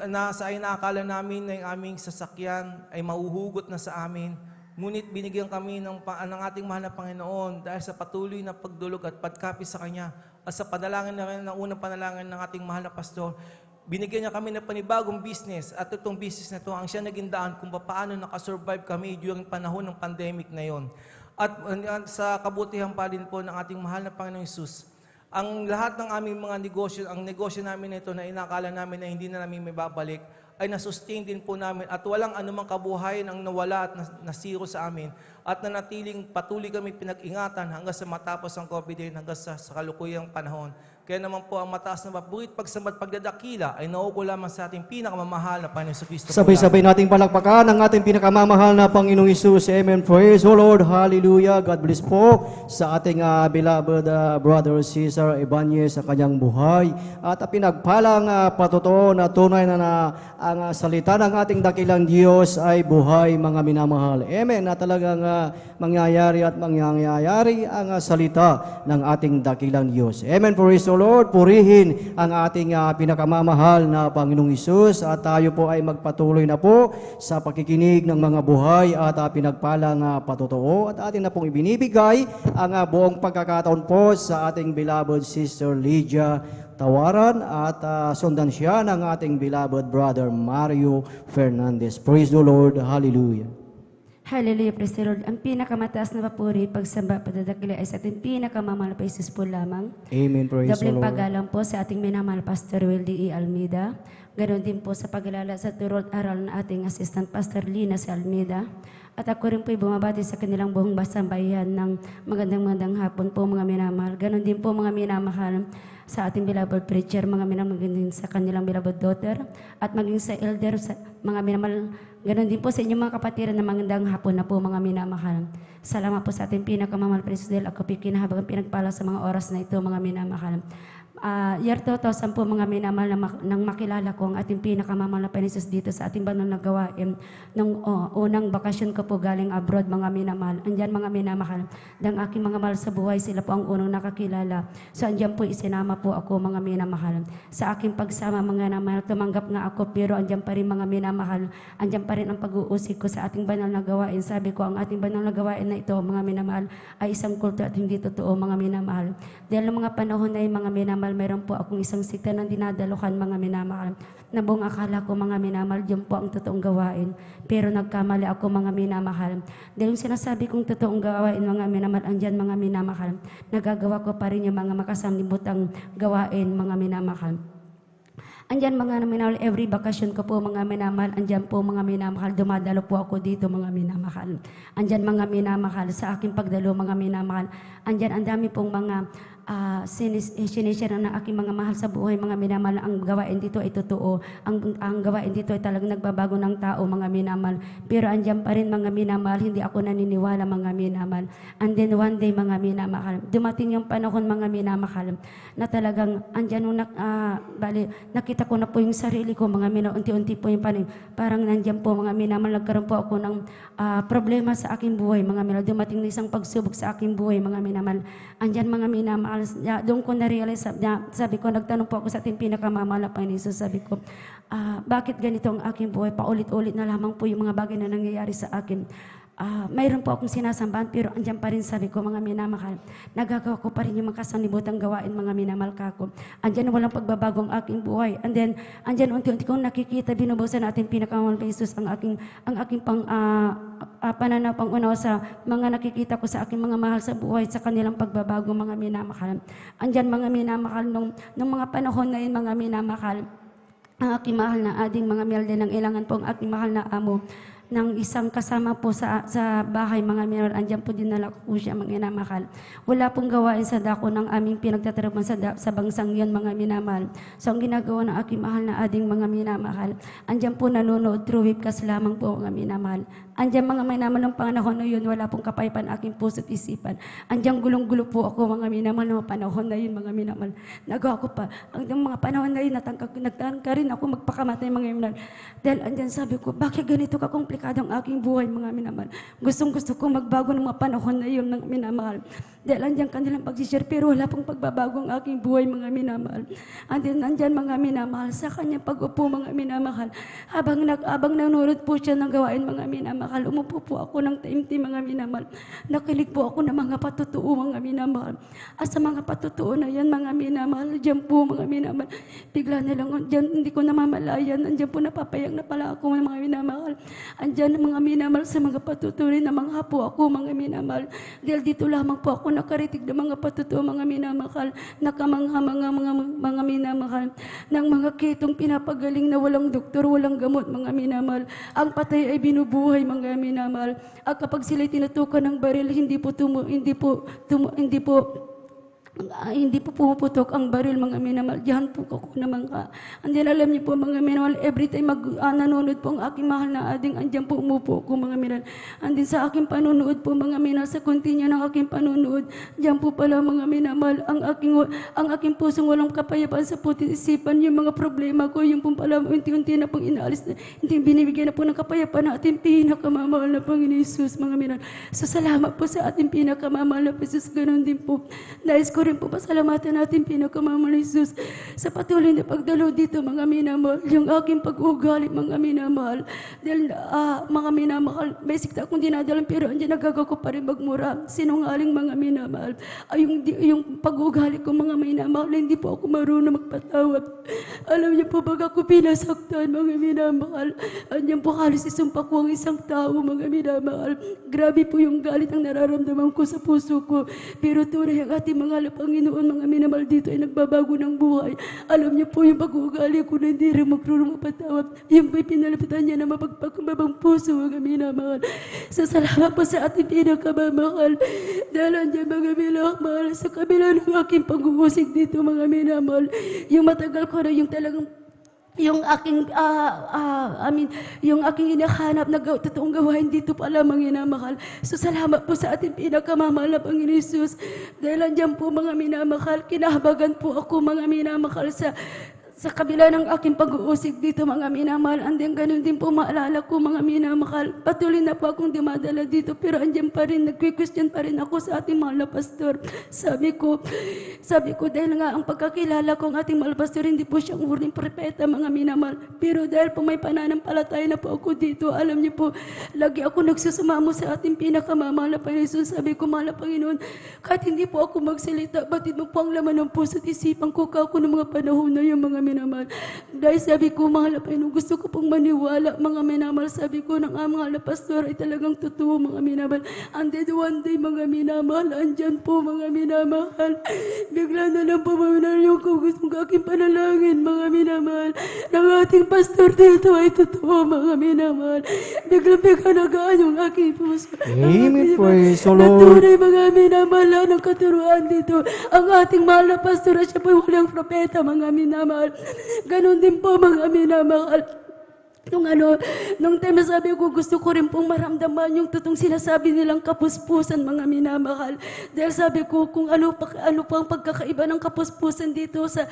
nasa ay nakakala namin na yung aming sasakyan ay mahuhugot na sa amin. Ngunit binigyan kami ng ating mahal na Panginoon dahil sa patuloy na pagdulog at pagkapit sa Kanya at sa panalangin na rin ng unang panalangin ng ating mahal na pastor. Binigyan niya kami ng panibagong business at itong business na ito ang siya naging daan kung paano nakasurvive kami during panahon ng pandemic na yon. At sa kabutihan pa din po ng ating mahal na Panginoong Hesus, ang lahat ng aming mga negosyo, ang negosyo namin na ito na inakala namin na hindi na namin may babalik, ay nasustain din po namin at walang anumang kabuhayan ang nawala at nasiro sa amin at nanatiling patuloy kami pinag-ingatan hanggang sa matapos ang COVID-19 hanggang sa kalukuyang panahon. Kaya naman po ang mataas na paburit, pagsambat, pagdadakila ay nauuko lamang sa ating pinakamamahal na Panginoon Kristo. Sabay-sabay nating palakpakan ang ating pinakamamahal na Panginoong Hesus. Amen. Praise the Lord. Hallelujah. God bless po sa ating beloved brother Cesar Ibanez sa kanyang buhay. At pinagpalang patotoo na tunay na ang salita ng ating dakilang Diyos ay buhay, mga minamahal. Amen. Na talagang mangyayari at mangyayari ang salita ng ating dakilang Diyos. Amen. Praise the Lord, purihin ang ating pinakamamahal na Panginoong Hesus at tayo po ay magpatuloy na po sa pakikinig ng mga buhay at pinagpalang patotoo at atin na pong ibinibigay ang buong pagkakataon po sa ating beloved Sister Lydia Tawaran at sundan siya ng ating beloved brother Mario Fernandez. Praise the Lord. Hallelujah. Hallelujah, praise the Lord. Ang pinakamataas na papuri, pagsamba, padadakila ay sa ating pinakamamahal pa Jesus po lamang. Amen. Praise the Dableng Lord. paggalang po sa ating minamahal Pastor Wildy E. Almeida. Ganon din po sa pag-alala sa turot aral ng ating Assistant Pastor Lina si Almeida. At ako rin po'y bumabati sa kanilang buong basambayan ng magandang hapon po mga minamahal. Ganon din po mga minamahal sa ating beloved preacher, mga minamahal din sa kanilang beloved daughter, at maging sa elder, sa mga minamahal. Ganon din po sa inyong mga kapatiran na magandang hapon na po mga minamahal. Salamat po sa ating pinakamamahal Presidel. Ako po'y kinahabagang pinagpala sa mga oras na ito mga minamahal. Year 2000 po mga minamahal nang makilala ko ang ating pinakamamahal na Panginoon dito sa ating banal na gawain. Nung unang bakasyon ko po galing abroad mga minamahal. Andyan mga minamahal. Dang aking mga mahal sa buhay, sila po ang unang nakakilala. So andyan po isinama po ako mga minamahal. Sa aking pagsama mga minamahal, tumanggap nga ako pero andyan pa rin mga minamahal. Andyan pa rin ang pag-uusig ko sa ating banal na gawain. Sabi ko ang ating banal na gawain na ito mga minamahal ay isang kulto at hindi totoo mga minamahal. Dahil ng mga panahon na yung mga minamahal, meron po akong isang sikta ng dinadaluhan mga minamahal. Na buong akala ko mga minamahal, yun po ang totoong gawain. Pero nagkamali ako mga minamahal. Dahil yung sinasabi kong totoong gawain mga minamahal, andyan mga minamahal. Nagagawa ko pa rin yung mga makasanglibutang gawain mga minamahal. Andyan mga minamahal, every bakasyon ko po mga minamahal, andyan po mga minamahal, dumadalo po ako dito mga minamahal. Andyan mga minamahal, sa aking pagdalo mga minamahal, andyan ang dami pong mga sinishare ng aking mga mahal sa buhay, mga minamahal, ang gawain dito ay totoo. Ang gawain dito ay talagang nagbabago ng tao, mga minamahal. Pero andyan pa rin mga minamahal, hindi ako naniniwala mga minamahal. And then one day mga minamahal, dumating yung panahon mga minamahal, na talagang andyan nung nakita ko na po yung sarili ko, mga minamahal, unti-unti po yung parang nandyan po mga minamahal, nagkaroon po ako ng problema sa aking buhay, mga minamahal. Dumating na isang pagsubok sa aking buhay, mga minamahal. Andyan mga minamahal, doon ko na-realize, sabi ko, nagtanong po ako sa ating pinakamamahal na Panginoon Jesus, sabi ko, bakit ganito ang aking buhay? Paulit-ulit na lamang po yung mga bagay na nangyayari sa akin. Mayroon po akong sinasambahan, pero andyan pa rin, sabi ko, mga minamahal. Nagagawa ko pa rin yung mga kasanibutang gawain, mga minamahal kako. Andyan walang pagbabago ang aking buhay. And then, andyan unti-unti kong nakikita, binubusan natin pinakamamahal na Jesus ang aking pananaw, pangunawa sa mga nakikita ko sa aking mga mahal sa buhay, sa kanilang pagbabago, mga minamahal. Andyan mga minamahal, nung mga panahon na yun, mga minamahal, ang aking mahal na ading mga milde ng ilangan po ang aking mahal na amo ng isang kasama po sa bahay, mga minamahal. Andyan po dinala ko po siya, mga minamahal. Wala pong gawain sa dako ng aming pinagtatrabaho sa bangsang yan, mga minamahal. So ang ginagawa ng aking mahal na ading mga minamahal, andyan po nanonood through webcast lamang po, mga minamahal. Andyan mga minamahal ng panahon na yun, wala pong kapaypan aking puso't isipan. Andyan gulong-gulo po ako, mga minamahal, ng panahon na yun, mga minamahal. Nagawa ko pa. Ang mga panahon na yun, nagtangka rin ako magpakamatay, mga minamahal. Dahil andyan sabi ko, bakit ganito ka kung komplikado ang aking buhay, mga minamahal. Gustong-gusto kong magbago ng mga panahon na yun, mga minamahal. Dahil andyan kanilang pagsishare, pero wala pong pagbabago ang aking buhay, mga minamahal. Andyan, mga minamahal, sa kanyang pag-upo, mga minamahal. Habang nanonood po siya ng gawain, mga minamahal, umupo po ako ng taimtim, mga minamahal. Nakilig po ako ng mga patutuo, mga minamahal. At sa mga patutuo na yan, mga minamahal, dyan po, mga minamahal, bigla na lang, dyan, hindi ko namamalayan, andyan po napapayag na pala ako, mga minamahal. Andyan, mga minamahal, sa mga patutuo na mga po ako, mga minamahal. Dahil dito lamang po ako nakaritig ng mga patutuo, mga minamahal, nakamangha mga minamahal, ng mga kitong pinapagaling na walang doktor, walang gamot, mga minamahal. Ang patay ay binubuhay, mga minamahal. At kapag sila'y tinutukan ng baril, hindi po pumuputok ang baril, mga minamahal. Diyan po ako naman ka. Andyan, alam niyo po, mga minamahal, every time nanonood po ang aking mahal na ading, andyan po umupo ko, mga minamahal. Andyan sa aking panunood po, mga minamahal, sa continue ng aking panunood, diyan po pala, mga minamahal, ang aking pusong walang kapayapaan sa puti isipan, yung mga problema ko, yung po pala, unti-unti na pong inaalis na, hindi binibigyan na po ng kapayapaan na ating pinakamamahal na Panginoon Jesus, mga minamahal. So, salamat po sa ating pinakamamahal na Jesus, ganun din po. Nais ko rin po pasalamatan natin pinakamamahal na Jesus sa patuloy na pagdalo dito, mga minamahal, yung aking pag-uugali, mga minamahal. Dahil mga minamahal, may sikta akong dinadalang, pero andyan nagagawa ko pa rin magmura, sinungaling, mga minamahal. Ay, yung pag-uugali ko, mga minamahal, hindi po ako marunong magpatawad. Alam niyo po, pag ako pinasaktan, mga minamahal, andyan po halos isumpa ko ang isang tao, mga minamahal. Grabe po yung galit ang nararamdaman ko sa puso ko, pero tunay ang ating mga Panginoon, mga minamahal, dito ay nagbabago ng buhay. Alam niyo po yung pag-uugali ko na hindi rin magturong mapatawad. Yung po'y pinalapitan niya na mapagpagmabang puso, mga minamahal. Sa salamat po sa ating pinakamamahal. Dahil andyan, mga minamahal, sa kabila ng aking pag-uusig dito, mga minamahal, yung matagal ko na yung talagang yung aking hinahanap na totoong gawain dito pala, mga minamahal. So, salamat po sa ating pinakamamahal na Panginoon Jesus. Dahil andyan po, mga minamahal, kinahabagan po ako, mga minamahal, sa kabila ng aking pag-uusig dito, mga minamahal. Andyan, ganun din po maalala ko, mga minamahal. Patuloy na po akong dumadala dito, pero andyan pa rin, nag-question pa rin ako sa ating mahal na pastor. Sabi ko, dahil nga ang pagkakilala ko ang ating mahal na pastor, hindi po siyang uring propeta, mga minamahal. Pero dahil po may pananampalataya na po ako dito, alam niyo po, lagi ako nagsusumamo sa ating pinakamamahal na Panginoon. Sabi ko, mahal na Panginoon, kahit hindi po ako magsalita, batid mo po ang laman ng puso at isipan ko kako ng mga panahon na yung mga minamahal. Dahil sabi ko, mahal na Panginoon, gusto ko pong maniwala, mga minamahal. Sabi ko, ng mahal na pastor ay talagang totoo, mga minamahal. And then one day, mga minamahal, andyan po, mga minamahal. Bigla na lang po, mga minamahal, yung gustong aking panalangin, mga minamahal. Ng ating pastor dito ay totoo, mga minamahal. Bigla nagaan yung aking puso. Amen, praise the Lord. Natunay, mga minamahal, ng katuruan dito. Ang ating mahal na pastor, siya po walang propeta, mga minamahal. Ganon din po, mga minamahal. Nung time na sabi ko, gusto ko rin pong maramdaman yung totoong sinasabi nilang kapuspusan, mga minamahal. Dahil sabi ko, kung ano pa ang pagkakaiba ng kapuspusan dito sa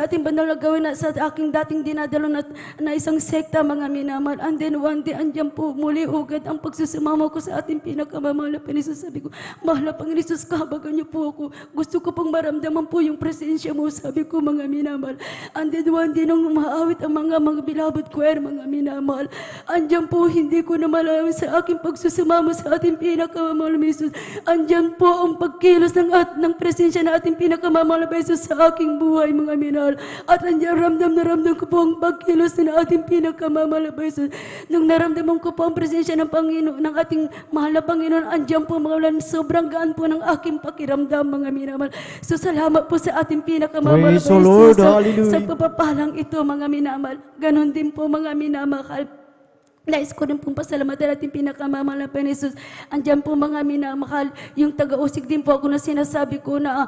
ating banal na gawin na sa aking dating dinadalo na isang sekta, mga minamahal. And then one day, andyan po muli ugad ang pagsusumama ko sa ating pinakamamahal na Panginoon. Sabi ko, mahal na Panginoon Jesus, kahabagan niyo po ako. Gusto ko pong maramdaman po yung presensya mo, sabi ko, mga minamahal. And then one day, nung maawit ang mga beloved choir, mga minamahal, andyan po, hindi ko na malaman sa aking pagsusumama sa ating pinakamamahal na Jesus. Andyan po ang pagkilos ng presensya na ating pinakamamahal na Jesus sa aking buhay, mga minahal. At andyan, ramdam ko po ang pagkilos na ating pinakamamahal na Jesus. Nung naramdaman ko po ang presensya ng Panginoon, ng ating mahal na Panginoon, andyan po, mga minahal, sobrang gaan po ng aking pakiramdam, mga minamahal. So, salamat po sa ating pinakamamahal na Praise the Lord, Jesus hallelujah. sa papapalang ito, mga minamahal. Ganon din po, mga minamahal. Nais ko rin pong pasalamatan natin pinakamamahal na Panginoon Jesus. Andyan po, mga minamahal, yung taga-usig din po ako na sinasabi ko na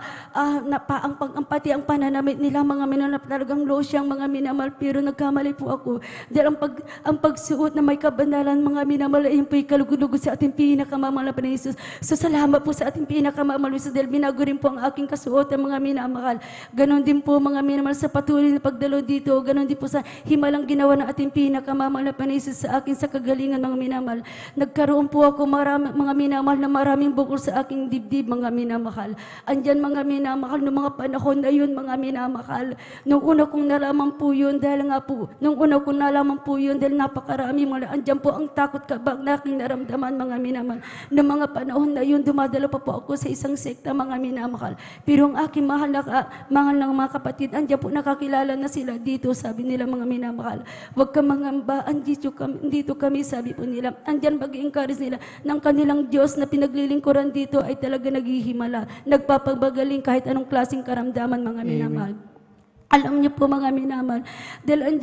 pati ang pananamit nila, mga minamahal, talagang low siyang, mga minamahal, pero nagkamali po ako. Dahil ang pagsuot na may kabandalan, mga minamahal, ayun po ikalugod-lugod sa ating pinakamamahal na Panginoon Jesus. So, salamat po sa ating pinakamamahal na Jesus, dahil binago rin po ang aking kasuotan, mga minamahal. Ganon din po, mga minamahal, sa patuloy na pagdalo dito, ganon din po sa himalang ginawa ng ating pinakamamahal na Panginoon Jesus sa akin akin sa kagalingan, mga minamahal. Nagkaroon po ako mga minamahal na maraming bukol sa aking dibdib, mga minamahal. Andyan mga minamahal, noong mga panahon na yun, mga minamahal. Nung una kong nalaman po yun, dahil napakarami andyan po ang takot kabag na aking naramdaman, mga minamahal. Noong mga panahon na yun, dumadala pa po ako sa isang sekta, mga minamahal. Pero ang aking mahal ng mga kapatid, andyan po nakakilala na sila dito, sabi nila, mga minamahal. Huwag ka mangamba, dito kami, sabi po nila. Andyan mag-encourage nila ng kanilang Diyos na pinaglilingkuran dito ay talaga naghihimala. Nagpapagaling kahit anong klaseng karamdaman, mga minamahal. Alam niyo po, mga minamahal, dahil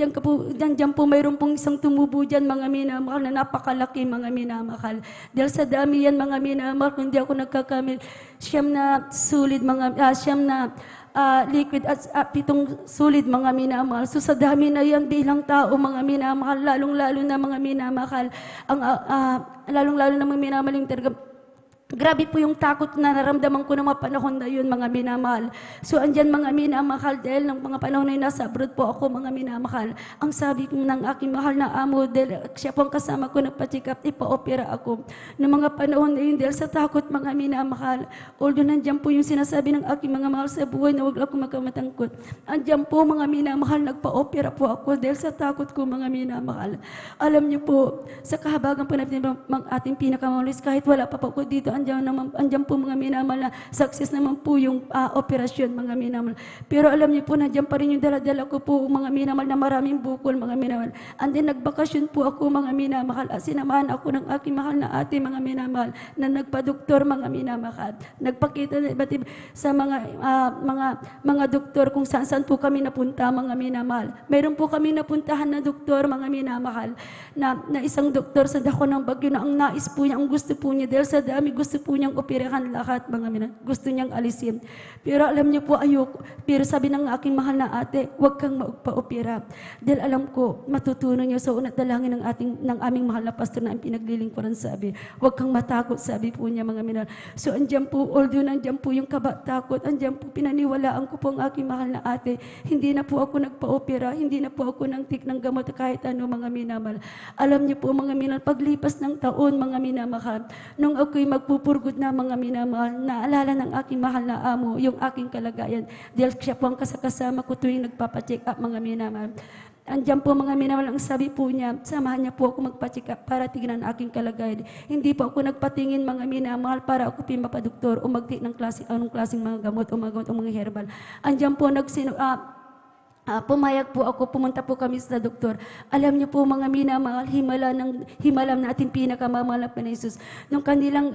andyan po mayroon pong isang tumubo dyan, mga minamahal, na napakalaki, mga minamahal. Dahil sa dami yan, mga minamahal, kung di ako nagkakamil, siyam na liquid at 7 sulit, mga minamahal. So sa dami na yan bilang tao, mga minamahal, lalong-lalo na mga minamahal, lalong-lalo na mga minamahal yung talaga. Grabe po yung takot na naramdaman ko ng mga panahon na yun, mga minamahal. So andyan, mga minamahal, dahil ng mga panahon na yun, nasa abroad po ako, mga minamahal. Ang sabi ko ng aking mahal na amo, dahil siya po ang kasama ko, nagpa-check up, ipa-opera ako. Noong mga panahon na yun, dahil sa takot, mga minamahal, although nandyan po yung sinasabi ng aking mga mahal sa buhay na huwag ako magkamatangkot. Andyan po, mga minamahal, nagpa-opera po ako dahil sa takot ko, mga minamahal. Alam niyo po, sa kahabagan po natin ng ating pinakamalis, kahit wala pa po ako dito, andyan po, mga minamahal, na success naman po yung operasyon, mga minamahal. Pero alam niyo po, nandyan pa rin yung dala-dala ko po, mga minamahal, na maraming bukol, mga minamahal. And then nagbakasyon po ako, mga minamahal, at sinamahan ako ng aking mahal na ate, mga minamahal, na nagpa-doktor, mga minamahal. Nagpakita sa mga doktor kung saan po kami napunta, mga minamahal. Mayroon po kami napuntahan na doktor, mga minamahal, na isang doktor sa dako ng Bagyo, na ang nais po niya, ang gusto po niya, dahil sa dami, gusto po niyang operahan lahat, mga minamahal. Gusto niyang alisin. Pero alam niyo po, ayoko. Pero sabi ng aking mahal na ate, huwag kang magpa-opera. Dahil alam ko, matutunan niyo sa unat dalangin ng aming mahal na pastor na ang pinaglilingkuran, sabi. Huwag kang matakot, sabi po niya, mga minamahal. So andyan po, although nandyan po yung takot, andyan po, pinaniwalaan ko po ang aking mahal na ate. Hindi na po ako nagpa-opera, hindi na po ako nangtik ng gamot kahit ano, mga minamahal. Alam niyo po, mga minamahal, paglipas ng taon, mga minamahal, nung ako'y magpupurgod na, mga minamahal, naalala ng aking mahal na amo yung aking kalagayan. Dahil siya po ang kasama ko tuwing nagpapacheck up, mga minamahal. Andyan po, mga minamahal, ang sabi po niya, samahan niya po ako magpa-check up para tignan ang aking kalagayan. Hindi po ako nagpatingin, mga minamahal, para ako pimapadoktor o magtik ng anong klaseng mga gamot o mga herbal. Andyan po, pumayag po ako, pumunta po kami sa doktor. Alam niyo po, mga minamahal, himalam na ating pinakamamahal na Jesus. Nung kanilang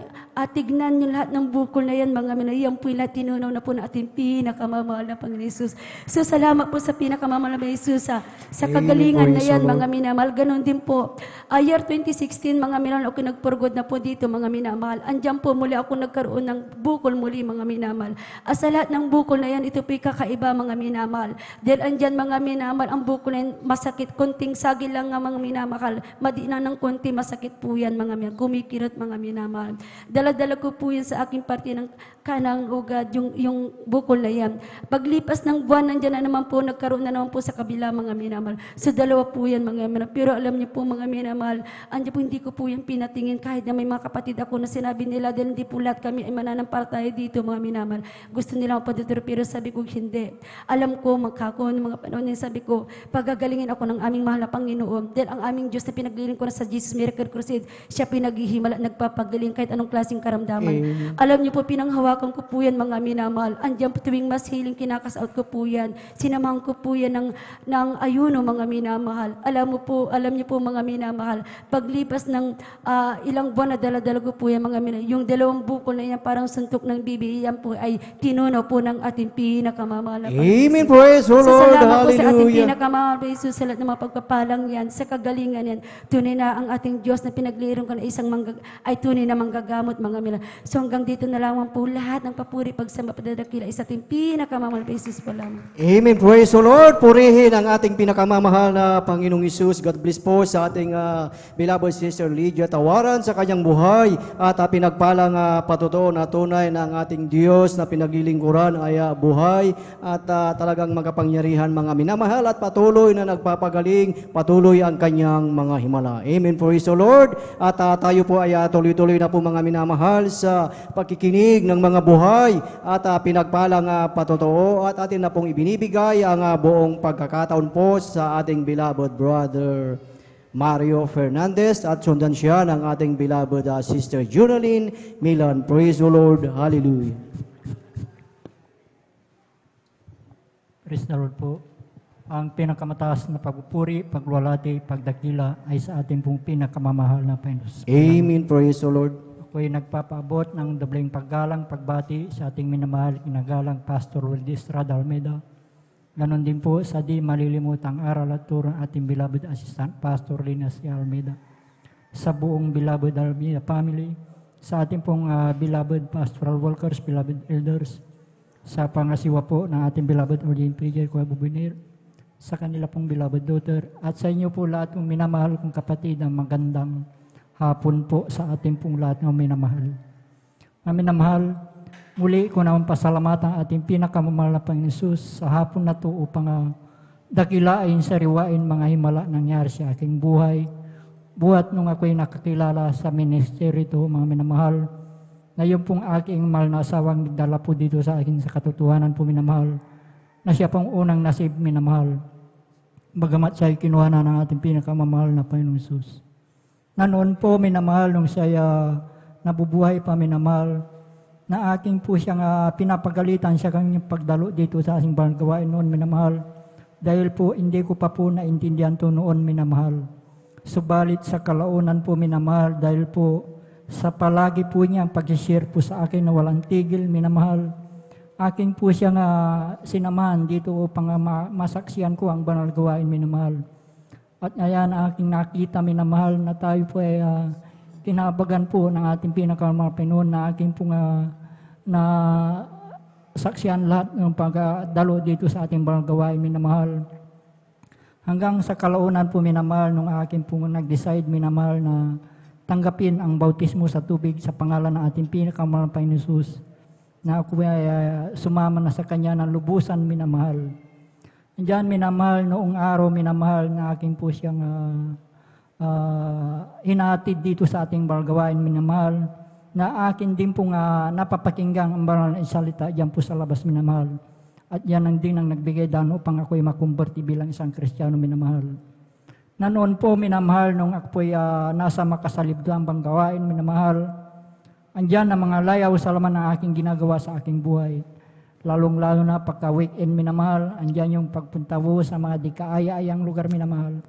tignan niyo lahat ng bukol na yan, mga minamahal, yan po yung tinunaw na po na ating pinakamamahal na Panginoon Jesus. So salamat po sa pinakamamahal na Jesus, sa kagalingan na yan, mga minamahal. Ganon din po. Year 2016, mga minamahal, ako nagpurgod na po dito, mga minamahal. Andyan po, muli ako nagkaroon ng bukol muli, mga minamahal. Sa lahat ng bukol na yan, ito po yung kakaiba, mga minamahal. Dahil dyan, mga minamahal, ang bukol na yan, masakit, konting sagil lang nga, mga minamahal, madina ng konti, masakit po yan, mga minamahal, kumikirot, mga minamahal. Dala-dala ko po yan sa aking parte ng kanang ugad, yung bukol na yan. Paglipas ng buwan, nandyan na naman po, nagkaroon na naman po sa kabila, mga minamahal. So dalawa po yan, mga minamahal. Pero alam niyo po, mga minamahal, andyan po, hindi ko po yan pinatingin, kahit na may mga kapatid ako na sinabi nila, dahil hindi po lahat kami ay mananampalataya dito, mga minamahal. Gusto nila mapaduturo, pero sabi ko, hindi. Alam ko, mga panahon na sabi ko, pagagalingin ako ng aming mahal na Panginoon. Dahil ang aming Diyos na pinagliling ko na sa Jesus Miracle Crusade, siya pinaghihimala, nagpapagaling kahit anong klaseng karamdaman. Alam niyo po, pinanghawakan ko po yan, mga minamahal. Andiyan po tuwing mas healing, kinakas-out ko po yan. Sinamahan ko po yan ng ayuno, mga minamahal. Alam niyo po, mga minamahal, paglipas ng ilang buwan na dala-dala ko po yan, mga minamahal. Yung dalawang bukol na yan, parang suntok ng bibi, yan po ay tinunaw po ng ating pinakamamahal na Panginoon. Amen. Praise the Lord. Salamat po sa ating Hallelujah. pinakamamahal na Jesus, sa lahat ng mga pagpapalang yan, sa kagalingan yan. Tunay na ang ating Diyos na pinaglirong ka na ay tunay na manggagamot, mga mila. So hanggang dito na lamang po lahat ng papuri, pagsamba, padadakila, isa ating pinakamamahal na Jesus po lamang. Amen. Praise the Lord. Purihin ang ating pinakamamahal na Panginoong Isus. God bless po sa ating beloved sister Lydia Tawaran sa kanyang buhay at pinagpalang patutuo na tunay na ang ating Diyos na pinaglilingkuran ay buhay at talagang magapangyarihan mga minamahal at patuloy na nagpapagaling, patuloy ang kanyang mga himala. Amen. Praise the Lord. At tayo po ay tuloy-tuloy na po mga minamahal sa pagkikinig ng mga buhay at pinagpalang patotoo at atin na pong ibinibigay ang buong pagkakataon po sa ating beloved brother Mario Fernandez at sundan siya ng ating beloved Sister Junaline Milan. Praise the Lord. Hallelujah. Praise the Lord po. Ang pinakamataas na pagpupuri, pagluwalhati, pagdakila ay sa ating pong pinakamamahal na Panginoon. Amen. Praise the Lord. Ako ay nagpapaabot ng dobleng paggalang, pagbati sa ating minamahal, kinagalang Pastor Wildy Estrada Almeida. Ganon din po sa di malilimutang aral at turo ng ating beloved Assistant Pastor Lina C. Almeida. Sa buong beloved Almeida family, sa ating pong beloved pastoral workers, beloved elders, sa pangasiwa po ng ating beloved Ordain P.J. Kuya Bubinir, sa kanila pong beloved daughter, at sa inyo po lahat ng minamahal kong kapatid, ang magandang hapon po sa ating pong lahat ng minamahal. Ang minamahal, muli ko naman pasalamat ang ating pinakamamahal na Panginoon Jesus sa hapon na ito upang dakilain, sariwain mga himala nangyari sa aking buhay. Buhat nung ako'y nakakilala sa ministry ito, mga minamahal, na yung pong aking mahal na asawang nagdala po dito sa akin sa katotohanan po minamahal, na siya pong unang nasib minamahal, bagamat siya'y kinuha na ng ating pinakamamahal na Panginoong Jesus. Na noon po minamahal, nung siya'y nabubuhay pa minamahal, na aking po siyang pinapagalitan siya kanyang pagdalo dito sa aking banal gawain noon minamahal, dahil po hindi ko pa po naintindihan to noon minamahal. Subalit sa kalaunan po minamahal, dahil po sa palagi po niya ang pag-share po sa akin na walang tigil, minamahal, aking po siyang sinamahan dito upang masaksiyan ko ang banal gawain, minamahal. At ayan aking nakita, minamahal, na tayo po ay kinabagan po ng ating pinakamamahal Panginoon na aking po na saksiyan lahat ng pagdalo dito sa ating banal gawain, minamahal. Hanggang sa kalaunan po, minamahal, nung aking po nag-decide, minamahal, na tanggapin ang bautismo sa tubig sa pangalan ng ating pinakamamahal na Panginoon Jesus, na ako ay sumama na sa Kanya ng lubusan, minamahal. Diyan, minamahal, noong araw, minamahal, na aking po siyang hinatid dito sa ating banal gawain, minamahal, na akin din pong napapakinggan ang banal na salita diyan po sa labas, minamahal. At yan ang din ang nagbigay daan upang ako'y makumberti bilang isang Kristiyano, minamahal. Na noon po, minamahal, nung ako po'y nasa makasalibdoang bang gawain, minamahal, andyan ang mga layaw sa laman ng aking ginagawa sa aking buhay. Lalong-lalo na pagka-weekend, minamahal, andyan yung pagpunta po sa mga di kaaya-ayang lugar, minamahal.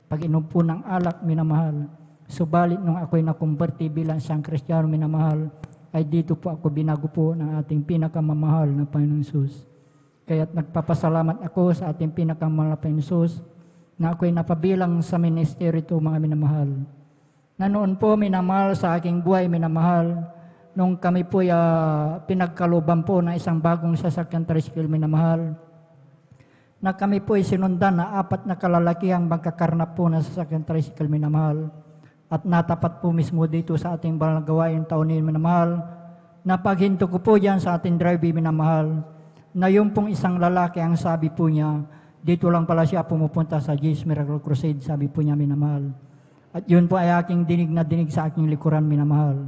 Pag-inom po ng alak, minamahal. Subalit nung ako'y nakumberti bilang isang Kristiyano, minamahal, ay dito po ako binago po ng ating pinakamamahal na Panginoong Jesus. Kaya't nagpapasalamat ako sa ating pinakamamahal na Panginoong Jesus, na ako'y napabilang sa ministry ito, mga minamahal. Na noon po, minamahal, sa aking buhay, minamahal, nung kami po pinagkaluban po ng isang bagong sasakyan tricycle, minamahal, na kami po sinundan na 4 na kalalaki ang magkakarnap po ng sasakyan tricycle, minamahal, at natapat po mismo dito sa ating banal gawain taon ni minamahal, na paghinto ko po dyan sa ating drive, minamahal, na yung pong isang lalaki ang sabi po niya, dito lang pala siya pumupunta sa Jesus Miracle Crusade, sabi po niya, minamahal. At yun po ay aking dinig na dinig sa aking likuran, minamahal.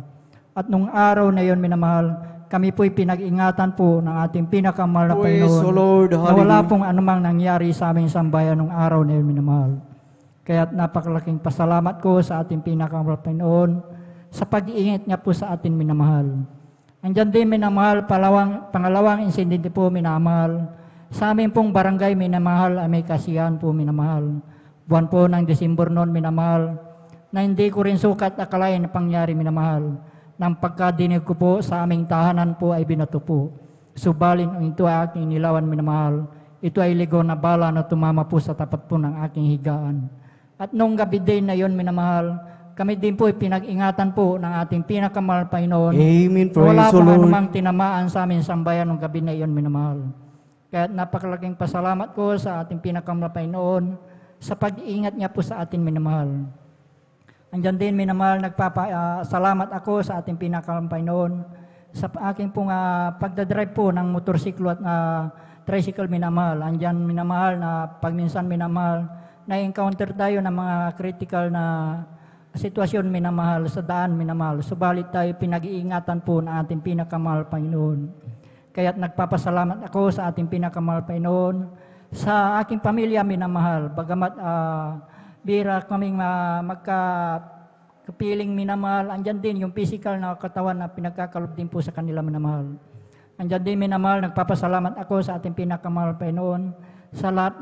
At nung araw na yun, minamahal, kami po'y pinag-ingatan po ng ating pinakamahal na Panginoon, Praise the Lord. na wala Hallelujah. pong anumang nangyari sa aming sambayan nung araw na yun, minamahal. Kaya't napakalaking pasalamat ko sa ating pinakamahal na Panginoon sa pag-iingat niya po sa atin, minamahal. Andyan din, minamahal, pangalawang insidente po, minamahal, sa amin pong barangay, minamahal, ay may kasiyahan po, minamahal. Buwan po ng Desember noon, minamahal, na hindi ko rin sukat akalain na pangyari, minamahal. Nang pagkadinig ko po sa aming tahanan po ay binato po. Subalin ito ay aking nilawan, minamahal. Ito ay ligaw na bala na tumama po sa tapat po ng aking higaan. At nung gabi din na yon, minamahal, kami din po ay pinag-ingatan po ng ating pinakamahal Panginoon. Amen. Wala Praise the pong Lord. anumang tinamaan sa amin sambayan nung gabi na yon, minamahal. Kaya napakalaking pasalamat ko sa ating pinakamahal Panginoon sa pag-iingat niya po sa atin, minamahal. Andyan din, minamahal, nagpapasalamat ako sa ating pinakamahal Panginoon sa aking pong pagdadrive po ng motorsiklo at tricycle minamahal. Andyan minamahal na pagminsan minamahal, na-encounter tayo ng mga critical na sitwasyon minamahal, sa daan minamahal. Subalit tayo pinag-iingatan po ng ating pinakamahal Panginoon. Kaya't nagpapasalamat ako sa ating pinakamahal Panginoon, sa aking pamilya minamahal. Bagamat bira kaming magkapiling minamahal, andyan din yung physical na katawan na pinagkakalob din po sa kanila minamahal. Andyan din minamahal, nagpapasalamat ako sa ating pinakamahal Panginoon, sa lahat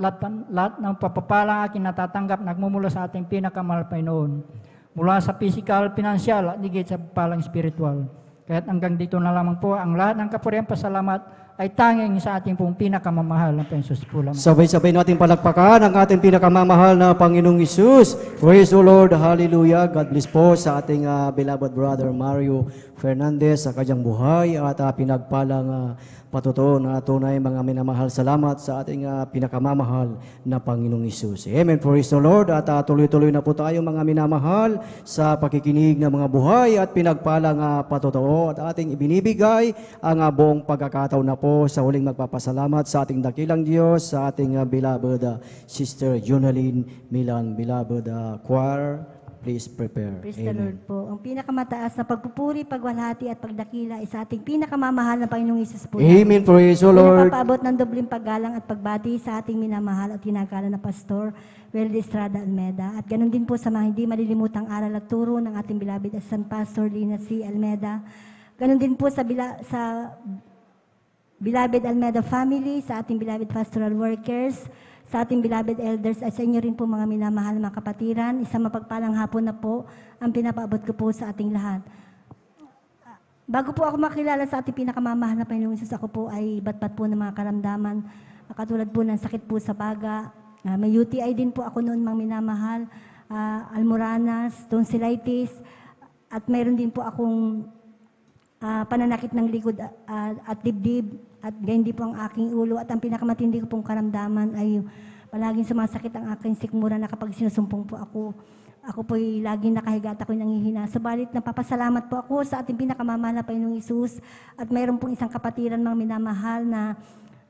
ng papapalang aking natatanggap nagmumula sa ating pinakamahal Panginoon. Mula sa physical, financial, at higit sa palang spiritual. Kaya't hanggang dito na lamang po, ang lahat ng kapurihan pasalamat ay tanging sa ating pong pinakamamahal na Pensos po lamang. Sabay-sabay natin palakpakan ang ating pinakamamahal na Panginoong Isus. Praise the Lord, hallelujah. God bless po sa ating beloved brother Mario Fernandez sa kanyang buhay at pinagpalang patotoo na tunay mga minamahal. Salamat sa ating pinakamamahal na Panginoong Isus. Amen. Praise the Lord. At tuloy-tuloy na po tayo mga minamahal sa pakikinig ng mga buhay at pinagpalang patotoo at ating ibinibigay ang buong pagkakataon na po sa huling magpapasalamat sa ating dakilang Diyos, sa ating beloved Sister Jonalyn Milan, beloved choir. Please prepare. Praise the Lord po. Ang pinakamataas na pagpupuri, pagwalhati at pagdakila ay sa ating pinakamamahal na Panginoong Isus po. Amen. Praise the Lord. Pinapaabot ng dobling paggalang at pagbati sa ating minamahal at tinagala na Pastor Weldy Estrada Almeda. At ganun din po sa mga hindi malilimutang aral at turo ng ating beloved Assistant Pastor Lina C. Almeda. Ganun din po sa beloved Almeda family, sa ating beloved pastoral workers, sa ating beloved elders, at sa inyo rin po mga minamahal mga kapatiran. Isang mapagpalang hapon na po ang pinapaabot ko po sa ating lahat. Bago po ako makilala sa ating pinakamamahal na Panginoong Isus, ako po ay batbat po ng mga karamdaman, katulad po ng sakit po sa baga. May UTI din po ako noon mga minamahal, almoranas, tonsillitis, at mayroon din po akong pananakit ng likod at dibdib, at gayon din po ang aking ulo, at ang pinakamatindi ko pong karamdaman ay palaging sumasakit ang aking sikmura na kapag sinusumpong po ako po'y laging nakahiga at ako'y nangihina. Subalit napapasalamat po ako sa ating pinakamamahal na Panginoong Isus, at mayroon pong isang kapatiran mga minamahal na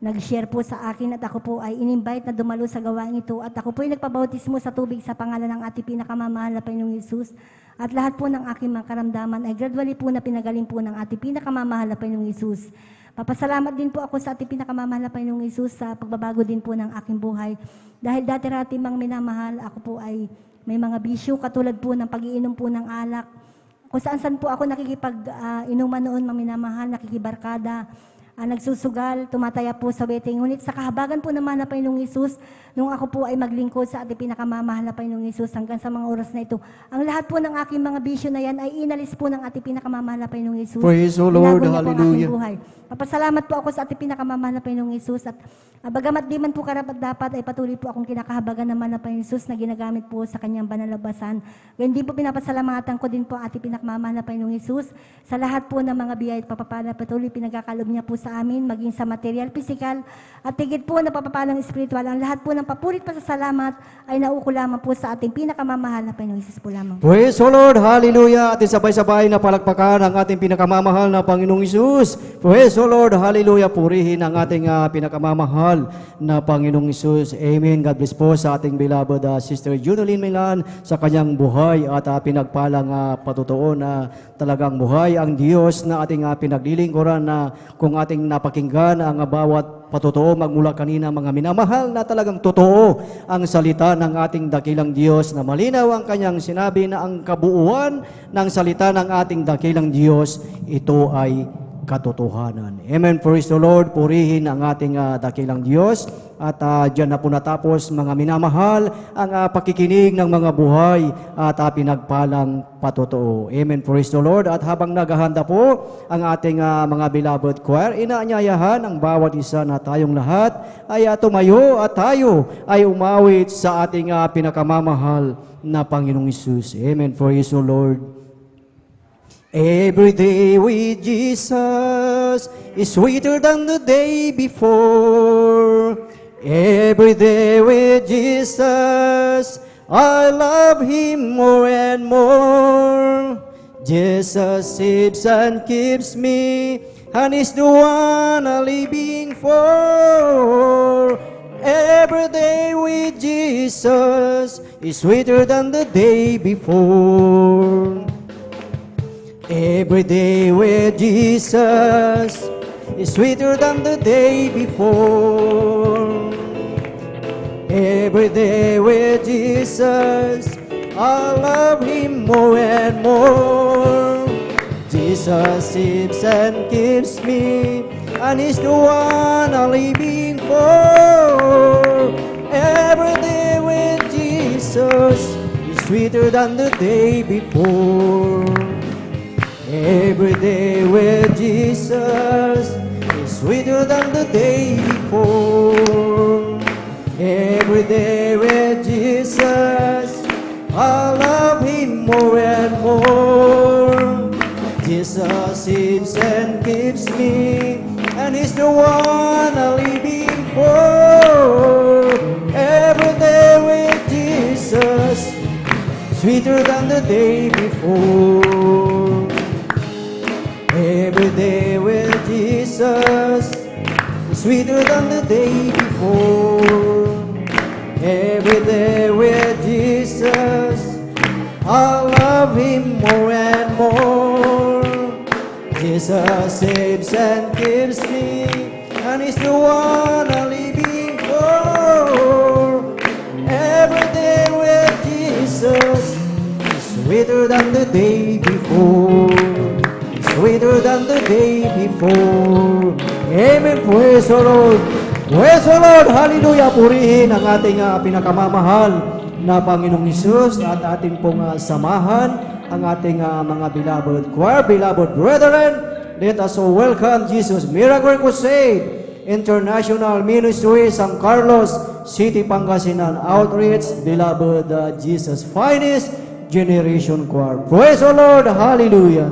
nag-share po sa akin, at ako po ay in-invite na dumalo sa gawain ito, at ako po ay nagpabautismo sa tubig sa pangalan ng ating pinakamamahal na Panginoong Isus. At lahat po ng aking mga karamdaman ay gradually po na pinagaling po ng ating pinakamamahal na Panginoong Isus. Papasalamat din po ako sa ating pinakamamahal na Panginoong Isus sa pagbabago din po ng aking buhay. Dahil dati-rati mang minamahal, ako po ay may mga bisyo, katulad po ng pag-iinom po ng alak. Kung saan-saan po ako nakikipag-inuman noon, mga minamahal, nakikibarkada, nagsusugal, tumataya po sa wedding. Ngunit sa kahabagan po naman na Panginoong Isus, nung ako po ay maglingkod sa ating pinakamamahal na Panginoong Isus hanggang sa mga oras na ito, ang lahat po ng aking mga bisyo na yan ay inalis po ng ating pinakamamahal na Panginoong Isus. Praise the Lord. Binago niya po ang aking Hallelujah. buhay. Papasalamat po ako sa ating pinakamamahal na Panginoong Isus, at bagamat di man po karapat-dapat ay patuloy po akong kinakahabagan naman na Panginoong Isus na ginagamit po sa kanyang banal na basan. Ganyan din po pinapasalamatan ko din po ang ating pinakamamahal na Panginoong Isus sa lahat po ng mga biyaya at papapala patuloy pinagkakalob niya po sa amin, maging sa material, physical, at higit po na papapalang spiritual. Ang lahat po ng papurit pasasalamat ay nauko lamang po sa ating pinakamamahal na Panginoong Isus po lamang. Praise the Lord, hallelujah. Ating sabay-sabay na palakpakan ang ating pinakamamahal na Panginoong Isus. Praise the Lord, hallelujah. Purihin ang ating pinakamamahal na Panginoong Isus. Amen. God bless po sa ating beloved Sister Jonalyn Milan sa kanyang buhay at pinagpalang patotoo na talagang buhay ang Diyos na ating pinaglilingkuran, na kung ating napakinggan ang bawat patotoo magmula kanina mga minamahal, na talagang totoo ang salita ng ating dakilang Diyos, na malinaw ang kanyang sinabi na ang kabuuan ng salita ng ating dakilang Diyos, ito ay katotohanan. Amen. Praise the Lord. Purihin ang ating dakilang Diyos. At dyan na po natapos mga minamahal ang pakikinig ng mga buhay at pinagpalang patotoo. Amen. Praise the Lord. At habang naghahanda po ang ating mga beloved choir, inaanyayahan ang bawat isa na tayong lahat ay tumayo at tayo ay umawit sa ating pinakamamahal na Panginoong Isus. Amen. Praise the Lord. Every day with Jesus is sweeter than the day before. Every day with Jesus, I love Him more and more. Jesus saves and keeps me, and is the one I'm living for. Every day with Jesus is sweeter than the day before. Every day with Jesus is sweeter than the day before. Every day with Jesus, I love Him more and more. Jesus saves and keeps me, and He's the one I'm living for. Every day with Jesus is sweeter than the day before. Every day with Jesus is sweeter than the day before. Every day with Jesus, I love Him more and more. Jesus saves and keeps me, and He's the one I'm living for. Every day with Jesus, sweeter than the day before. Every day with Jesus, sweeter than the day before. Every day with Jesus, I love Him more and more. Jesus saves and keeps me, and He's the one I'm living for. Every day with Jesus is sweeter than the day before. Sweeter than the day before. Amen. Praise the Lord. Praise the Lord. Hallelujah. Purihin ang ating pinakamamahal na Panginoong Hesus at ating pong samahan ang ating mga beloved choir, beloved brethren. Let us all welcome Jesus Miracle Crusade International Ministry, San Carlos City, Pangasinan Outreach, beloved Jesus Finest Generation Choir. Praise the Lord. Hallelujah.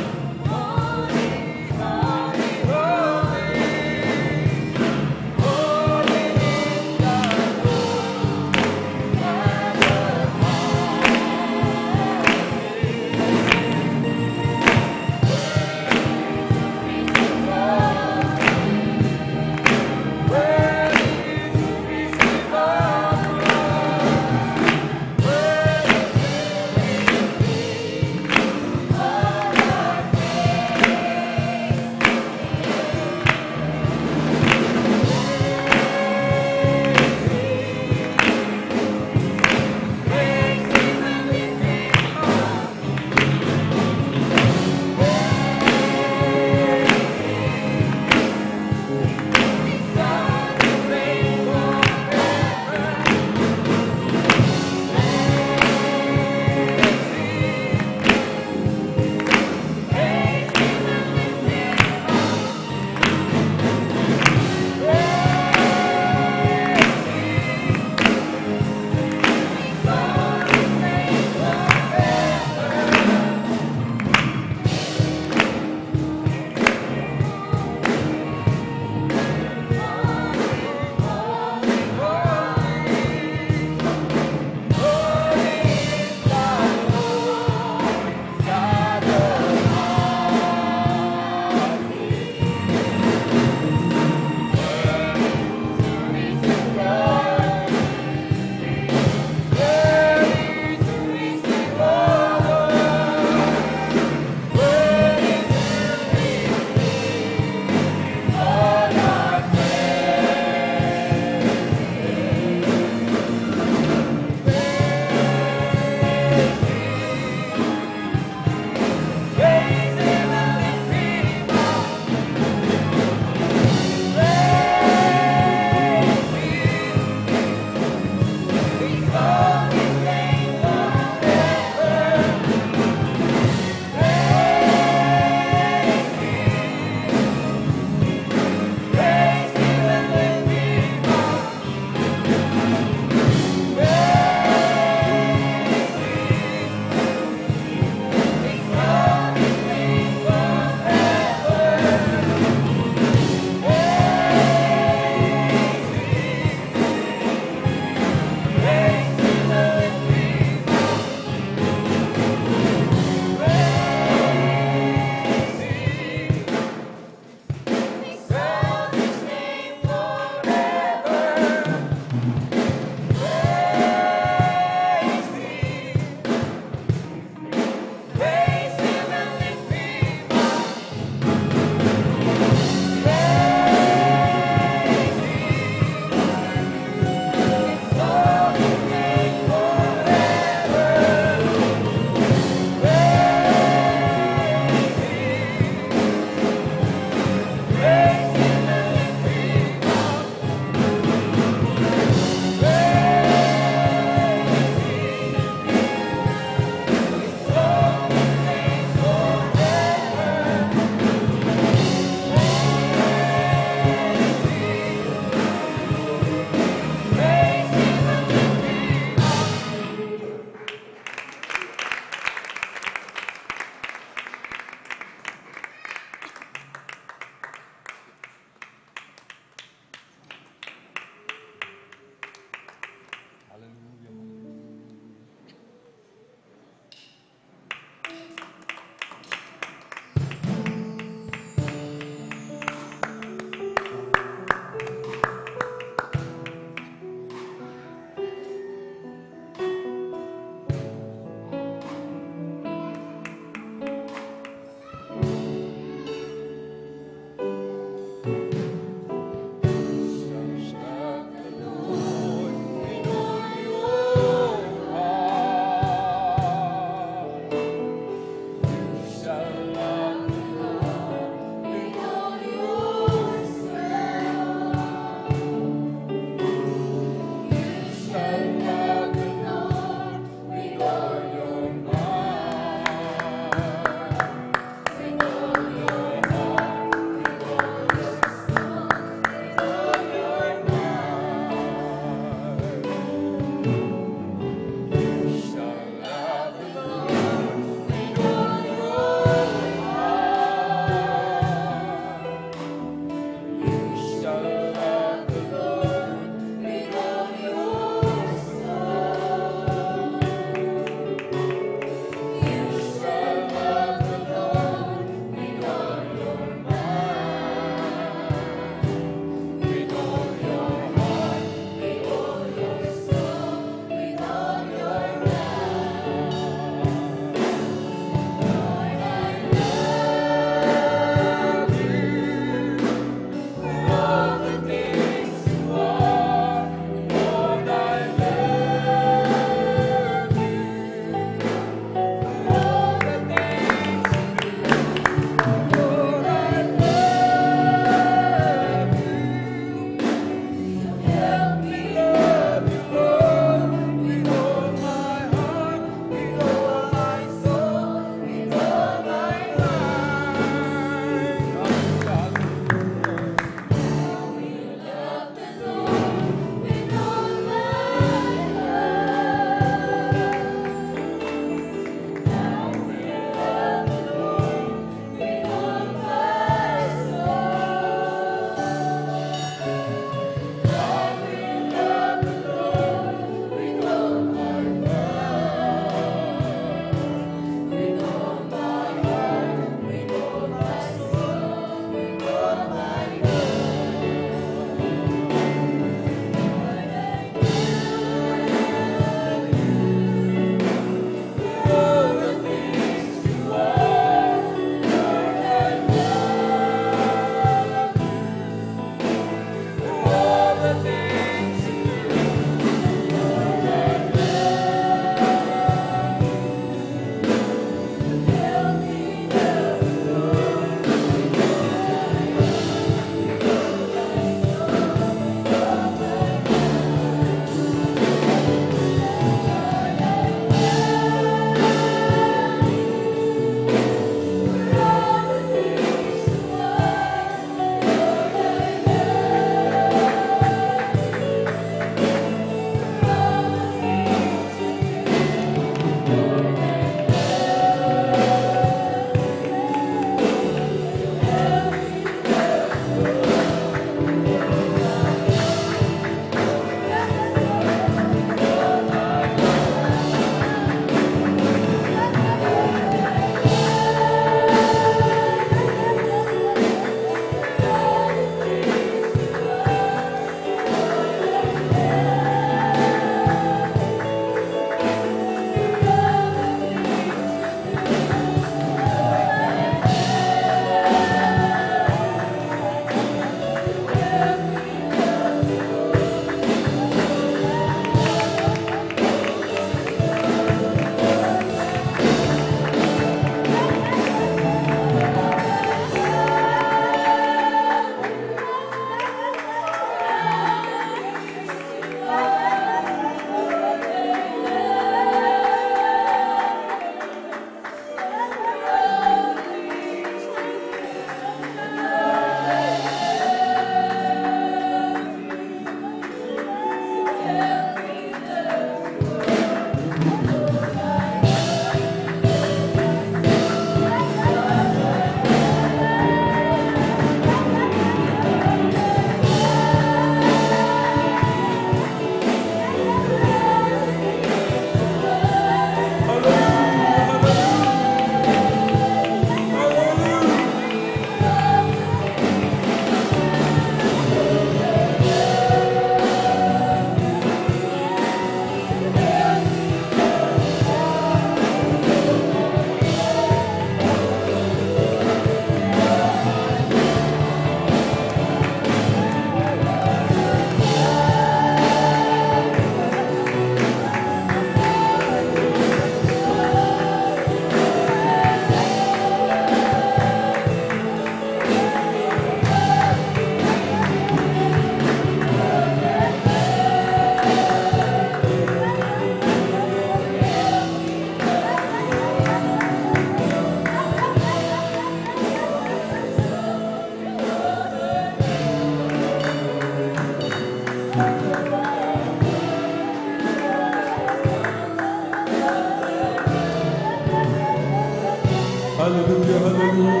Hallelujah, hallelujah.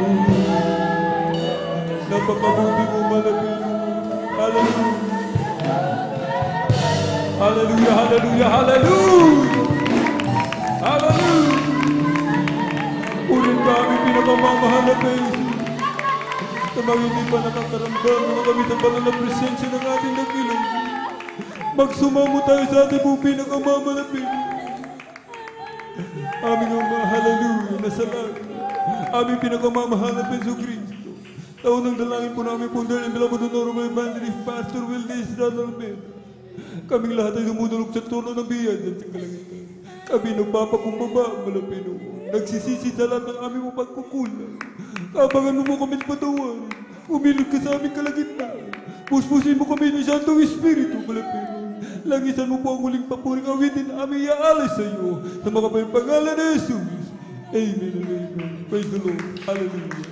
Napakabuti mo, malapit. Hallelujah. Hallelujah, hallelujah, hallelujah. Hallelujah. Ulit kami pinakamamahal na Panginoon. Sa mga hindi pa nakakaramdam na kami sa banal na presensya ng ating nakilang. Magsumamo tayo sa ating pong pinakamamalapit. Aming Ama, hallelujah, nasa langit. Aming pinakamamahal na Peso Cristo. Taon ng dalangin po namin po dahil ang beloved Honorable Evangelist Pastor Wildy Israel Almeida. Kaming lahat ay dumudulog sa trono ng biyaya at sa kalangitan. Kami nagpapakumbaba, malapino. Nagsisisi sa lahat ng aming mapagkukulang. Kabangan mo kami patawarin. Umilog ka sa aming kalagitnaan. Puspusin mo kami ng Santong Espiritu, malapino. Langisan mo po ang muling papuring awitin na aming iaalay sa iyo. Sa mga pangalan ni Jesus. Amen and amen. Praise the Lord. Hallelujah.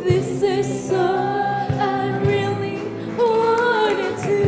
This is all I really wanted to.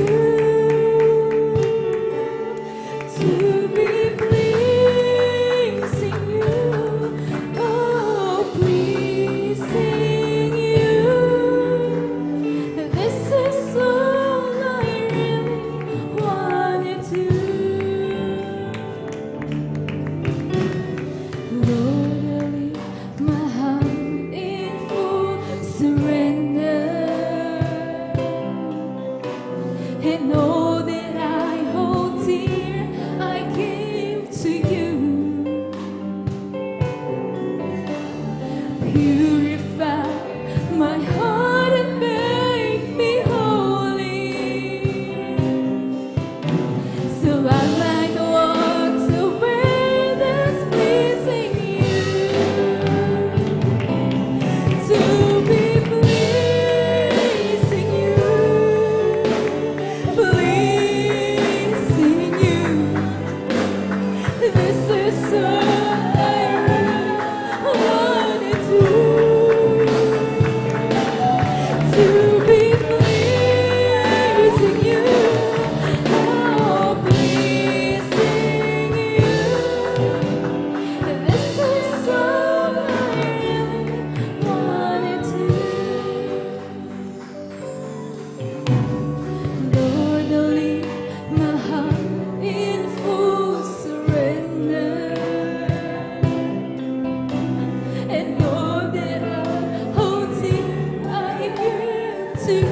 to you.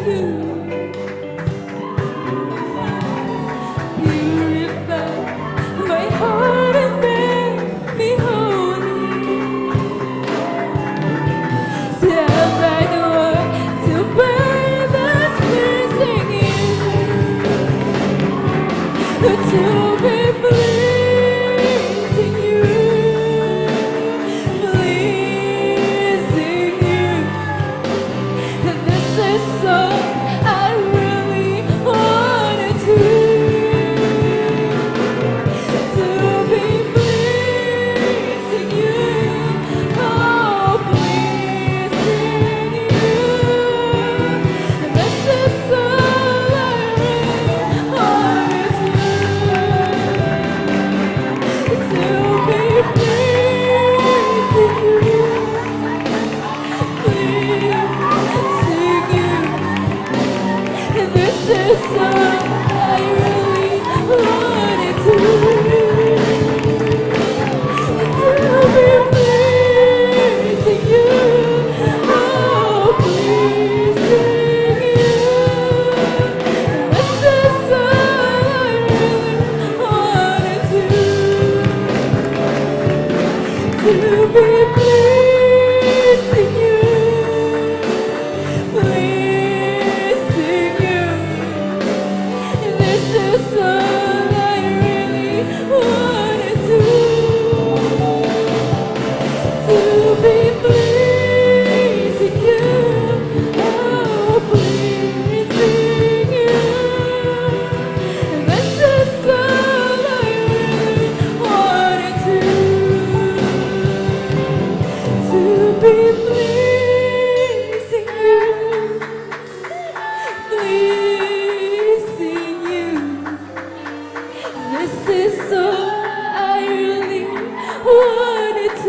Purify my heart and make me holy. Stand by the word to burn that's pleasing you. To be pleasing you. Pleasing you. This is all I really wanted to be pleasing you, oh pleasing you. This is all I really wanted to be pleasing you, pleasing you. This is all I really wanted to be pleasing you, oh pleasing you. This is all I really wanted to be pleasing you, pleasing you. This is all I really wanted to be pleasing you, oh pleasing you. This is all I really wanted to be pleasing you, pleasing you. This is all I really wanted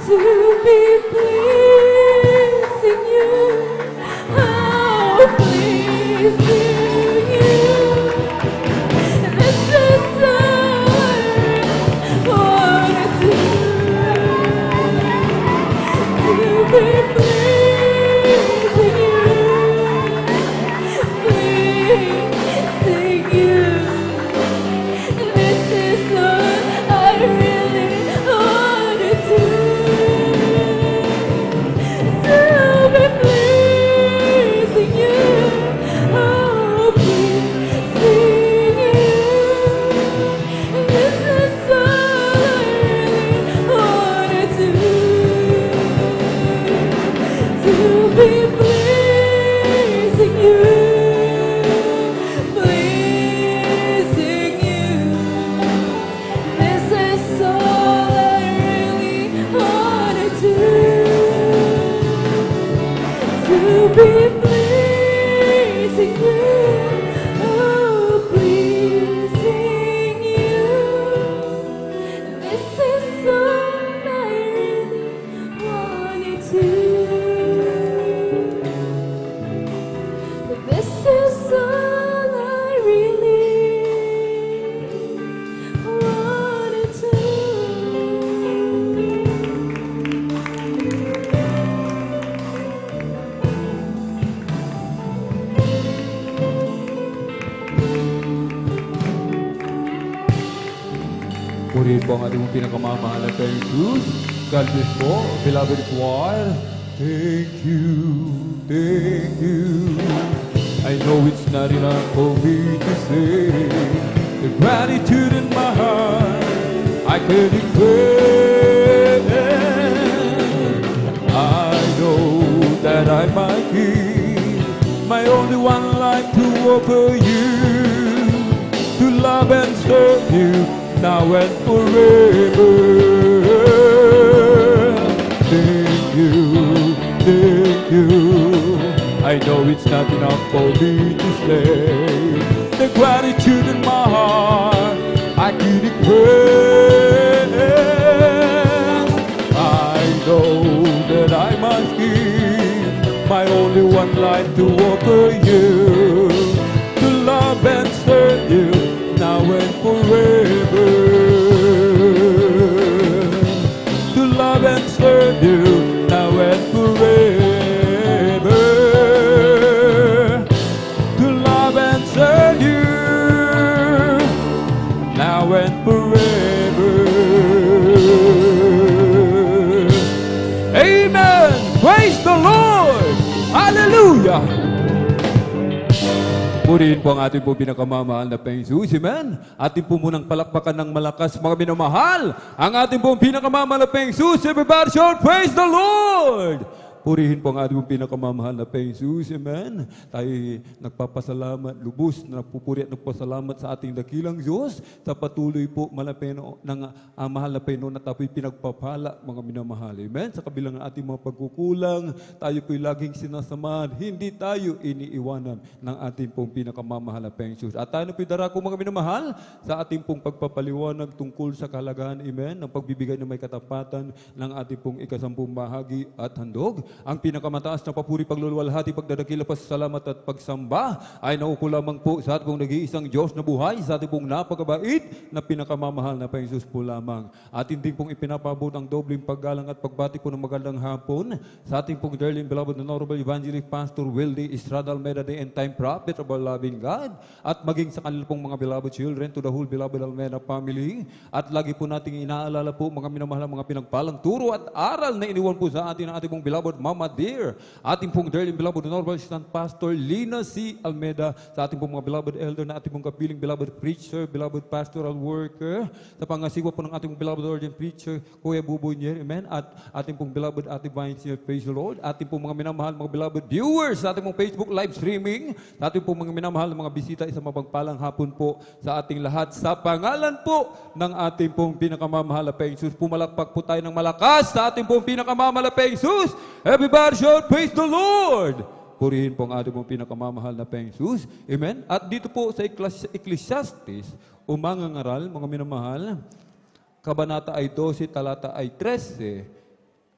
to be pleasing you, oh pleasing you. This is all I wanted to be pleasing you, pleasing you. This is all I really wanted to be pleasing you, oh pleasing you. This is all I really wanted to be pleasing you, pleasing you. This is all I really wanted to be pleasing you, oh pleasing you. This is all I really wanted to. This is all I really wanted to. Purihin po ang ating pinakamamahal na Panginoon Jesus. God bless po, beloved choir. Thank you, thank you. I know it's not enough for me to say the gratitude in my heart I can express. I know that I might give my only one life to offer you, to love and serve you now and forever. Thank you, thank you. I know it's not enough for me to say the gratitude in my heart I can express. I know that I must give my only one life to offer you, to love and serve you now and forever. To love and serve you now and forever. Hallelujah! Purihin po ang ating po pinakamamahal na Panginoon Jesus. Amen. Ating po munang palakpakan ng malakas, mga minamahal. Ang ating po pinakamamahal na Panginoon Jesus. Everybody shout, praise the Lord! Purihin po ang ating pong pinakamamahal na Panginoon Jesus. Amen. Tayo nagpapasalamat, lubos na nagpupuri at nagpasalamat sa ating dakilang Diyos sa patuloy po malapeno ng mahal na Panginoon na tapo'y pinagpapala, mga minamahal. Amen. Sa kabilang ng ating mga pagkukulang, tayo po'y laging sinasamahan. Hindi tayo iniiwanan ng ating pong pinakamamahal na Panginoon Jesus. At tayo na po'y darako, mga minamahal, sa ating pong pagpapaliwanag tungkol sa kahalagahan, amen, ng pagbibigay ng may katapatan ng ating pong ikasampung bahagi at handog. Ang pinakamataas na papuri, pagluluwalhati, pagdadakila, pasasalamat at pagsamba ay nauko lamang po sa ating pong nag-iisang Diyos na buhay, sa ating pong napakabait na pinakamamahal na Panginoon po lamang. Atin din pong ipinapabot ang dobling paggalang at pagbati po ng magandang hapon sa ating pong dearly beloved and honorable evangelist Pastor Wildy Estrada Almeida, the end time prophet of our loving God, at maging sa kanila pong mga beloved children, to the whole beloved Almeida family. At lagi po nating inaalala po, mga minamahal, mga pinagpalang turo at aral na iniwan po sa atin ang ating pong beloved Mama Dear, ating pong dearly beloved and honorable assistant pastor Lina C. Almeida, sa ating pong mga beloved elder na ating pong kapiling beloved preacher, beloved pastoral worker, sa pangasiwa po ng ating pong beloved ordained preacher, Kuya Buboy Nier, amen, at ating pong beloved Ate Vine Siya, praise the Lord, ating pong mga minamahal, mga beloved viewers, sa ating pong Facebook live streaming, sa ating pong mga minamahal, mga bisita, isang mapagpalang hapon po sa ating lahat, sa pangalan po ng ating pong pinakamamahal na Panginoon. Pumalakpak po tayo ng malakas sa ating pong pinakamamahal na Panginoon. Everybody shout, praise the Lord! Purihin po ang ating pong pinakamamahal na Panginoon. Amen? At dito po sa Ecclesiastes, umangangaral, mga minamahal, kabanata ay 12, talata ay 13,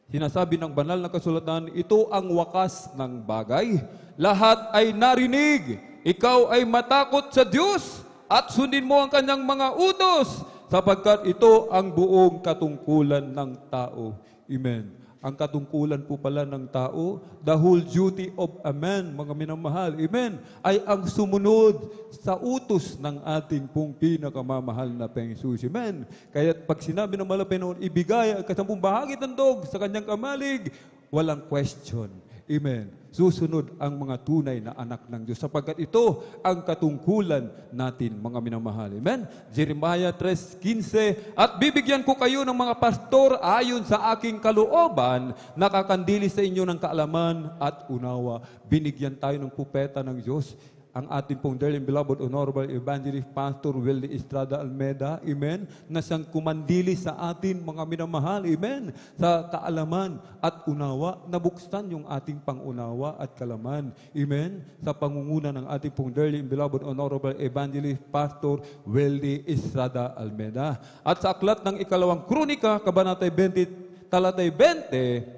sinasabi ng banal na kasulatan, ito ang wakas ng bagay. Lahat ay narinig. Ikaw ay matakot sa Diyos at sundin mo ang kanyang mga utos, sapagkat ito ang buong katungkulan ng tao. Amen. Ang katungkulan po pala ng tao, the whole duty of a man, mga minamahal, amen, ay ang sumunod sa utos ng ating pong pinakamamahal na Panginoon. Amen. Kaya pag sinabi ng malapit noon, ibigay ang kasampung bahagi ng dog sa kanyang kamalig, walang question. Amen. Susunod ang mga tunay na anak ng Diyos, sapagkat ito ang katungkulan natin, mga minamahal. Amen. Jeremiah 3:15, at bibigyan ko kayo ng mga pastor ayon sa aking kalooban, nakakandili sa inyo ng kaalaman at unawa. Binigyan tayo ng pupeta ng Diyos, ang ating pong dearly beloved honorable evangelist Pastor Wildy Estrada Almeida, amen, na siyang kumandili sa atin, mga minamahal, amen, sa kaalaman at unawa, nabuksan yung ating pangunawa at kalaman, amen, sa pangunguna ng ating pong dearly beloved honorable evangelist Pastor Wildy Estrada Almeida. At sa aklat ng ikalawang kronika, kabanata 20, talatay 20,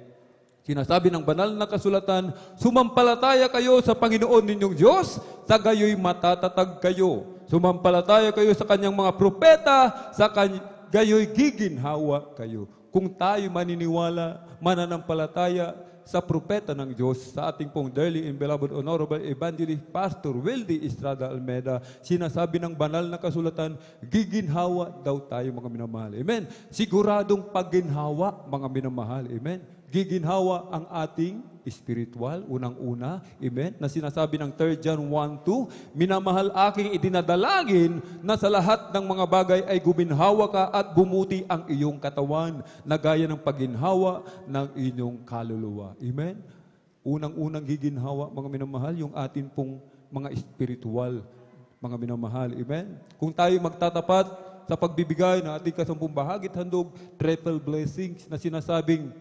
sinasabi ng banal na kasulatan, sumampalataya kayo sa Panginoon ninyong Diyos, sa gayo'y matatatag kayo. Sumampalataya kayo sa kanyang mga propeta, sa gayo'y giginhawa kayo. Kung tayo maniniwala, mananampalataya sa propeta ng Diyos, sa ating pong dearly and beloved honorable evangelist Pastor Wildy Estrada Almeida, sinasabi ng banal na kasulatan, giginhawa daw tayo, mga minamahal. Amen. Siguradong pagginhawa, mga minamahal. Amen. Giginhawa ang ating spiritual, unang-una, amen, na sinasabi ng 3 John 1:2, minamahal aking idinadalangin na sa lahat ng mga bagay ay guminhawa ka at bumuti ang iyong katawan, na gaya ng pagginhawa ng inyong kaluluwa. Amen? Unang-unang giginhawa, mga minamahal, yung atin pong mga spiritual, mga minamahal. Amen? Kung tayo magtatapat sa pagbibigay ng ating kasampung bahagi at handog, triple blessings na sinasabing,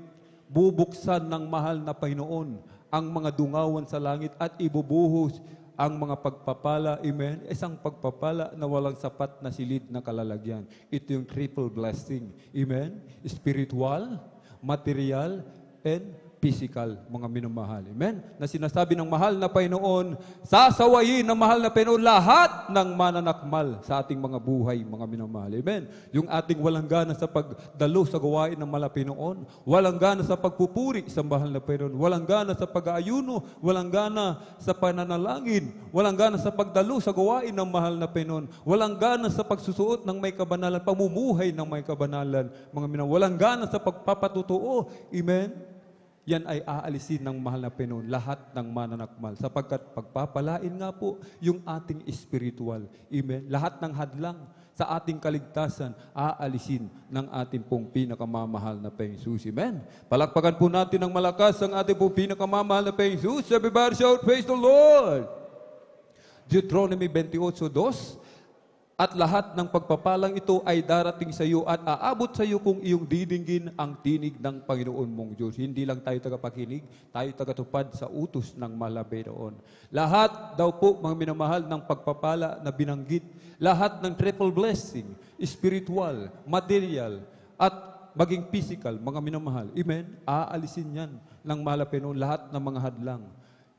bubuksan ng mahal na Panginoon ang mga dungawan sa langit at ibubuhos ang mga pagpapala, amen, isang pagpapala na walang sapat na silid na kalalagyan. Ito yung triple blessing, amen, spiritual, material, and physical, mga minamahal. Amen? Na sinasabi ng mahal na Panginoon, sasawayin ng mahal na Panginoon lahat ng mananakmal sa ating mga buhay, mga minamahal. Amen? Yung ating walang gana sa pagdalo sa gawain ng mahal na Panginoon, walang gana sa pagpupuri sa mahal na Panginoon, walang gana sa pag-aayuno, walang gana sa pananalangin, walang gana sa pagdalo sa gawain ng mahal na Panginoon, walang gana sa pagsusuot ng may kabanalan, pamumuhay ng may kabanalan, mga minamahal. Walang gana sa pagpapatutuo. Amen? yan ay aalisin ng mahal na Panginoon lahat ng mananakmal sapagkat pagpapalain nga po yung ating spiritual. Amen. Lahat ng hadlang sa ating kaligtasan aalisin ng ating pong pinakamamahal na Panginoon Jesus. Amen. Palakpakan po natin ng malakas ang ating pong pinakamamahal na Panginoon Jesus. Everybody shout, praise the Lord. Deuteronomy 28:2. At lahat ng pagpapalang ito ay darating sa iyo at aabot sa iyo kung iyong didinggin ang tinig ng Panginoon mong Diyos. Hindi lang tayo tagapakinig, tayo tagatupad sa utos ng mahal na Panginoon. Lahat daw po, mga minamahal, ng pagpapala na binanggit, lahat ng triple blessing, spiritual, material, at maging physical, mga minamahal. Amen? Aalisin yan ng mahal na Panginoon, lahat ng mga hadlang.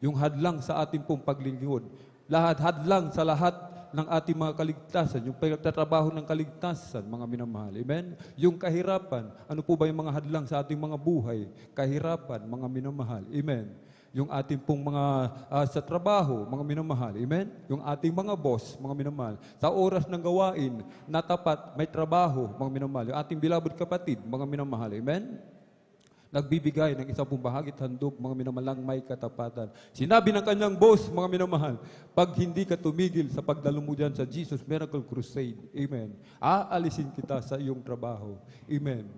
Yung hadlang sa ating pong paglingkod, lahat hadlang sa lahat ng ating mga kaligtasan, yung pagtatrabaho ng kaligtasan, mga minamahal. Amen? Yung kahirapan, ano po ba yung mga hadlang sa ating mga buhay? Kahirapan, mga minamahal. Amen? Yung ating pong mga sa trabaho, mga minamahal. Amen? Yung ating mga boss, mga minamahal. Sa oras ng gawain, na tapat, may trabaho, mga minamahal. Yung ating bilabod kapatid, mga minamahal. Amen? Nagbibigay ng isang pong bahagit handog, mga minamalang may katapatan. Sinabi ng kanyang boss, mga minamahal, pag hindi ka tumigil sa pagdalo mo dyan sa Jesus Miracle Crusade, amen, aalisin kita sa iyong trabaho. Amen.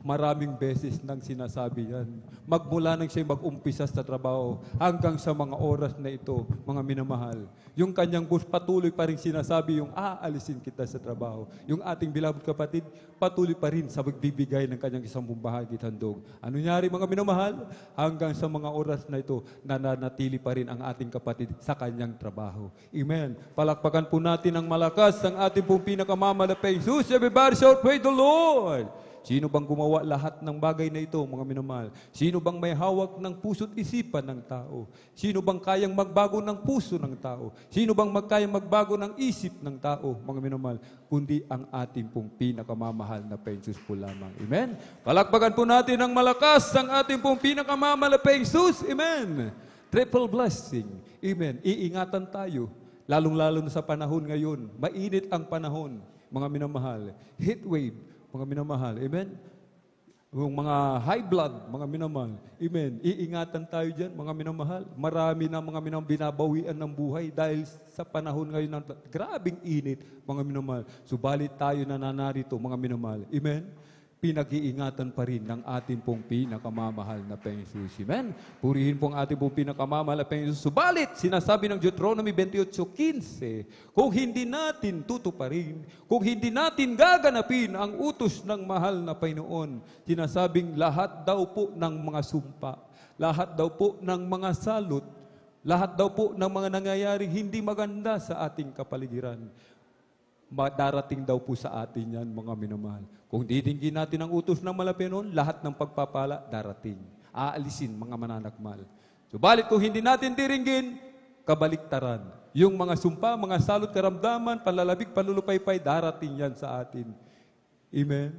Maraming beses nang sinasabi yan. Magmula nang siya mag-umpisa sa trabaho hanggang sa mga oras na ito, mga minamahal. Yung kanyang boss patuloy pa rin sinasabi yung aalisin kita sa trabaho. Yung ating beloved kapatid patuloy pa rin sa magbibigay ng kanyang isang bahagi at handog. Ano nangyari mga minamahal? Hanggang sa mga oras na ito, nananatili pa rin ang ating kapatid sa kanyang trabaho. Amen. Palakpakan po natin ng malakas ang ating pong pinakamamalaking Jesus. Everybody shout, praise the Lord! Sino bang gumawa lahat ng bagay na ito, mga minamahal? Sino bang may hawak ng puso't isipan ng tao? Sino bang kayang magbago ng puso ng tao? Sino bang kayang magbago ng isip ng tao, mga minamahal? Kundi ang ating pong pinakamamahal na Panginoon Jesus po lamang. Amen? Palakpakan po natin ng malakas ang ating pong pinakamamahal na Panginoon Jesus. Amen? Triple blessing. Amen? Iingatan tayo. Lalong-lalo na sa panahon ngayon. Mainit ang panahon, mga minamahal. Heat wave. Mga minamahal, amen? Yung mga high blood, mga minamahal, amen? Iingatan tayo dyan, mga minamahal. Marami na mga binabawian ng buhay dahil sa panahon ngayon ng grabing init, mga minamahal. Subalit tayo na nanarito, mga minamahal, amen? Pinag-iingatan pa rin ng ating pong pinakamamahal na Panginoon Jesus. Amen? Purihin po ang ating pong pinakamamahal na Panginoon Jesus. Subalit, sinasabi ng Deuteronomy 28:15, kung hindi natin tutuparin, kung hindi natin gaganapin ang utos ng mahal na Panginoon, sinasabing lahat daw po ng mga sumpa, lahat daw po ng mga salot, lahat daw po ng mga nangyayaring hindi maganda sa ating kapaligiran, darating daw po sa atin yan, mga minamahal. Kung didinggin natin ang utos ng Panginoon, lahat ng pagpapala darating. Aalisin, mga mananakmal. Subalit kung hindi natin diringgin, kabaliktaran. Yung mga sumpa, mga salot, karamdaman, panlalabig, panlulupaypay, darating yan sa atin. Amen?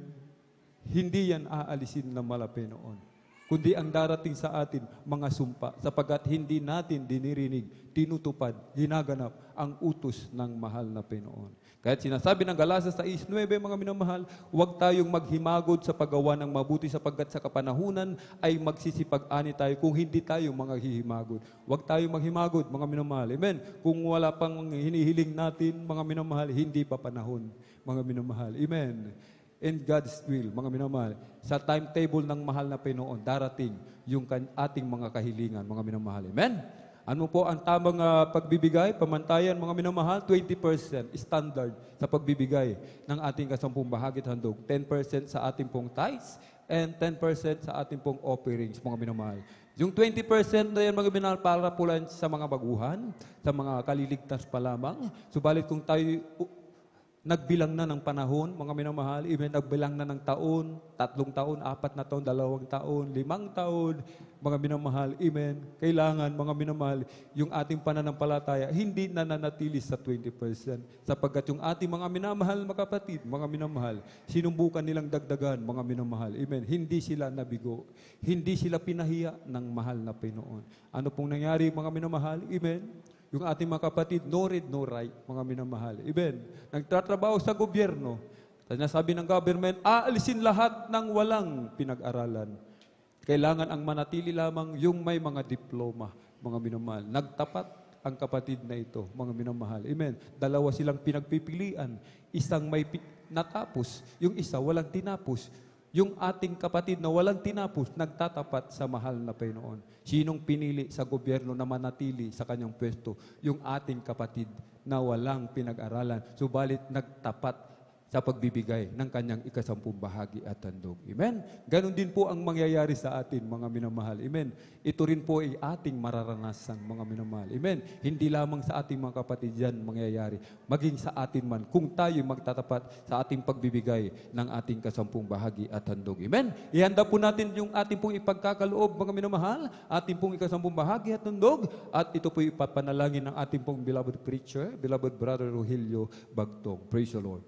Hindi yan aalisin ng Panginoon. Kundi ang darating sa atin, mga sumpa, sapagkat hindi natin dinirinig, tinutupad, ginaganap ang utos ng mahal na Panginoon. Kahit sinasabi ng Galatia 6:9, mga minamahal, huwag tayong maghimagod sa paggawa ng mabuti sapagkat sa kapanahunan ay magsisipag-ani tayo kung hindi tayo mga hihimagod. Huwag tayong maghimagod, mga minamahal. Amen? Kung wala pang hinihiling natin, mga minamahal, hindi pa panahon, mga minamahal. Amen? In God's will, mga minamahal, sa timetable ng mahal na Panginoon, darating yung ating mga kahilingan, mga minamahal. Amen? Ano po ang tamang pagbibigay, pamantayan, mga minamahal? 20% standard sa pagbibigay ng ating kasampung bahagi at handog. 10% sa ating pong tithes and 10% sa ating pong offerings, mga minamahal. Yung 20% na yan, mga minamahal, para po lang sa mga baguhan, sa mga kaliligtas pa lamang. Subalit kung tayo nagbilang na ng panahon, mga minamahal, even nagbilang na ng taon, 3 taon, 4 na taon, 2 taon, 5 taon, mga minamahal, amen. Kailangan, mga minamahal, yung ating pananampalataya, hindi nananatili sa 20%. Sapagkat yung ating mga minamahal, mga kapatid, mga minamahal, sinumbukan nilang dagdagan, mga minamahal, amen. Hindi sila nabigo. Hindi sila pinahiya ng mahal na Panginoon. Ano pong nangyari, mga minamahal, amen? Yung ating mga kapatid, no read, no write, mga minamahal. Amen. Nagtatrabaho sa gobyerno. Sabi ng government, aalisin lahat ng walang pinag-aralan. Kailangan ang manatili lamang yung may mga diploma, mga minamahal. Nagtapat ang kapatid na ito, mga minamahal. Amen. Dalawa silang pinagpipilian. Isang may natapos, yung isa walang tinapos. Yung ating kapatid na walang tinapos, nagtatapat sa mahal na Panginoon. Sinong pinili sa gobyerno na manatili sa kanyang pwesto? Yung ating kapatid na walang pinag-aralan, subalit nagtapat sa pagbibigay ng kanyang ikasampung bahagi at handog. Amen? Ganon din po ang mangyayari sa atin, mga minamahal. Amen? Ito rin po ay ating mararanasan, mga minamahal. Amen? Hindi lamang sa ating mga kapatid yan mangyayari, maging sa atin man, kung tayo magtatapat sa ating pagbibigay ng ating kasampung bahagi at handog. Amen? Ihanda po natin yung ating pong ipagkakaloob, mga minamahal, ating pong ikasampung bahagi at handog, at ito po ipapanalangin ng ating pong beloved preacher, beloved brother Rogelio Bagtong. Praise the Lord.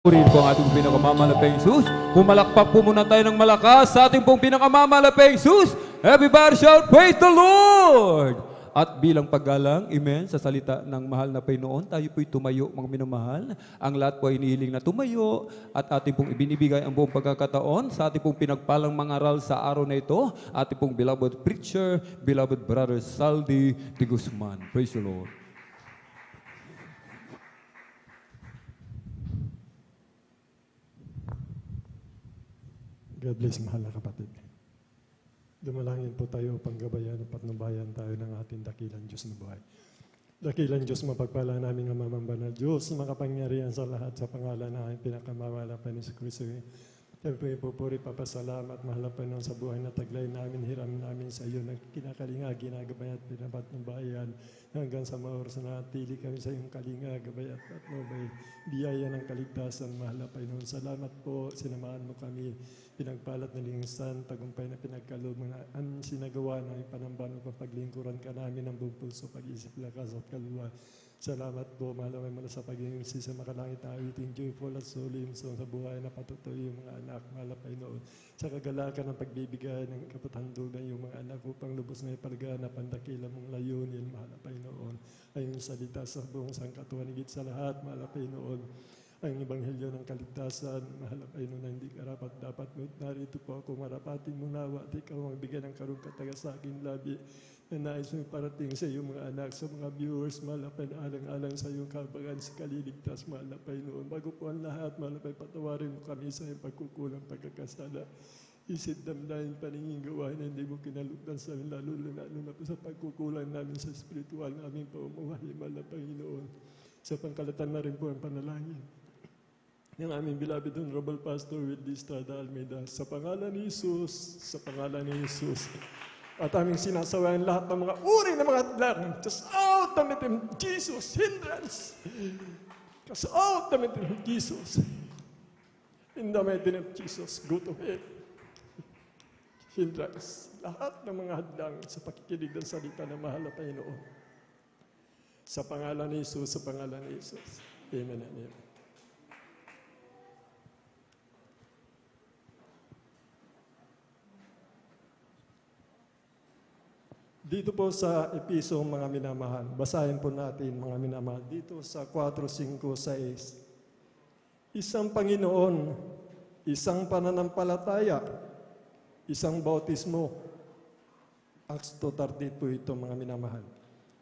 Purihin po ang ating pinakamamalapeng Jesus. Pumalakpak po muna tayo ng malakas sa ating pong pinakamamalapeng Jesus. Everybody shout, praise the Lord! At bilang paggalang, amen, sa salita ng mahal na Panginoon, tayo po'y tumayo, mga minamahal. Ang lahat po ay inihiling na tumayo at ating pong ibinibigay ang buong pagkakataon sa ating pong pinagpalang mangaral sa araw na ito, ating pong beloved preacher, beloved brother Saldi de Guzman. Praise the Lord. God bless, mahal na kapatid. Dumalangin po tayo, panggabayan at patnubayan tayo ng ating dakilang Diyos na buhay. Dakilang Diyos, mapagpala namin ang mamang banal. Diyos, makapangyarihan sa lahat sa pangalan na aming pinakamawala pa ni Kristo. Siyempre, pupuri, papasalamat, mahal na Panginoon sa buhay na taglay namin, hiram namin sa iyo, na kinakalinga, ginagabay at pinabat ng bayan, hanggang sa mga oras na natili kami sa iyong kalinga, gabay at patnubay, biyaya ng kaligtasan, mahal na Panginoon. Salamat po, sinamahan mo kami, pinagpalat na lingsan, tagumpay na pinagkaloob mo na ang sinagawa ng panamban o paglingkuran ka namin ng buong puso, pag-isip, lakas at kaluluwa. Salamat po, mahalaway mo na sa pagiging sa makalangit na awiting joyful at solemn sa buhay na patutuloy yung mga anak, malapay noon. Sa kagalakan ng pagbibigay ng kapathandugan yung mga anak upang lubos na ipalgana, pandakila mong layunin, malapay noon. Ay yung salita sa buong sangkatuan, higit sa lahat, malapay noon. Ang ebanghelyo ng kaligtasan, mahalapay noon na hindi karapat dapat. Narito po ako, marapatin mo nawa at ikaw ang bigyan ng karong kataga sa aking labi na nais mo parating sa iyong mga anak, sa mga viewers, malapay na alang-alang sa iyong kabagan, sa kaliligtas, malapay noon. Bago po ang lahat, malapay patawarin mo kami sa iyong pagkukulang pagkakasala. Isip damdamin paningin gawain na hindi mo kinalugdan sa amin, lalo na po sa pagkukulang namin sa spiritual na aming paumuhay, malapay noon. Sa pangkalatan na rin po ang panalangin ng aming beloved Honorable Pastor Wildy Estrada Almeida. Sa pangalan ni Jesus, sa pangalan ni Jesus. At aming sinasawayan lahat ng mga uri ng mga hadlang. Cast out the name of Jesus, hindrance. Cast out the name of Jesus. In the mighty name of Jesus, go to hell. Hindrance. Lahat ng mga hadlang sa pakikinig ng salita ng mahal na Panginoon. Sa pangalan ni Jesus, sa pangalan ni Jesus. Amen and amen. Dito po sa episo, mga minamahal, basahin po natin, mga minamahal, dito sa 4:5-6. Isang Panginoon, isang pananampalataya, isang bautismo. Acts 2:38 po ito, mga minamahal.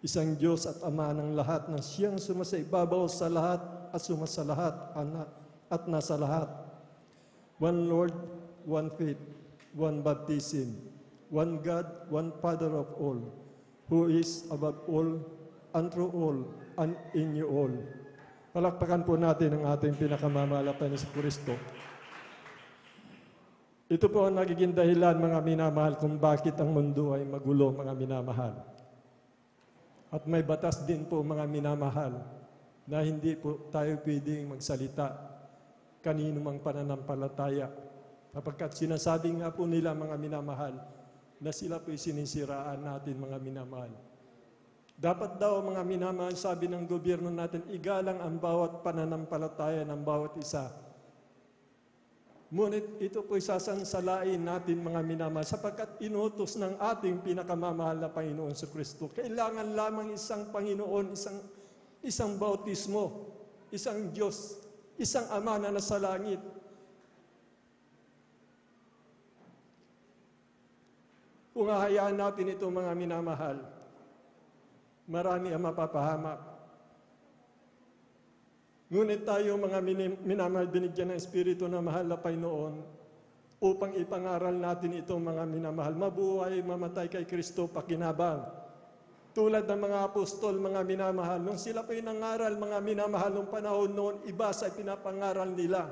Isang Diyos at Ama ng lahat na siyang sumasaibabaw sa lahat at sumasalahat at nasa lahat. One Lord, one faith, one baptism. One God, one Father of all, who is above all, and through all, and in you all. Palakpakan po natin ang ating pinakamamahal na si Kristo. Ito po ang nagiging dahilan, mga minamahal, kung bakit ang mundo ay magulo, mga minamahal. At may batas din po, mga minamahal, na hindi po tayo pwedeng magsalita kanino mang pananampalataya. Kapagkat sinasabi nga po nila, mga minamahal, na sila po'y sinisiraan natin, mga minamahal. Dapat daw, mga minamahal, sabi ng gobyerno natin, igalang ang bawat pananampalataya ng bawat isa. Ngunit ito po'y sasansalain natin, mga minamahal, sapagkat inutos ng ating pinakamamahal na Panginoon sa Kristo. Kailangan lamang isang Panginoon, isang bautismo, isang Diyos, isang Ama na nasa langit. Kung hahayaan natin ito, mga minamahal, marami ang mapapahamak. Ngunit tayo, mga minamahal, binigyan ng Espiritu na mahal na Panginoon upang ipangaral natin ito, mga minamahal. Mabuhay, mamatay kay Kristo, pakinabang. Tulad ng mga apostol, mga minamahal, nung sila po'y nangaral, mga minamahal, nung panahon noon, iba sa pinapangaral nila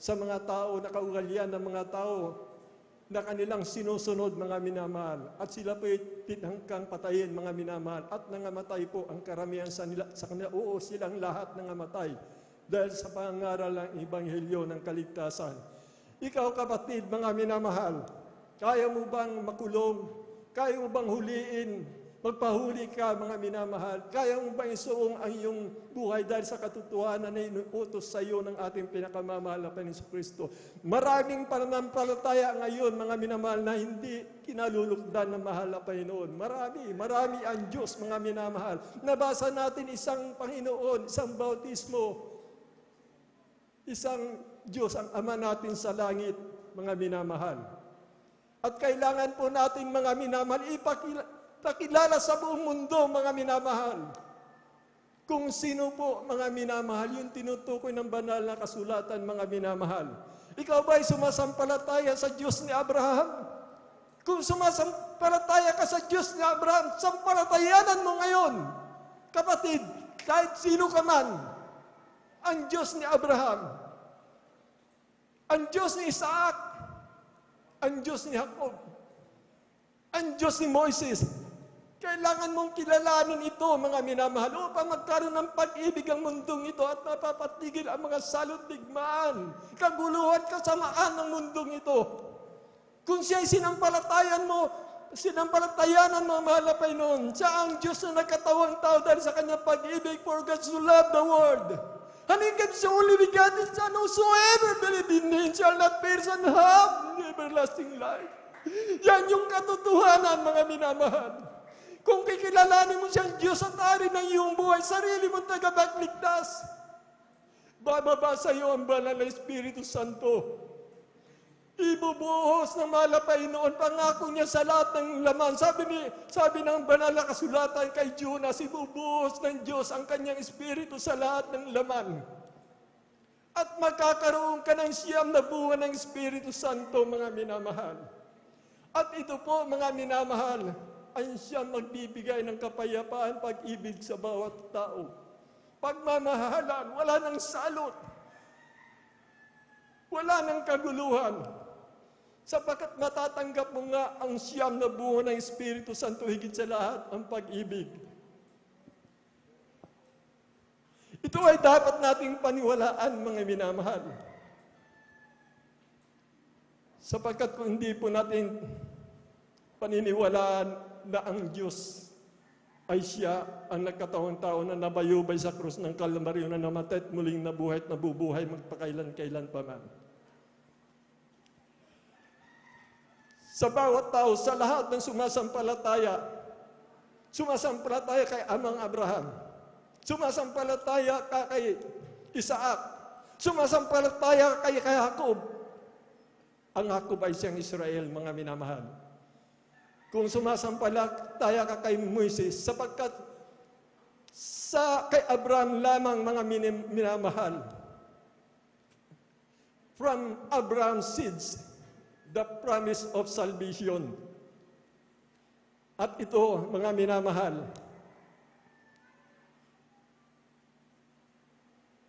sa mga tao, nakaugalian ng mga tao, na kanilang sinusunod, mga minamahal. At sila po'y tinangkang patayin, mga minamahal. At nangamatay po ang karamihan sa kanila. Oo, silang lahat nangamatay dahil sa pangaral ng Ebanghelyo ng kaligtasan. Ikaw, kapatid, mga minamahal, kaya mo bang makulong? Kaya mo bang huliin? Magpahuli ka, mga minamahal. Kaya mo bang isuong ang iyong buhay dahil sa katotohanan na inuutos sa iyo ng ating pinakamamahal na Panginoon Kristo? Maraming pananampalataya ngayon, mga minamahal, na hindi kinalulugdan ng mahal na Panginoon. Marami ang Diyos, mga minamahal. Nabasa natin isang Panginoon, isang bautismo, isang Diyos, ang Ama natin sa langit, mga minamahal. At kailangan po natin, mga minamahal, ipakilala sa buong mundo, mga minamahal. Kung sino po, mga minamahal, yung tinutukoy ng banal na kasulatan, mga minamahal. Ikaw ba'y sumasampalataya sa Diyos ni Abraham? Kung sumasampalataya ka sa Diyos ni Abraham, sampalatayanan mo ngayon Kapatid, kahit sino ka man, ang Diyos ni Abraham, ang Diyos ni Isaac, ang Diyos ni Jacob, ang Diyos ni Moises, kailangan mong kilalanin ito, mga minamahal, upang magkaroon ng pag-ibig ang mundong ito at mapapatigil ang mga salot digmaan, kaguluhan, kasamaan ng mundong ito. Kung siya'y sinampalatayanan mo, mahal na Panginoon, siya ang Diyos na nagkatawang tao dahil sa kanyang pag-ibig, for God so loved the world. And He gave His only begotten Son, whosoever believe in Him shall not perish and have everlasting life. Yan yung katotohanan, mga minamahal. Kung kikilalanin mo siyang Diyos at Ari ng iyong buhay, sarili mong tagapagligtas, bababa sa iyo ang banal na Espiritu Santo. Ibubuhos ng mahal na Panginoon, pangako niya sa lahat ng laman. Sabi ng banal na kasulatan kay Jonas, ibubuhos ng Diyos ang kanyang Espiritu sa lahat ng laman. At magkakaroon ka ng siyam na bunga ng Espiritu Santo, mga minamahal. At ito po, mga minamahal, ay siyang magbibigay ng kapayapaan, pag-ibig sa bawat tao. Pagmamahalan, wala ng salot. Wala ng kaguluhan. Sapagkat matatanggap mo nga ang siyam na bunga ng Espiritu Santo, higit sa lahat, ang pag-ibig. Ito ay dapat nating paniwalaan, mga minamahal. Sapagkat kung hindi po natin paniniwalaan na ang Diyos ay siya ang nagkatawang tao na nabayubay sa krus ng Kalbaryo na namatay at muling nabuhay at nabubuhay magpakailan-kailan pa man. Sa bawat tao, sa lahat ng sumasampalataya kay Amang Abraham, sumasampalataya kay Isaac, sumasampalataya kay Jacob. Ang Jacob ay siyang Israel, mga minamahal. Kung sumasampalataya ka kay Moises, sapagkat kay Abraham lamang, mga minamahal, from Abraham's seeds, the promise of salvation. At ito, mga minamahal,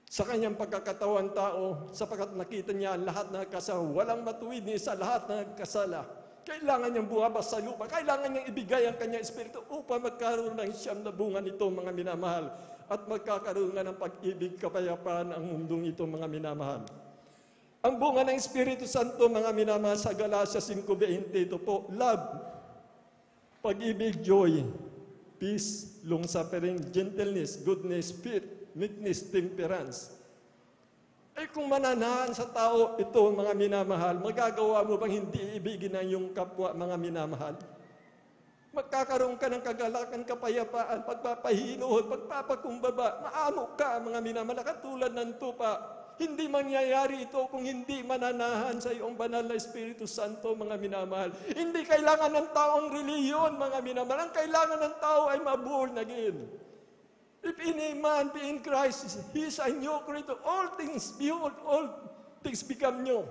sa kanyang pagkakatawang tao, sapagkat nakita niya ang lahat na nagkasala, walang matuwid ni sa lahat na nagkasala. Kailangan niyang buhabas sa lupa, kailangan niyang ibigay ang kanyang espiritu upang magkaroon ng siyam na bunga nito, mga minamahal, at magkakaroon nga ng pag-ibig, kapayapaan ang mundong ito, mga minamahal. Ang bunga ng Espiritu Santo, mga minamahal, sa Galatia 5:20, ito po, love, pag-ibig, joy, peace, long-suffering, gentleness, goodness, faith, meekness, temperance. Ay kung mananahan sa tao ito, mga minamahal, magagawa mo bang hindi ibigin ang iyong kapwa, mga minamahal? Magkakaroon ka ng kagalakan, kapayapaan, pagpapahinuhod, pagpapakumbaba, maamok ka, mga minamahal, katulad ng tupa. Hindi mangyayari ito kung hindi mananahan sa iyong banal na Espiritu Santo, mga minamahal. Hindi kailangan ng tao ang reliyon, mga minamahal. Ang kailangan ng tao ay maborn again. If any man be in Christ, he is a new creature. All things behold, all things become new.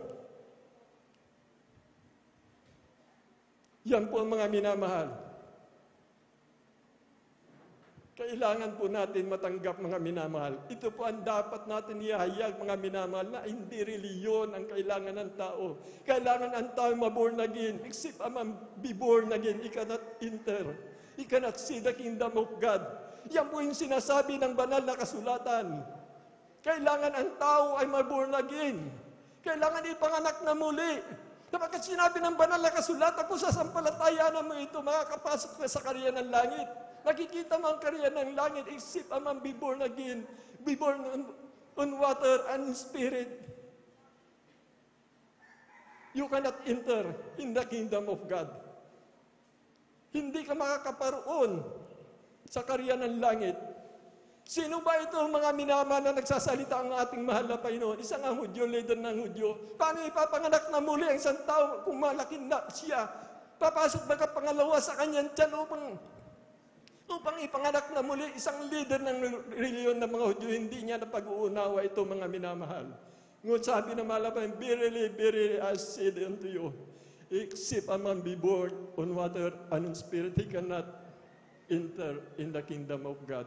Yan po ang mga minamahal. Kailangan po natin matanggap, mga minamahal. Ito po ang dapat natin ihayag, mga minamahal, na hindi reliyon ang kailangan ng tao. Kailangan ang tao maborn again. Except a man be born again, he cannot enter. He cannot see the kingdom of God. Yan po yung sinasabi ng banal na kasulatan. Kailangan ang tao ay maborn again. Kailangan ipanganak na muli. Kapag sinabi ng banal na kasulatan, kung sasampalatayanan mo ito, makakapasok ka sa karya ng langit. Nakikita mo ang karya ng langit, except a man be born again, be born on water and spirit. You cannot enter in the kingdom of God. Hindi ka makakaparoon sa karya ng langit. Sino ba ito, mga minamahal, na nagsasalita ang ating mahal na Panginoon? Isang ang Hudyo, leader ng Hudyo. Paano ipapanganak na muli ang isang tao kung malaki na siya? Papasok ba ka pangalawa sa kanyang tiyan upang ipanganak na muli? Isang leader ng reliyon ng mga Hudyo, hindi niya napag-uunawa ito, mga minamahal. Ngunit sabi ng mahal na Panginoon, verily, verily, I say unto you, except a man be born on water and in spirit, he cannot enter in the kingdom of God.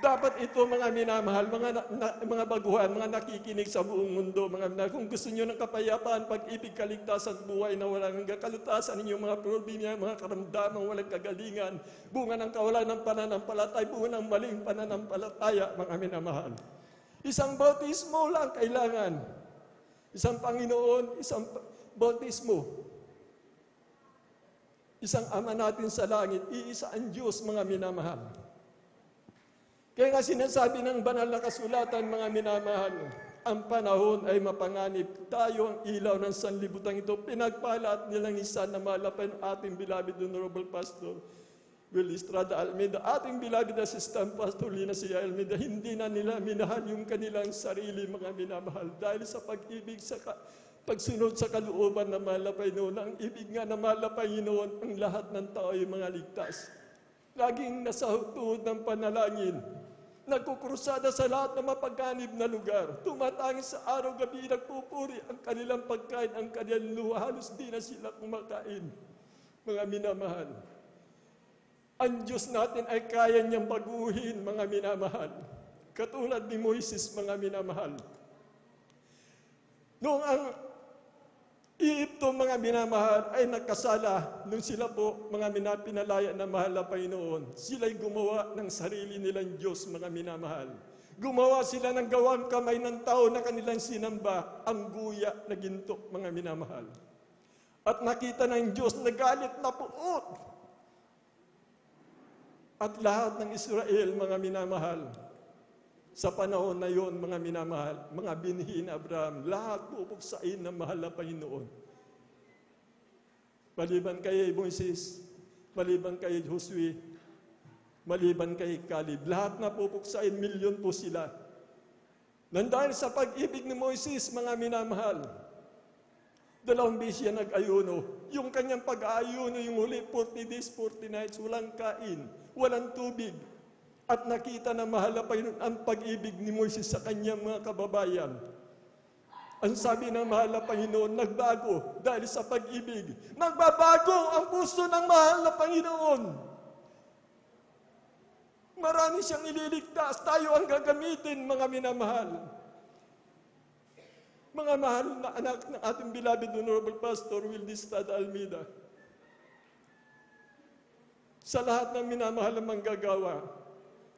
Dapat ito mga minamahal, mga baguhan, mga nakikinig sa buong mundo, mga minamahal, kung gusto nyo ng kapayapaan, pag-ibig, kaligtasan, buhay na walang hanggang kalutasan, inyong mga problema, mga karamdaman, walang kagalingan, bunga ng kawalan ng pananampalataya, bunga ng maling pananampalataya, mga minamahal. Isang bautismo lang kailangan. Isang Panginoon, isang bautismo. Isang Ama natin sa langit, iisa ang Diyos, mga minamahal. Kaya nga sinasabi ng banal na kasulatan, mga minamahal, ang panahon ay mapanganib. Tayo ang ilaw ng sanlibutan ito. Pinagpala at nilang isa na malapay ng ating beloved Honorable Pastor Will Estrada Almeida, ating beloved Assistant Pastor Lina C. Almeida. Hindi na nila minahal yung kanilang sarili, mga minamahal, dahil sa pag-ibig, sa pagsunod sa kalooban na malapay noon. Ang ibig nga na malapay noon, ang lahat ng tao ay mga ligtas. Laging nasa tuhod ng panalangin. Nagkukrusada sa lahat ng mapaganib na lugar. Tumatangin sa araw-gabi, nagpupuri ang kanilang pagkain, ang kanilang luha. Halos di na sila kumakain. Mga minamahal, ang Diyos natin ay kaya niyang baguhin, mga minamahal. Katulad ni Moises, mga minamahal. Noong ang Egypto, mga minamahal, ay nagkasala nung sila po, mga pinalaya na mahal na Panginoon. Sila'y gumawa ng sarili nilang Diyos, mga minamahal. Gumawa sila ng gawang kamay ng tao na kanilang sinamba, ang guya na ginto, mga minamahal. At nakita ng Diyos na galit na puot. At lahat ng Israel, mga minamahal, sa panahon na yon, mga minamahal, mga binhi ni Abraham, lahat pupuksain ng mahal na Panginoon. Maliban kay Moises, maliban kay Josue, maliban kay Caleb, lahat na pupuksain, milyon po sila. Nandahil sa pag-ibig ni Moises, mga minamahal, 2 beses siya nag-ayuno. Yung kanyang pag-aayuno, yung huli, 40 days, 40 nights, walang kain, walang tubig. At nakita na mahal na Panginoon ang pag-ibig ni Moises sa kanyang mga kababayan. Ang sabi ng mahal na Panginoon, nagbago dahil sa pag-ibig. Nagbabago ang puso ng mahal na Panginoon. Marami siyang ililigtas. Tayo ang gagamitin, mga minamahal. Mga mahal na anak ng ating beloved Honorable Pastor Will Estrada Almeida. Sa lahat ng minamahal na manggagawa,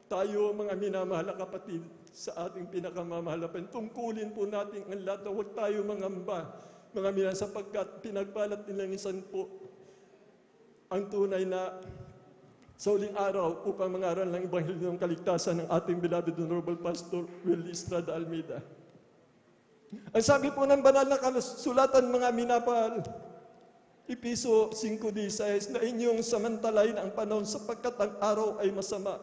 tayo, mga minamahal na kapatid, sa ating pinakamamahal na tungkulin po natin ang lahat na huwag tayo mangamba, mga minamahal, sapagkat pinagbalat nilang isan po ang tunay na sa uling araw upang mangaral ng Ebanghelyo ng Kaligtasan ng ating beloved Honorable Pastor Will Estrada Almeida. Ang sabi po ng banal na kasulatan, mga minamahal, Episo 5:16, na inyong samantalayin ang panahon sapagkat ang araw ay masama.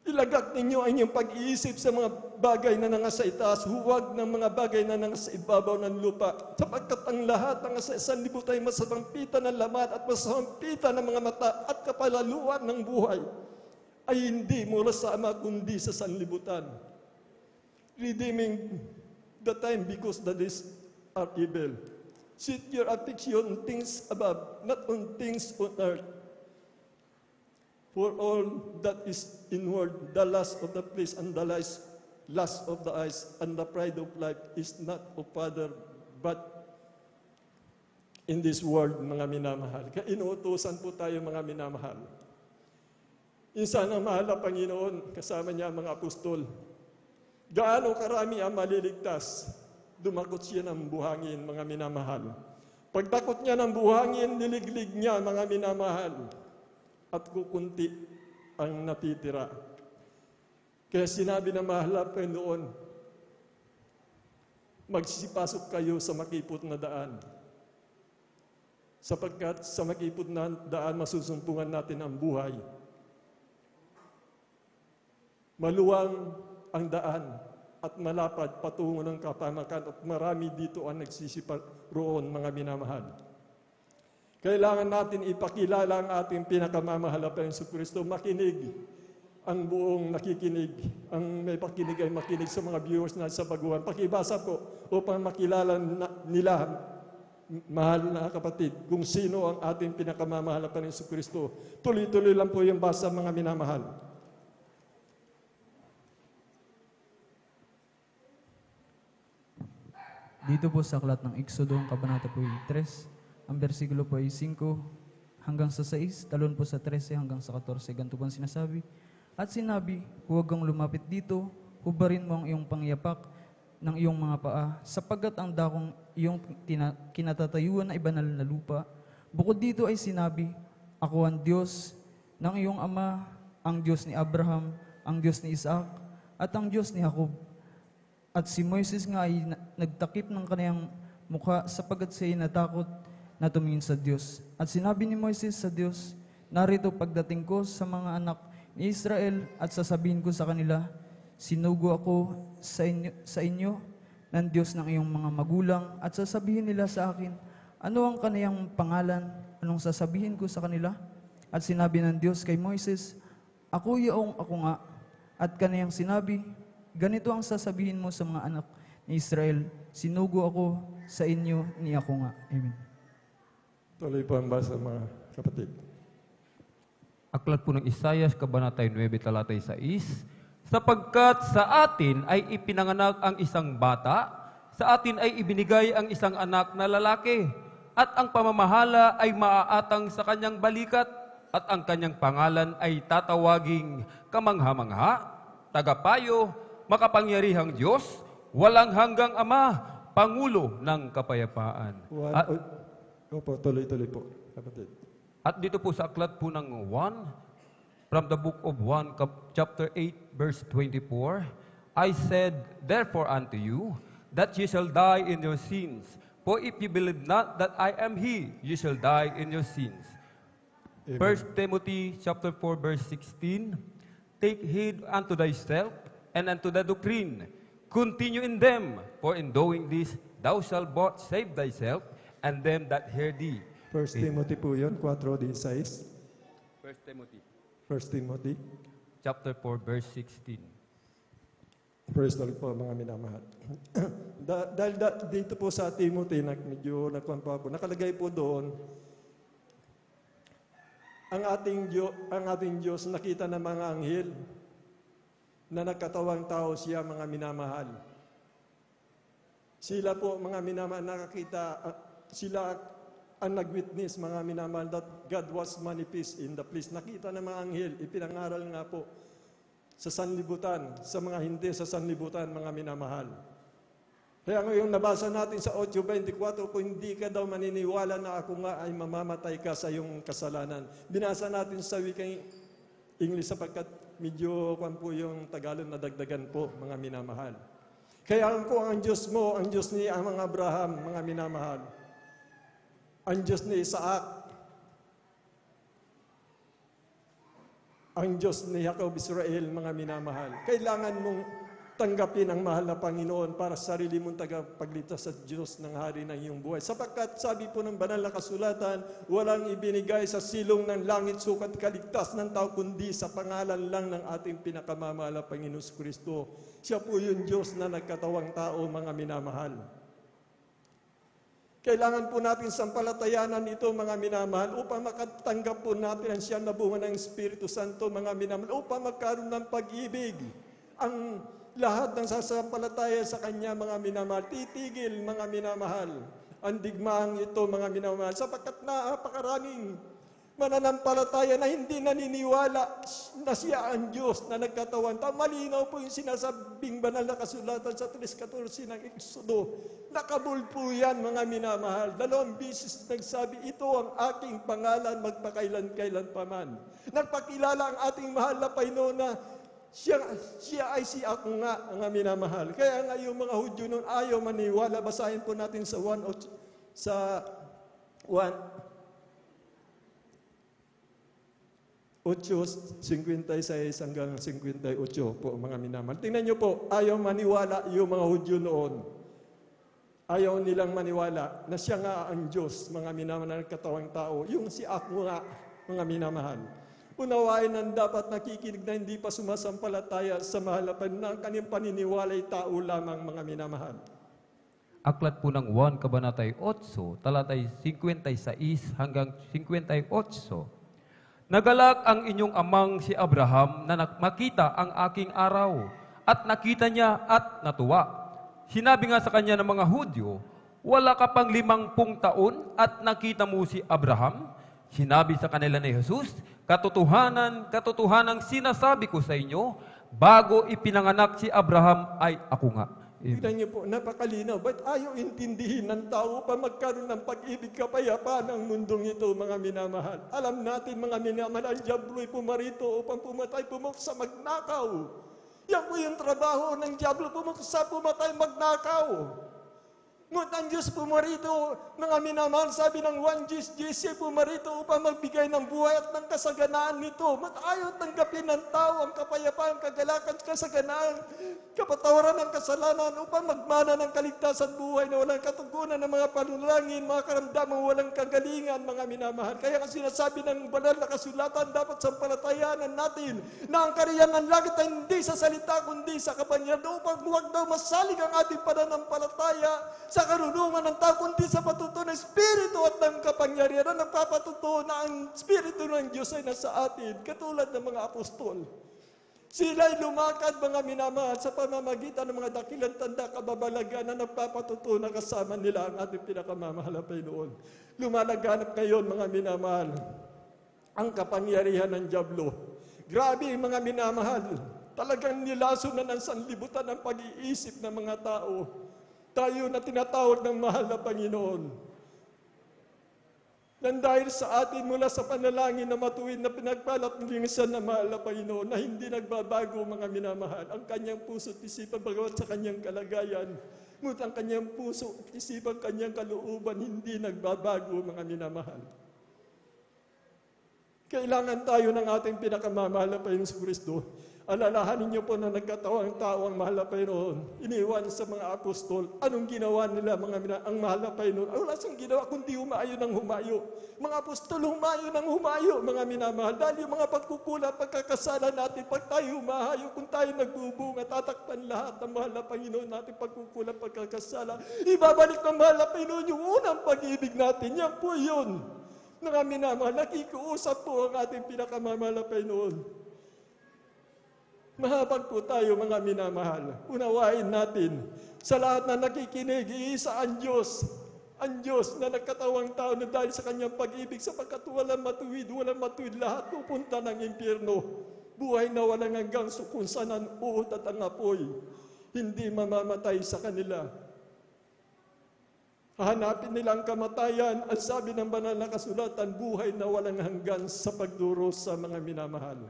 Ilagak ninyo ang inyong pag-iisip sa mga bagay na nangasa itaas, huwag ng mga bagay na nangasa ibabaw ng lupa. Sapagkat ang lahat ng nasa sanlibutan ay masampitan ng laman at masampitan ng mga mata at kapalaluan ng buhay ay hindi mula sa Ama kundi sa sanlibutan. Redeeming the time because the days are evil. Set your affection on things above, not on things on earth. For all that is inward, the lust of the flesh and the lust of the eyes and the pride of life is not of Father, but in this world, mga minamahal. Kaya inuutosan po tayo, mga minamahal. Insan ang mahal na Panginoon, kasama niya ang mga apostol. Gaano karami ang maliligtas, dumakot siya ng buhangin, mga minamahal. Pagtakot niya ng buhangin, niliglig niya, mga minamahal. At kukunti ang natitira. Kaya sinabi ng mahal na Panginoon, magsisipasok kayo sa makipot na daan. Sapagkat sa makipot na daan, masusumpungan natin ang buhay. Maluwang ang daan at malapad patungo ng kapamakan at marami dito ang nagsisiparoon, mga minamahal. Kailangan natin ipakilala ang ating pinakamamahal na Panginoon Kristo. Makinig ang buong nakikinig. Ang may pakinig ay makinig sa mga viewers na sa baguhan. Pakibasa po upang makilala nila, mahal na kapatid, kung sino ang ating pinakamamahal na Panginoon Kristo. Tuloy-tuloy lang po yung basa, mga minamahal. Dito po sa aklat ng Exodo, ang kabanata po ay 3, ang bersikulo po ay 5 hanggang sa 6, talon po sa 13 hanggang sa 14, ganito po ang sinasabi. At sinabi, huwag kang lumapit dito, hubarin mo ang iyong pangyapak ng iyong mga paa, sapagkat ang dakong iyong kinatatayuan ay banal na lupa. Bukod dito ay sinabi, ako ang Diyos ng iyong ama, ang Diyos ni Abraham, ang Diyos ni Isaac, at ang Diyos ni Jacob. At si Moises nga ay nagtakip ng kaniyang mukha sapagkat siya ay natakot na tumingin sa Diyos. At sinabi ni Moises sa Diyos, narito pagdating ko sa mga anak ni Israel at sasabihin ko sa kanila, sinugo ako sa inyo ng Diyos ng iyong mga magulang at sasabihin nila sa akin, ano ang kaniyang pangalan? Anong sasabihin ko sa kanila? At sinabi ng Diyos kay Moises, ako yaong ako nga. At kaniyang sinabi, ganito ang sasabihin mo sa mga anak ni Israel, sinugo ako sa inyo ni ako nga. Amen. Tuloy po ang basa mga kapatid. Aklat po ng Isaiah, kabanata 9, talatay 6, sapagkat sa atin ay ipinanganak ang isang bata, sa atin ay ibinigay ang isang anak na lalaki, at ang pamamahala ay maaatang sa kanyang balikat, at ang kanyang pangalan ay tatawaging kamangha-mangha, tagapayo, makapangyarihang Diyos, walang hanggang Ama, Pangulo ng Kapayapaan. Opo, tuloy-tuloy po, kapatid. At dito po sa aklat po ng 1, from the book of 1, chapter 8, verse 24, I said, therefore unto you, that ye shall die in your sins. For if you believe not that I am He, you shall die in your sins. Amen. 1 Timothy chapter 4, verse 16, take heed unto thyself and unto the doctrine. Continue in them, for in doing this, thou shalt both save thyself and them that hear thee. 1 Timothy po yun, 4:16. 1 Timothy 1 Timothy. chapter 4, verse 16. Praise the Lord po mga minamahal. Dahil dito po sa Timothy, medyo nagkwampa po, nakalagay po doon, ang ating Diyos nakita ng mga anghel na nagkatawang tao siya mga minamahal. Sila po mga minamahal nakakita, sila ang nag-witness mga minamahal that God was manifest in the place. Nakita ng mga anghel, ipinangaral nga po sa sanlibutan, sa mga hindi sa sanlibutan mga minamahal. Kaya ngayon nabasa natin sa 8:24, kung hindi ka daw maniniwala na ako nga ay mamamatay ka sa iyong kasalanan. Binasa natin sa wikang English sapagkat medyo kwan po yung Tagalog na dagdagan po, mga minamahal. Kaya ko ang Diyos mo, ang Diyos ni amang Abraham, mga minamahal. Ang Diyos ni Isaac, ang Diyos ni Jacob Israel, mga minamahal. Kailangan mong tanggapin ang mahal na Panginoon para sa sarili mong tagapagligtas sa Diyos ng hari ng iyong buhay. Sapagkat sabi po ng banal na kasulatan, walang ibinigay sa silong ng langit sukat kaligtas ng tao, kundi sa pangalan lang ng ating pinakamamahal na Panginoon Kristo. Siya po yung Diyos na nagkatawang tao, mga minamahal. Kailangan po natin sampalatayanan ito, mga minamahal, upang makatanggap po natin ang siyang nabungan ng Espiritu Santo, mga minamahal, upang magkaroon ng pag-ibig. Ang lahat ng sasampalataya sa Kanya, mga minamahal, titigil, mga minamahal, ang digmaang ito, mga minamahal, sapagkat napakaraming mananampalataya na hindi naniniwala na siya ang Diyos na nagkatawan. Malinaw po yung sinasabing banal na kasulatan sa 3:14 ng Exodo. Nakabul po yan, mga minamahal. 2 beses nagsabi, ito ang aking pangalan magpakailan-kailan pa man. Nagpakilala ang ating mahal na Panginoon na siya ay si ako nga, mga minamahal. Kaya nga yung mga Hudyo noon ayaw maniwala. Basahin po natin sa 8:56 hanggang 58 po, mga minamahal. Tingnan nyo po, ayaw maniwala yung mga Hudyo noon. Ayaw nilang maniwala na siya nga ang Diyos, mga minamahal ng katawang tao. Yung si ako nga, mga minamahal. Unawain ang dapat nakikinig na hindi pa sumasampalataya sa mahal na Panginoon, kanyang paniniwalay tao lamang, mga minamahal. Aklat po ng 1, kabanatay 8, talatay 56 hanggang 58. Nagalak ang inyong amang si Abraham na makita ang aking araw, at nakita niya at natuwa. Sinabi nga sa kanya ng mga Hudyo, wala ka pang 50 taon at nakita mo si Abraham? Sinabi sa kanila ni Jesus, katotohanan, katotohanang sinasabi ko sa inyo, bago ipinanganak si Abraham ay ako nga. Tignan niyo po, napakalinaw. Ba't ayaw intindihin ng tao pa magkaroon ng pag-ibig kapayapaan ng mundong ito, mga minamahal? Alam natin, mga minamahal, ang diablo'y pumarito upang pumatay, pumuksa, magnakaw. Yan po yung trabaho ng diablo, pumuksa, pumatay, magnakaw. Ngunit ang Diyos pumarito, mga minamahal, sabi ng 1 GC pumarito upang magbigay ng buhay at ng kasaganaan nito. Mat ayaw tanggapin ng tao ang kapayapaan, kagalakan, kasaganaan, kapatawaran ng kasalanan upang magmana ng kaligtasan buhay na walang katugunan ng mga panalangin, mga karamdamang walang kagalingan, mga minamahal. Kaya ang sinasabi ng banal na kasulatan, dapat sampalatayanan natin na ang kariyang ng langit ay hindi sa salita kundi sa kapangyarihan upang huwag daw masalig ang ating pananampalataya sa karunungan ng tao, kundi sa patutuo ng Espiritu at ng kapangyarihan na nagpapatutuo na ang Espiritu ng Diyos ay nasa atin, katulad ng mga apostol. Sila'y lumakad, mga minamahal, sa pamamagitan ng mga dakilang tanda kababalagan na nagpapatutuo na kasama nila ang ating pinakamamahal na Panginoon. Lumalaganap ngayon, mga minamahal, ang kapangyarihan ng diablo. Grabe, mga minamahal, talagang nilaso na ng sanlibutan ang pag-iisip ng mga tao. Tayo na tinatawag ng mahal na Panginoon. Nang dahil sa atin mula sa panalangin na matuwid na pinagpalat ng lingsan na mahal na Panginoon na hindi nagbabago, mga minamahal, ang kanyang puso at isipan bagamat sa kanyang kalagayan. Ngunit ang kanyang puso at isipan, kanyang kalooban hindi nagbabago, mga minamahal. Kailangan tayo ng ating pinakamamahal na Panginoon sa Kristo. Alalahanin niyo po na nagkatawang tao ang mahal na Panginoon. Iniwan sa mga apostol. Anong ginawa nila, ang mahal na Panginoon? Wala siyang ginawa kundi humayo ng humayo. Mga apostol, humayo ng humayo, mga minamahal. Dahil yung mga pagkukulang, pagkakasala natin, pag tayo humahayo, kung tayo nagbubunga, tatakpan lahat ng mahal na Panginoon natin, pagkukulang, pagkakasala. Ibabalik ng mahal na Panginoon yung unang pag-ibig natin. Yan po yun. Mga minamahal, nakikiusap po ang ating pinakamamahal na Panginoon. Mahabag po tayo, mga minamahal. Unawain natin, sa lahat na nakikinig, iisa ang Diyos. Ang Diyos na nagkatawang tao na dahil sa kanyang pag-ibig, sapagkat walang matuwid, lahat pupunta ng impyerno. Buhay na walang hanggang kung saan ang uot at ang apoy. Hindi mamamatay sa kanila. Hahanapin nilang kamatayan, ang sabi ng banal na kasulatan, buhay na walang hanggan sa pagduros sa mga minamahal.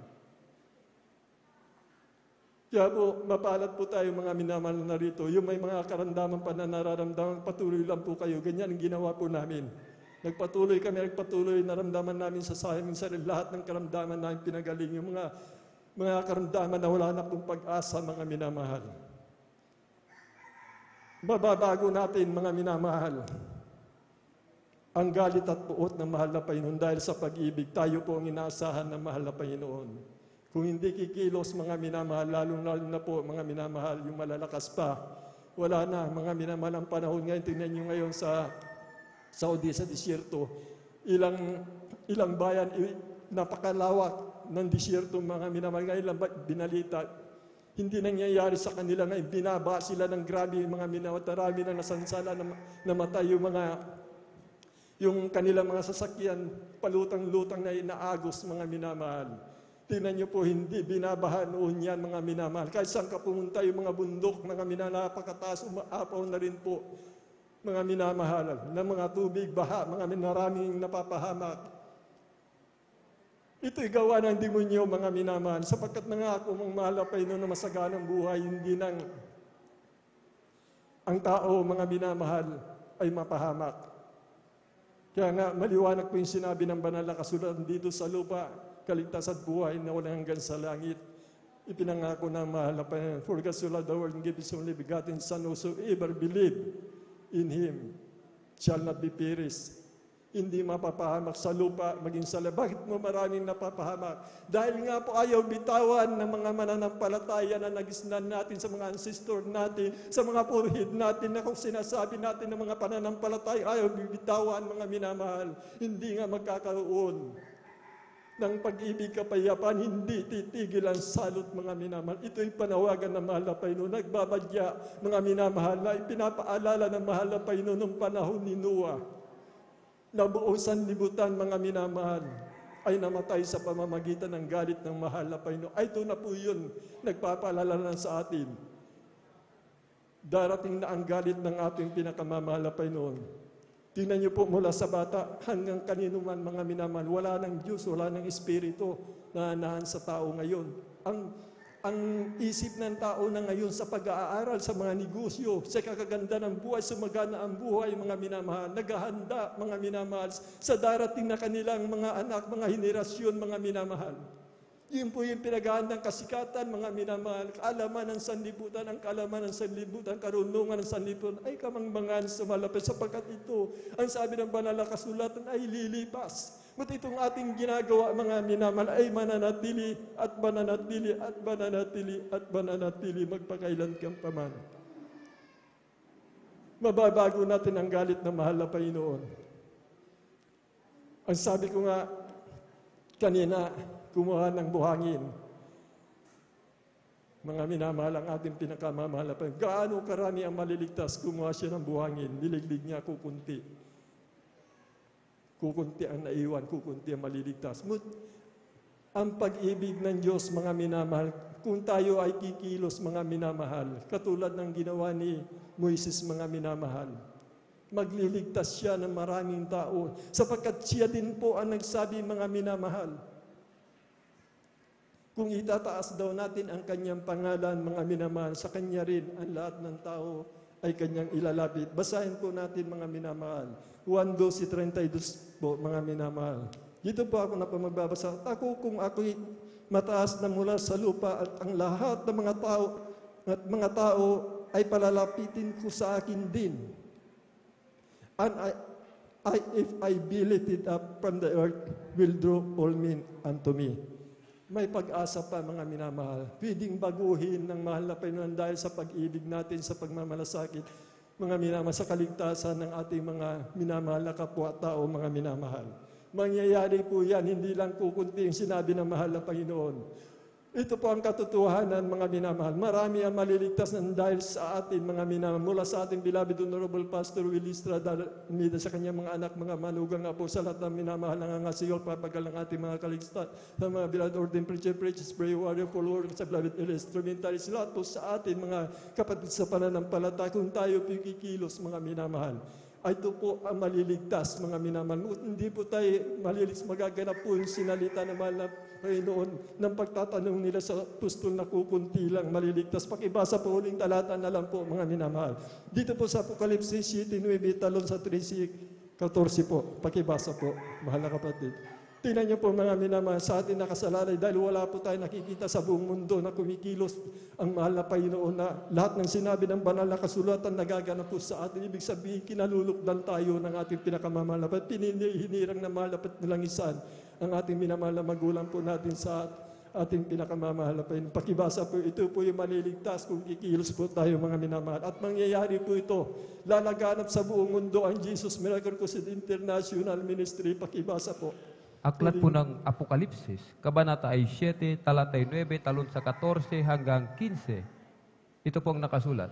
Kaya po, mapalad po tayo, mga minamahal na rito. Yung may mga karamdaman pa na nararamdaman, patuloy lang po kayo. Ganyan ang ginawa po namin. Nagpatuloy, naramdaman namin sa sayang sarili. Lahat ng karamdaman namin pinagaling. Yung mga karamdaman na wala na pong pag-asa, mga minamahal. Mababago natin, mga minamahal, ang galit at puot ng mahal na Panginoon dahil sa pag-ibig. Tayo po ang inaasahan ng mahal na Panginoon. Kung hindi kikilos, mga minamahal, lalo na po, mga minamahal, yung malalakas pa, wala na, mga minamahal, ang panahon ngayon. Tingnan nyo ngayon sa Saudi, sa disyerto, ilang bayan, napakalawak ng disyerto, mga minamahal. Ngayon lang binalita, hindi nangyayari sa kanila ngayon. Binaba sila ng grabe, mga minamahal. Marami na nasansala, namatay yung kanilang mga sasakyan, palutang-lutang na inaagos, mga minamahal. Tingnan niyo po, hindi binabaha noon yan, mga minamahal. Kahit saan ka pumunta, yung mga bundok, mga minamahal, napakataas, umaapaw na rin po, mga minamahal, na mga tubig, baha, mga maraming napapahamak. Ito'y gawa ng demonyo, mga minamahal, sapagkat nangako mong mahal na Panginoon na masaganang buhay, hindi nang ang tao, mga minamahal, ay mapahamak. Kaya nga, maliwanag po yung sinabi ng banal na kasulatan dito sa lupa, kaligtasan at buhay na walang hanggan sa langit. Ipinangako ng mahal na Panginoon, for God so loved the world and gave His only begotten Son, whosoever believe in Him shall not be perished. Hindi mapapahamak sa lupa, maging sa lupa. Bakit mo maraming napapahamak? Dahil nga po ayaw bitawan ng mga mananampalataya na nagisnan natin sa mga ancestor natin, sa mga purhid natin, na kung sinasabi natin ng mga pananampalataya, ayaw bitawan, mga minamahal. Hindi nga magkakaroon. ng pag-ibig kapayapaan, hindi titigil ang salot, mga minamahal. Ito'y panawagan ng mahal na Panginoon. Nagbabadya, mga minamahal, na ipinapaalala ng mahal na Panginoon noong panahon ni Noah, na buong sanlibutan, mga minamahal, ay namatay sa pamamagitan ng galit ng mahal na Panginoon. Ay, ito na po yun, nagpapaalala na sa atin. Darating na ang galit ng ating pinakamamahal na Panginoon. Tingnan niyo po mula sa bata hanggang kanino man, mga minamahal, wala ng Diyos, wala ng Espiritu na nanahan sa tao ngayon. Ang isip ng tao na ngayon sa pag-aaral, sa mga negosyo, sa kakaganda ng buhay, sumagana ang buhay, mga minamahal, naghahanda, mga minamahal, sa darating na kanilang mga anak, mga henerasyon, mga minamahal. Yun po yung pinaghahandang kasikatan, mga minamahal, kaalaman ng sanlibutan, ang kaalaman ng sanlibutan, karunungan ng sanlibutan, ay kamangmangan sa malapit, sapagkat ito, ang sabi ng banal na kasulatan, ay lilipas. Ngunit itong ating ginagawa, mga minamahal, ay mananatili at mananatili at mananatili at mananatili magpakailan kang paman. Mababago natin ang galit ng mahal na Panginoon. Ang sabi ko nga kanina, kumuha ng buhangin. Mga minamahal, ang ating pinakamamahal na Panginoon. Gaano karami ang maliligtas, kumuha siya ng buhangin, niliglig niya kukunti. Kukunti ang naiwan, kukunti ang maliligtas. Ang pag-ibig ng Diyos, mga minamahal, kung tayo ay kikilos, mga minamahal, katulad ng ginawa ni Moises, mga minamahal, magliligtas siya ng maraming tao, sapagkat siya din po ang nagsabi, mga minamahal, kung itataas daw natin ang kanyang pangalan, mga minamahal, sa kanya rin ang lahat ng tao ay kanyang ilalapit. Basahin po natin, mga minamahal. 1:12-32 po, mga minamahal. Dito po ako na magbabasa. Ako kung ako'y mataas na mula sa lupa at ang lahat ng mga tao ay palalapitin ko sa akin din. And if I be lifted up from the earth, will draw all men unto me. May pag-asa pa, mga minamahal. Pwedeng baguhin ng mahal na Panginoon dahil sa pag-ibig natin, sa pagmamalasakit, mga minamahal, sa kaligtasan ng ating mga minamahal na kapwa-tao, mga minamahal. Mangyayari po yan, hindi lang kukunti yung sinabi ng mahal na Panginoon. Ito po ang katotohanan, mga minamahal. Marami ang maliligtas ng dahil sa atin, mga minamahal. Mula sa ating beloved Honorable Pastor Willie Estrada Almeida, sa kanyang mga anak, mga manugang nga po, sa lahat ng minamahal ng angasiyo, papagal ng ating mga kaligtas, sa mga beloved ordained preacher, preachers, prayer warrior, follower, sa beloved instrumentalist, lahat po sa atin, mga kapatid sa pananampalataya, kung tayo po kikilos, mga minamahal. Ito po ang maliligtas, mga minamahal. Hindi po tayo maliligtas, magaganap po yung sinalita ng mahal na Panginoon ng pagtatanong nila sa pustol na kukunti lang maliligtas. Pakibasa po uling talata na lang po, mga minamahal. Dito po sa Apokalipsis 7:9, talon sa 13:14 po. Pakibasa po, mahal na kapatid. Tingnan niyo po, mga minamahal, sa atin nakasalalay dahil wala po tayo nakikita sa buong mundo na kumikilos ang mahal na Panginoon na lahat ng sinabi ng banal na kasulatan nagaganap po sa atin. Ibig sabihin, kinalulukdan tayo ng ating pinakamamahal na hinirang na mahal na nilangisan ang ating minamahal na magulang po natin sa ating pinakamamahal na Panginoon. Pakibasa po, ito po yung maliligtas kung kikilos po tayo, mga minamahal. At mangyayari po ito, lalaganap sa buong mundo ang Jesus Miracle Crusade International Ministry. Pakibasa po. Aklat po ng Apokalipsis, Kabanata ay 7, talatay 9, talon sa 14 hanggang 15. Ito po ang nakasulat.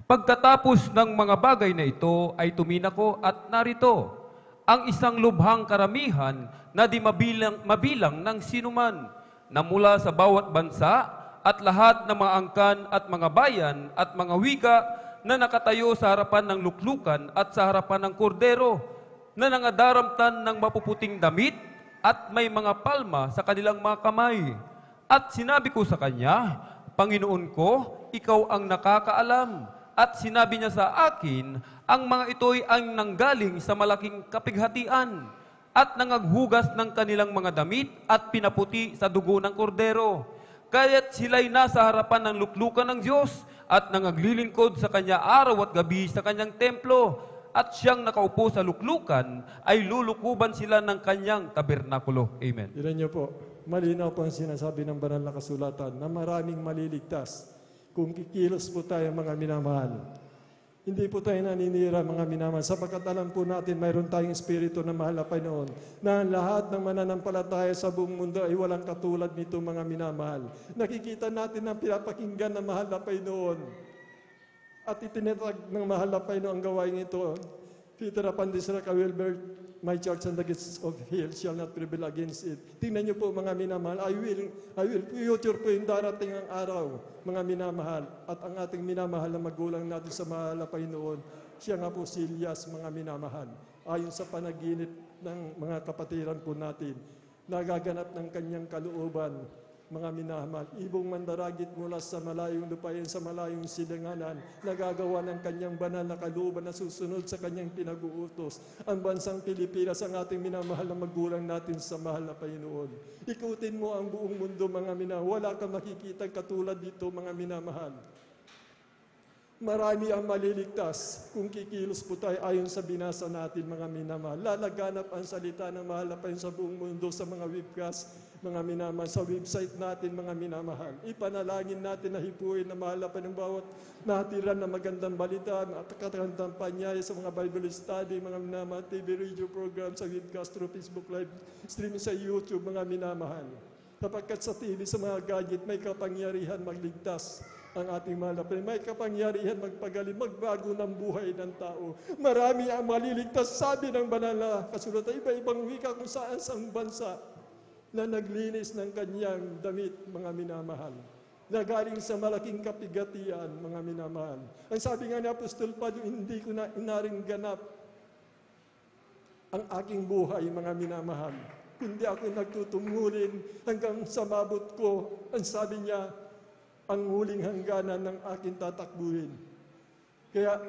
Pagkatapos ng mga bagay na ito ay tuminako at narito ang isang lubhang karamihan na di mabilang ng sinuman na mula sa bawat bansa at lahat ng mga angkan at mga bayan at mga wika na nakatayo sa harapan ng luklukan at sa harapan ng kordero, na nangadaramtan ng mapuputing damit at may mga palma sa kanilang mga kamay. At sinabi ko sa kanya, Panginoon ko, ikaw ang nakakaalam. At sinabi niya sa akin, ang mga ito'y ang nanggaling sa malaking kapighatian at nangaghugas ng kanilang mga damit at pinaputi sa dugo ng kordero. Kaya't sila'y nasa harapan ng luklukan ng Diyos at nangaglilingkod sa Kanya araw at gabi sa Kanyang templo. At siyang nakaupo sa luklukan ay lulukuban sila ng kanyang tabernakulo. Amen. Tignan niyo po, malinaw po ang sinasabi ng banal na kasulatan na maraming maliligtas kung kikilos po tayo, mga minamahal. Hindi po tayo naninira mga minamahal, sapagkat alam po natin mayroon tayong Espiritu na mahal na Panginoon, na ang lahat ng mananampalataya sa buong mundo ay walang katulad nito mga minamahal. Nakikita natin ang pinapakinggan ng mahal na Panginoon at itinatag ng mahal na Panginoon ang gawain ito. Peter upon this rock I will build my church, and the gates of hell shall not prevail against it. Tingnan niyo po mga minamahal, I will future po yung darating ang araw, mga minamahal. At ang ating minamahal na magulang natin sa mahal na Panginoon, siya nga po si Elias, mga minamahal. Ayon sa panaginip ng mga kapatiran po natin, nagaganap ng kanyang kalooban, mga minamahal. Ibong mandaragit mula sa malayong lupain, sa malayong silanganan, nagagawa ng kanyang banal na kalooban na susunod sa kanyang pinag-uutos. Ang bansang Pilipinas, ang ating minamahal na magulang natin sa mahal na Panginoon. Ikutin mo ang buong mundo, mga minamahal. Wala kang makikita katulad dito, mga minamahal. Marami ang maliligtas kung kikilos po tayo ayon sa binasa natin, mga minamahal. Lalaganap ang salita ng mahal na Panginoon sa buong mundo sa mga webcast, mga minamahal, sa website natin, mga minamahal. Ipanalangin natin na hipuin na mahal na Panginoon bawat natiran na magandang balita at katagandang panyaya sa mga Bible study, mga minamahal, TV, radio program, sa webcast, through Facebook Live, streaming sa YouTube, mga minamahal. Sapagkat sa TV, sa mga gadget, may kapangyarihan magligtas ang ating mahal na Panginoon. May kapangyarihan magpagaling, magbago ng buhay ng tao. Marami ang maliligtas, sabi ng banal na kasulatan, iba-ibang wika kung saan sa bansa na naglinis ng kanyang damit, mga minamahal, na galing sa malaking kapigatian, mga minamahal. Ang sabi nga ni Apostol Pablo, hindi ko na inaring ganap ang aking buhay, mga minamahal, kundi ako nagtutungulin hanggang sa mabot ko, ang sabi niya, ang huling hangganan ng aking tatakbuhin. Kaya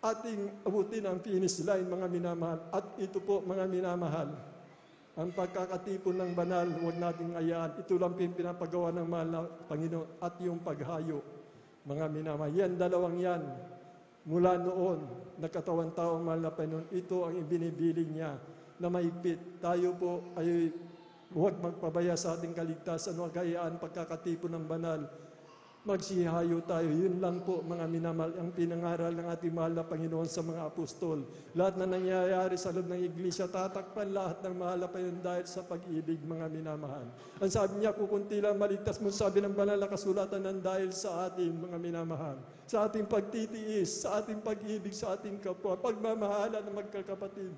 ating abutin ang finish line, mga minamahal. At ito po, mga minamahal, ang pagkakatipon ng banal, huwag nating ayaan. Ito lang pinapagawa ng mahal na Panginoon at yung paghayo, mga minamahal. Yan, dalawang yan. Mula noon, nagkatawang tao ang mahal na Panginoon, ito ang ibinibili niya na mahigpit. Tayo po ay huwag magpabaya sa ating kaligtasan, huwag hayaan pagkakatipon ng banal. Magsihayo tayo. Yun lang po, mga minamahal, ang pinangaral ng ating mahal na Panginoon sa mga apostol. Lahat na nangyayari sa loob ng iglesia, tatakpan lahat ng mahal na Panginoon dahil sa pag-ibig, mga minamahal. Ang sabi niya, kukunti lang maligtas mo, sabi ng banal na kasulatan, ng dahil sa ating mga minamahal. Sa ating pagtitiis, sa ating pag-ibig, sa ating kapwa, pagmamahalan ng magkakapatid.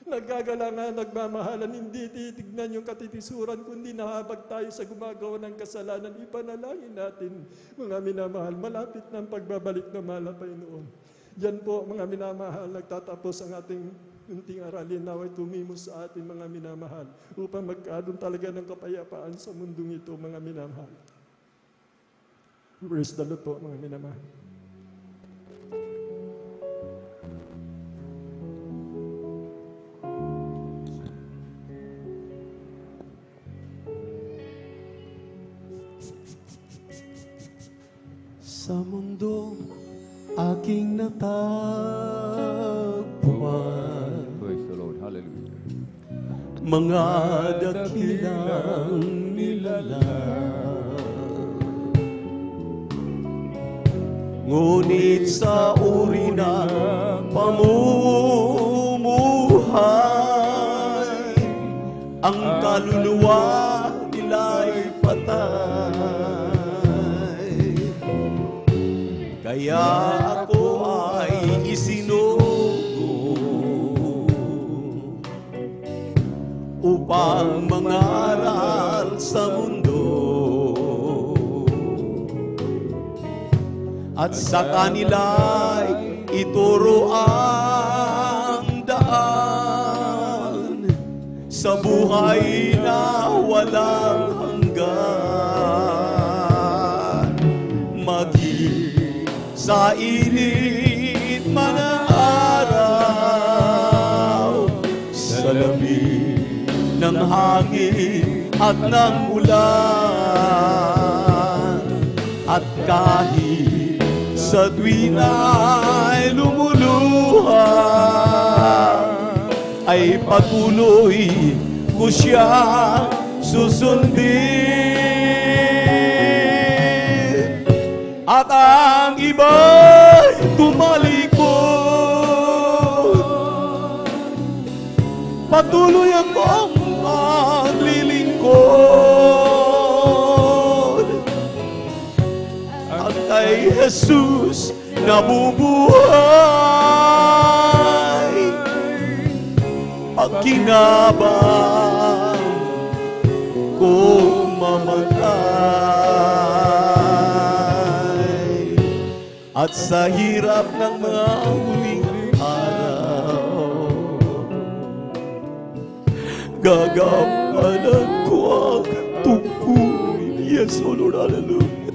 Naggagalangan, nagmamahalan, hindi titignan yung katitisuran, kundi nahabag tayo sa gumagawa ng kasalanan. Ipanalangin natin, mga minamahal, malapit na ang pagbabalik ng mahal na Panginoon. Diyan po, mga minamahal, nagtatapos ang ating unting aralin. Naway tumimos sa ating mga minamahal upang magkaroon talaga ng kapayapaan sa mundong ito, mga minamahal. Praise the Lord po, mga minamahal. Sa mundo aking natagpuan, Praise the Lord. Hallelujah. mga dakilang nilalang, ngunit sa uri ng pamumuhay, ang kaluluwa nila'y patay. Kaya ako ay isinugo upang mangaral sa mundo, at sa kanila'y ituro ang daan sa buhay na walang hanggan. Maging sa init man ang araw, sa lamig ng hangin at ng ulan, at kahit sa tuwina'y lumuluha, ay patuloy ko siyang susundin. at ang iba'y tumalikod. Patuloy akong maglilingkod at kay Jesus nabubuhay. Pagkinabang kung mamatay at sa hirap ng mga huling araw, gagampanan ko ang tungkulin. Yes, O Lord, hallelujah.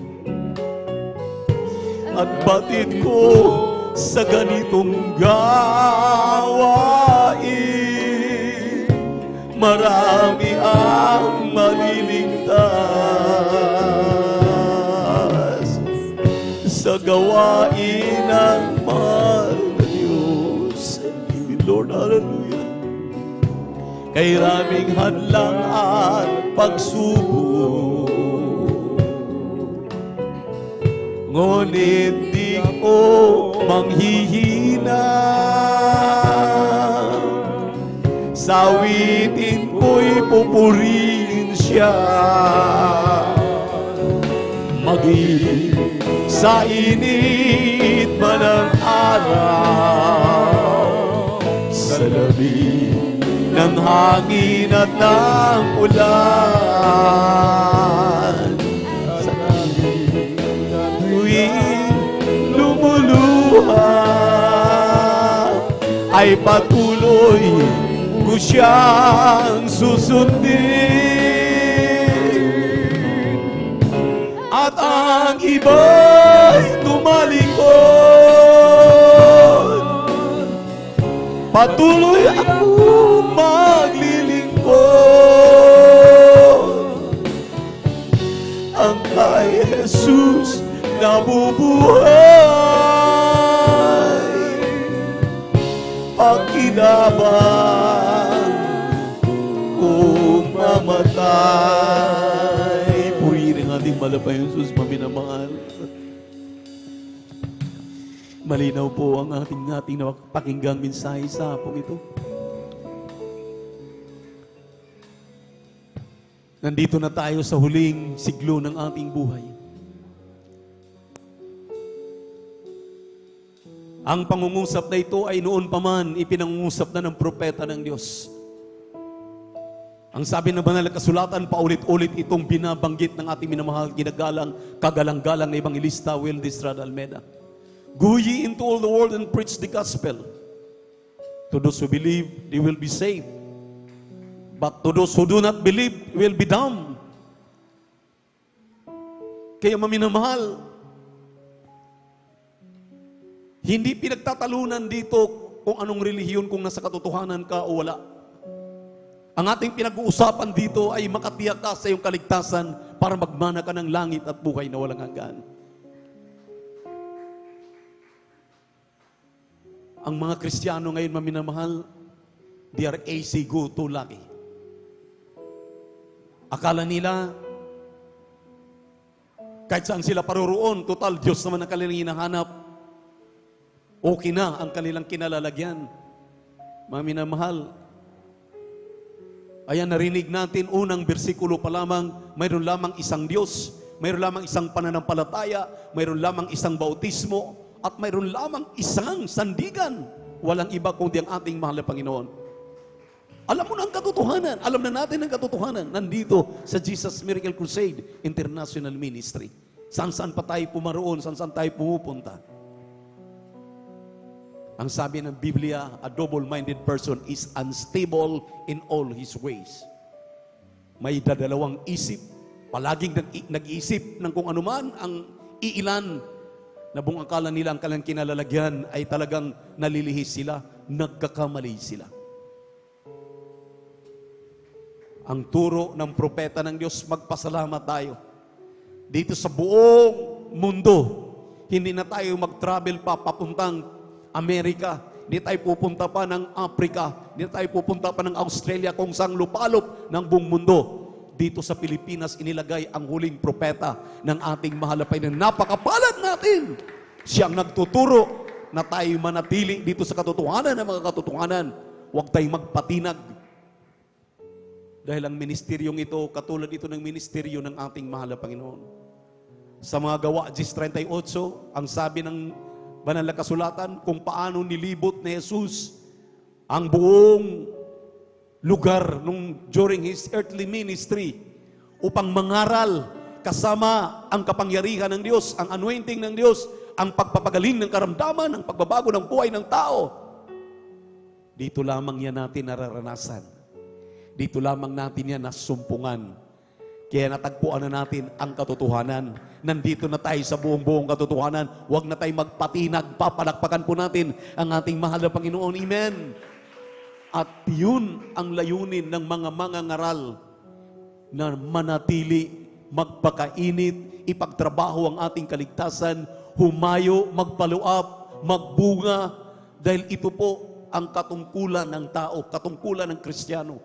At batid ko sa ganitong gawain, marami ang maliligtas sa gawain ng mahal na Diyos. Lord, hallelujah. Kay raming hadlang at pagsubok, ngunit di ko manghihina. Sa awitin ko'y pupurihin siya, maging sa init man ang araw, sa lamig ng hangin at ng ulan, sa tuwing lumuluha ay patuloy ko siyang susundin. At ang iba'y tumalikod, patuloy akong maglilingkod. Ang kay Jesus nabubuhay, pagkinabang kung mamatay. Purihin ang ating malapayang Jesus, maminamahal. Malinaw po ang ating napakinggang mensahe sa hapong ito. Nandito na tayo sa huling siglo ng ating buhay. Ang pangungusap na ito ay noon pa man ipinangungusap na ng propeta ng Diyos. Ang sabi ng banal na kasulatan, paulit-ulit itong binabanggit ng ating minamahal, ginagalang, kagalang-galang na Evangelista Will Estrada Almeida. Go ye into all the world and preach the gospel. To those who believe, they will be saved. But to those who do not believe, will be damned. Kaya maminamahal, hindi pinagtatalunan dito kung anong relihiyon, kung nasa katotohanan ka o wala. Ang ating pinag-uusapan dito ay makatiyak ka sa iyong kaligtasan para magmana ka ng langit at buhay na walang hanggan. Ang mga Kristiyano ngayon, maminamahal, they are easy go to lucky. Akala nila, kahit saan sila paroroon, total Diyos naman ang kanilang hinahanap, okay na ang kanilang kinalalagyan. Mga minamahal, ayan, narinig natin, unang bersikulo pa lamang, mayroon lamang isang Diyos, mayroon lamang isang pananampalataya, mayroon lamang isang bautismo, at mayroon lamang isang sandigan. Walang iba kundi ang ating mahal na Panginoon. Alam mo na ang katotohanan, alam na natin ang katotohanan, nandito sa Jesus Miracle Crusade International Ministry. Saan-saan pa tayo pumaroon, saan-saan tayo pumupunta. Ang sabi ng Biblia, a double-minded person is unstable in all his ways. May dadalawang isip, palaging nag-iisip ng kung anuman ang iilan na buong akala nila ang kanilang kinalalagyan ay talagang nalilihis sila, nagkakamali sila. Ang turo ng propeta ng Diyos, magpasalamat tayo. Dito sa buong mundo, hindi na tayo mag-travel pa papuntang Amerika, hindi tayo pupunta pa ng Africa, hindi tayo pupunta pa ng Australia, kung saan lupalop ng buong mundo. dito sa Pilipinas inilagay ang huling propeta ng ating mahal na Panginoon. Napakapalad natin! Siyang nagtuturo na tayo manatili dito sa katotohanan ng mga katotohanan. Huwag tayong magpatinag. Dahil ang ministeryong ito, katulad ito ng ministeryo ng ating mahal na Panginoon. Sa mga gawa, 10:38, ang sabi ng banal na kasulatan, kung paano nilibot ni Jesus ang buong lugar during His earthly ministry upang mangaral kasama ang kapangyarihan ng Diyos, ang anointing ng Diyos, ang pagpapagaling ng karamdaman, ang pagbabago ng buhay ng tao. Dito lamang yan natin nararanasan. Dito lamang natin yan nasumpungan. Kaya natagpuan na natin ang katotohanan. Nandito na tayo sa buong katotohanan. Huwag na tayo magpatinag. Papalakpakan po natin ang ating mahal na Panginoon. Amen. At yun ang layunin ng mga mangangaral na manatili, magpakainit, ipagtrabaho ang ating kaligtasan, humayo, magpaluap, magbunga, dahil ito po ang katungkulan ng tao, katungkulan ng Kristiyano.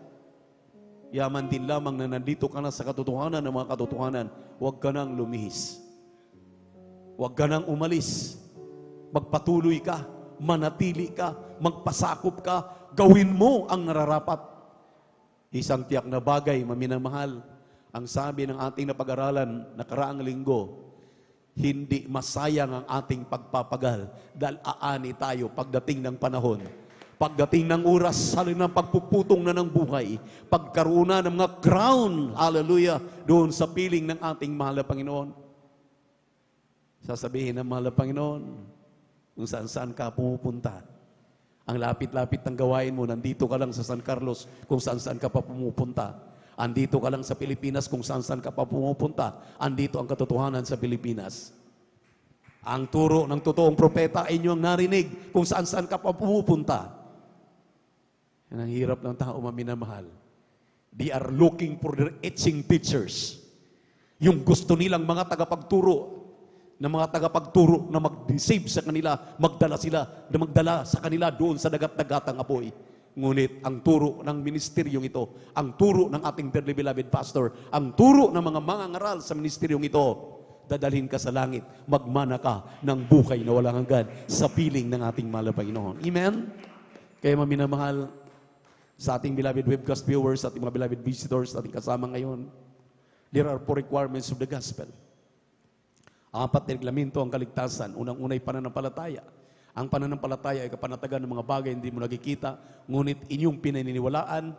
Yaman din lamang na nandito ka na sa katotohanan ng mga katotohanan, huwag ka nang lumihis. Huwag ka nang umalis. Magpatuloy ka, manatili ka, magpasakop ka, gawin mo ang nararapat. Isang tiyak na bagay, maminamahal, ang sabi ng ating napag-aralan nakaraang linggo, hindi masayang ang ating pagpapagal dahil aani tayo pagdating ng panahon. Pagdating ng oras, halin ng pagpuputong na ng buhay, pagkaroon na ng mga crown, hallelujah, doon sa piling ng ating mahal na Panginoon. Sasabihin ng mahal na Panginoon, kung saan-saan ka pumupunta. Ang lapit-lapit ng gawain mo, nandito ka lang sa San Carlos, kung saan-saan ka pa pumupunta. Andito ka lang sa Pilipinas, kung saan-saan ka pa pumupunta. Andito ang katotohanan sa Pilipinas. Ang turo ng totoong propeta ay inyong narinig, kung saan-saan ka pa pumupunta. Yan ang hirap ng tao, maminamahal. They are looking for their etching pictures. Yung gusto nilang mga tagapagturo, na mga tagapagturo na mag-deceive sa kanila, magdala sa kanila doon sa dagat-dagatang apoy. Ngunit ang turo ng ministeryong ito, ang turo ng ating dearly beloved pastor, ang turo ng mga mangangaral sa ministeryong ito, dadalhin ka sa langit, magmana ka ng buhay na walang hanggan sa piling ng ating mahal na Panginoon. Amen? Kaya maminamahal sa ating beloved webcast viewers, sa ating mga beloved visitors, ating kasama ngayon, there are 4 requirements of the gospel. 4 na reglamento ang kaligtasan. Unang-unay pananampalataya. Ang pananampalataya ay kapanatagan ng mga bagay hindi mo nakikita, ngunit inyong pinaniniwalaan.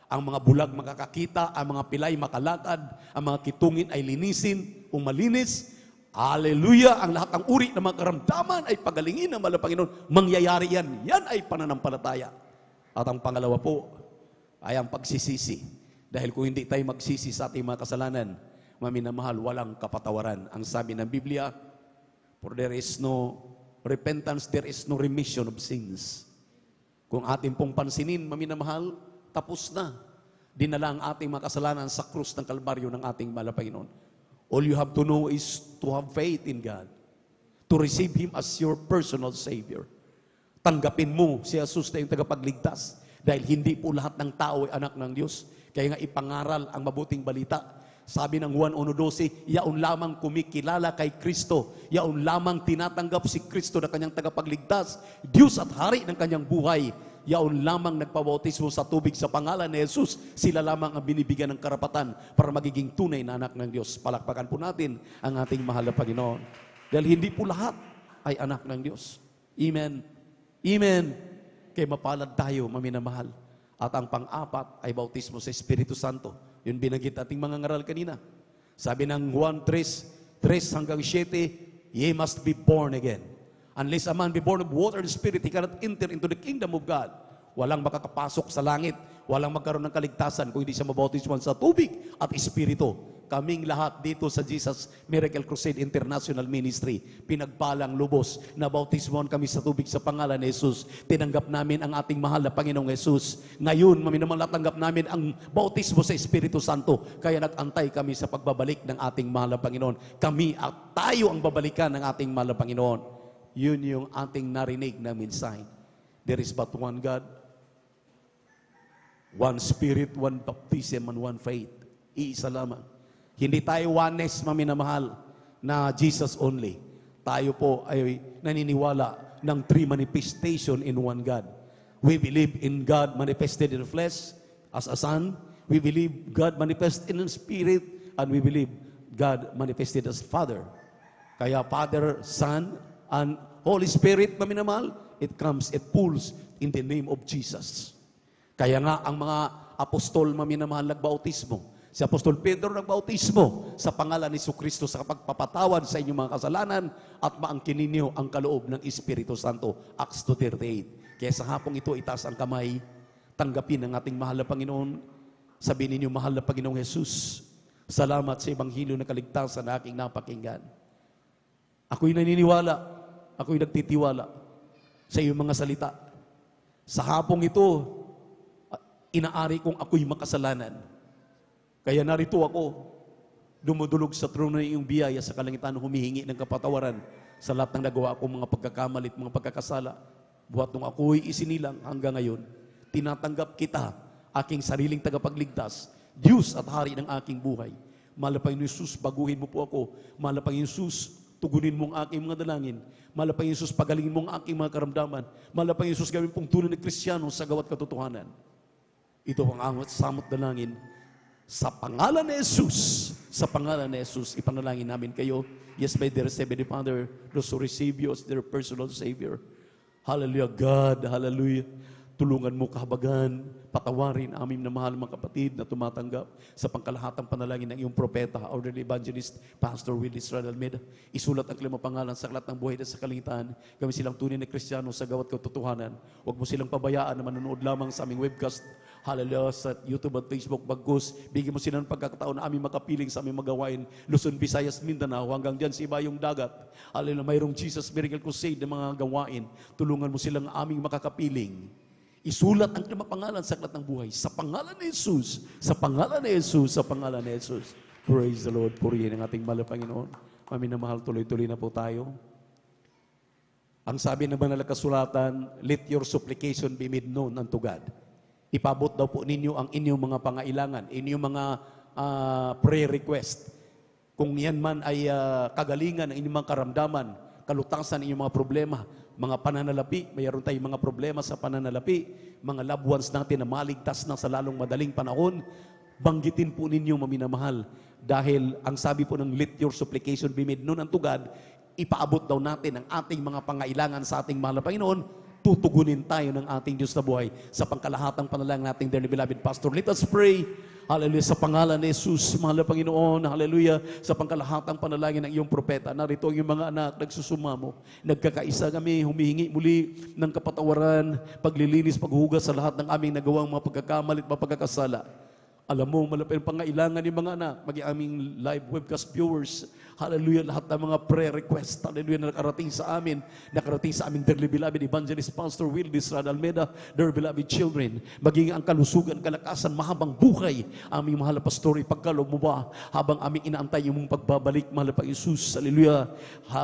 Ang mga bulag makakakita, ang mga pilay makalakad, ang mga kitungin ay linisin o malinis. Hallelujah! Ang lahat ng uri ng mga karamdaman ay pagalingin ng mahal na Panginoon. Mangyayari yan. Yan ay pananampalataya. At ang pangalawa po ay ang pagsisisi. Dahil kung hindi tayo magsisi sa ating mga kasalanan, maminamahal, walang kapatawaran. Ang sabi ng Biblia, for there is no repentance, there is no remission of sins. Kung ating pong pansinin, maminamahal, tapos na. Dinala ang ating mga kasalanan sa krus ng Kalbaryo ng ating mahal na Panginoon. All you have to know is to have faith in God, to receive Him as your personal Savior. Tanggapin mo si Jesus na yung tagapagligtas dahil hindi po lahat ng tao ay anak ng Diyos. Kaya nga ipangaral ang mabuting balita. Sabi ng Juan 1:12, yaon lamang kumikilala kay Kristo, yaon lamang tinatanggap si Kristo na kanyang tagapagligtas, Diyos at Hari ng kanyang buhay, yaon lamang nagpabautismo sa tubig sa pangalan ni Jesus, sila lamang ang binibigyan ng karapatan para magiging tunay na anak ng Diyos. Palakpakan po natin ang ating mahal na Panginoon. Dahil hindi po lahat ay anak ng Diyos. Amen. Amen. Kaya mapalad tayo, maminamahal. At ang pang-apat ay bautismo sa Espiritu Santo. Yun binanggit ating mga ngaral kanina. Sabi ng Juan 3:3-7, ye must be born again. Unless a man be born of water and spirit, he cannot enter into the kingdom of God. Walang makakapasok sa langit, walang magkaroon ng kaligtasan kung hindi siya mabautisman sa tubig at Espiritu. Kaming lahat dito sa Jesus Miracle Crusade International Ministry, pinagpalang lubos na bautismon kami sa tubig sa pangalan ni Jesus. Tinanggap namin ang ating mahal na Panginoong Jesus. Ngayon, maminamang natanggap namin ang bautismo sa Espiritu Santo. Kaya nag-antay kami sa pagbabalik ng ating mahal na Panginoon. Kami at tayo ang babalikan ng ating mahal na Panginoon. Yun yung ating narinig na mensahe. There is but one God, one Spirit, one baptism, and one faith. Iisa lamang. Hindi tayo oneness, maminamahal, na Jesus only. Tayo po ay naniniwala ng three manifestation in one God. We believe in God manifested in the flesh as a Son. We believe God manifested in the Spirit. And we believe God manifested as Father. Kaya Father, Son, and Holy Spirit, maminamahal, it comes, it pulls in the name of Jesus. Kaya nga, ang mga apostol, maminamahal, nagbautismo. Si Apostol Pedro nagbautismo sa pangalan ni Jesucristo sa pagpapatawad sa inyong mga kasalanan at maangkinin niyo ang kaloob ng Espiritu Santo. Acts 2:38. Kaya sa hapong ito, itaas ang kamay, tanggapin ang ating mahal na Panginoon. Sabihin ninyo, mahal na Panginoong Jesus, salamat sa Ebanghelyo na kaligtasan na aking napakinggan. Ako'y naniniwala, ako'y nagtitiwala sa iyong mga salita. Sa hapong ito, inaari kong ako'y makasalanan. Kaya narito ako, dumudulog sa trono ng iyong biyaya sa kalangitan, humihingi ng kapatawaran sa lahat ng nagawa akong mga pagkakamalit, mga pagkakasala. Buhat nung ako'y isinilang hanggang ngayon, tinatanggap kita, aking sariling tagapagligtas, Diyos at Hari ng aking buhay. Mahal na Panginoon Jesus, baguhin mo po ako. Mahal na Panginoon Jesus, tugunin mo ang aking mga dalangin. Mahal na Panginoon Jesus, pagalingin mo ang aking mga karamdaman. Mahal na Panginoon Jesus, gawin pong tunay na Kristiyano sa gawat katotohanan. Ito ang angat samot dalangin. Sa pangalan ni Jesus, sa pangalan ni Jesus, ipanalangin namin kayo. Yes, my dear Heavenly Father, those who receive you as their personal Savior. Hallelujah, God, hallelujah. Tulungan mo kahabagan, patawarin aming na mahal mga kapatid na tumatanggap sa pangkalahatang panalangin ng iyong propeta, orderly evangelist, Pastor Willie Estrada Almeida. Isulat ang limang pangalan sa aklat ng buhay at sa kalangitan. Gawin silang tunay na Kristiyano sa gawat katotohanan. Huwag mo silang pabayaan na manonood lamang sa aming webcast, hallelujah, sa YouTube at Facebook, bagkus. Bigyan mo sila ng pagkakataon na aming makapiling sa aming magawain, Luzon, Visayas, Mindanao, hanggang dyan sa ibayong dagat. Hallelujah, mayroong Jesus Miracle Crusade na mga gawain. Tulungan mo silang aming makakapiling. Isulat ang limang pangalan sa aklat ng buhay. Sa pangalan ni Jesus, sa pangalan ni Jesus, sa pangalan ni Jesus. Praise the Lord. Purihin ang ating mahal na Panginoon. Maminamahal, tuloy-tuloy na po tayo. Ang sabi ng banal na kasulatan, let your supplication be made known unto God. Ipabot daw po ninyo ang inyong mga pangailangan, inyong mga prayer request. Kung yan man ay kagalingan ng inyong mga karamdaman, kalutasan ng inyong mga problema, mga pananalapi, mayroon tayong mga problema sa pananalapi, mga loved ones natin na maligtas na sa lalong madaling panahon, banggitin po ninyo maminamahal. Dahil ang sabi po ng let your supplication be made known unto God, ipaabot daw natin ang ating mga pangailangan sa ating mahal na Panginoon, tutugunin tayo ng ating Diyos na buhay sa pangkalahatang panalangin nating dearly beloved Pastor. Let us pray. Hallelujah. Sa pangalan ni Jesus, mahal na Panginoon, hallelujah, sa pangkalahatang panalangin ng iyong propeta, narito ang iyong mga anak, nagsusumamo, nagkakaisa kami, humihingi muli ng kapatawaran, paglilinis, paghuhugas sa lahat ng aming nagawang mga pagkakamalit, mga pagkakasala. Alam mo, malapit ang pangailangan ng mga anak, maging aming live webcast viewers. Hallelujah, lahat ng mga prayer request, hallelujah, na nakarating sa aming dearly beloved Evangelist Pastor Willie Estrada Almeida, dear beloved children, maging ang kalusugan, kalakasan, mahabang buhay, aming mahal na pastor, ipagkaloob mo ba, habang aming inaantay yung mong pagbabalik, mahal na Panginoon, hallelujah,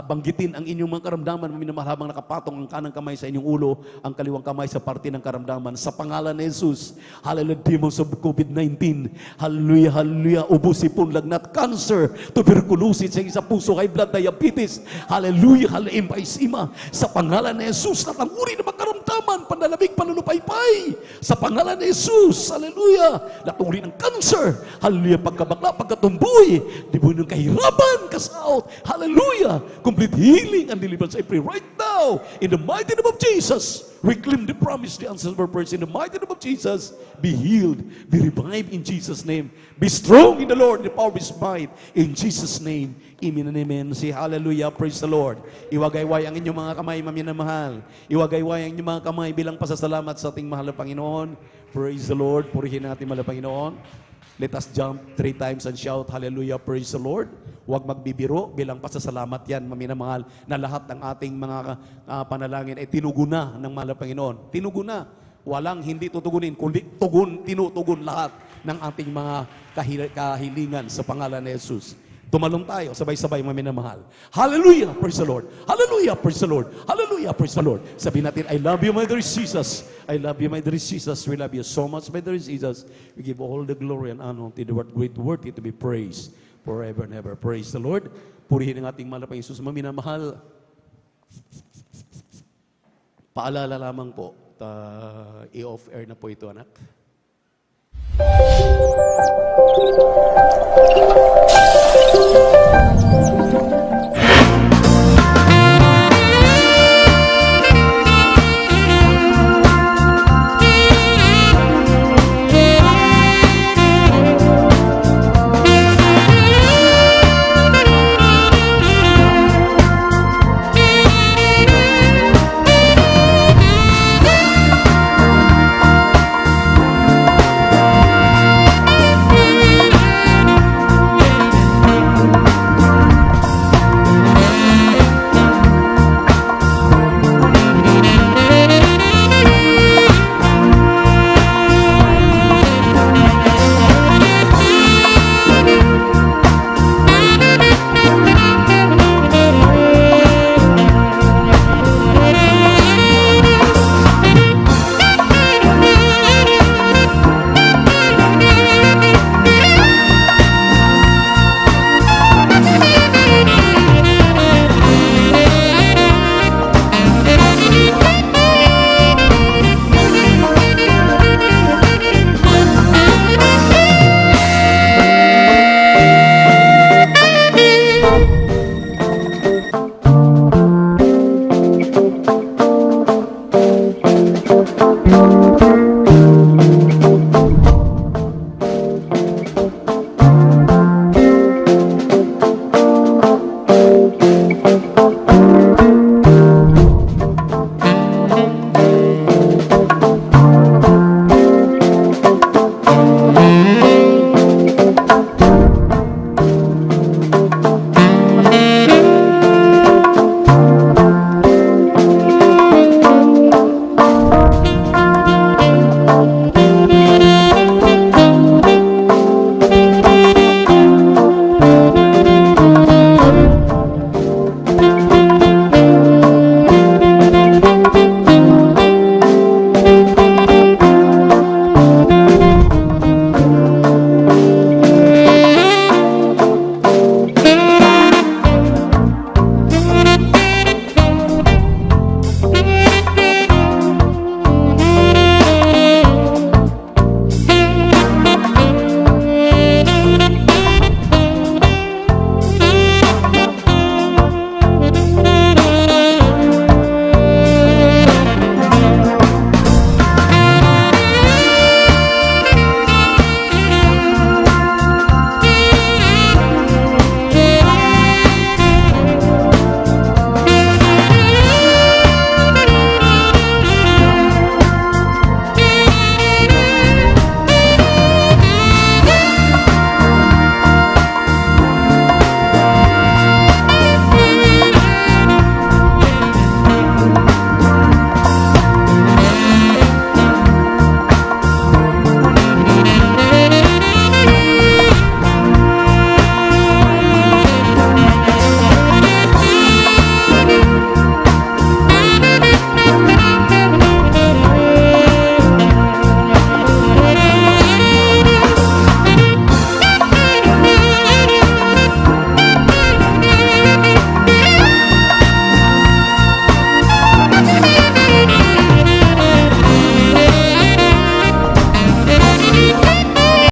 banggitin ang inyong mga karamdaman, minamahal, habang nakapatong ang kanang kamay sa inyong ulo, ang kaliwang kamay sa parte ng karamdaman, sa pangalan ni Jesus, hallelujah, demons of COVID-19, hallelujah, hallelujah, ubusi po, lagnat, cancer, tuberculosis, sa puso, high blood, diabetes, hallelujah, hallelujah, emphysema, sa pangalan ni Jesus, at ang uri ng makaramdaman, panlalamig, panunupaypay, sa pangalan ni Jesus, hallelujah, lahat ng uri ng cancer, hallelujah, pagkabakla, pagkatumboy, dibuhin ng kahirapan, kasaot, hallelujah, complete healing and deliverance, I pray right now, in the mighty name of Jesus, we claim the promise, the answers of our prayers, in the mighty name of Jesus, be healed, be revived in Jesus' name, be strong in the Lord, in the power of His might, in Jesus' name, amen and amen. Say hallelujah, praise the Lord. Iwagayway ang inyong mga kamay, maminamahal. Iwagayway ang inyong mga kamay bilang pasasalamat sa ating mahal na Panginoon. Praise the Lord. Purihin natin mahal na Panginoon. Let us jump 3 times and shout hallelujah, praise the Lord. Huwag magbibiro, bilang pasasalamat yan, maminamahal, na lahat ng ating mga panalangin ay tinuguna ng mahal na Panginoon. Tinuguna. Walang hindi tutugunin, kundi tinutugon lahat ng ating mga kahilingan sa pangalan ni Jesus. Tumalong tayo, sabay-sabay mga minamahal. Hallelujah, praise the Lord. Hallelujah, praise the Lord. Hallelujah, praise the Lord. Sabihin natin, I love you, my dear Jesus. I love you, my dear Jesus. We love you so much, my dear Jesus. We give all the glory and honor to the word, great worthy to be praised forever and ever. Praise the Lord. Purihin ang ating mahal na Panginoon Jesus. Mga minamahal, paalala lamang po, i-off air na po ito, anak.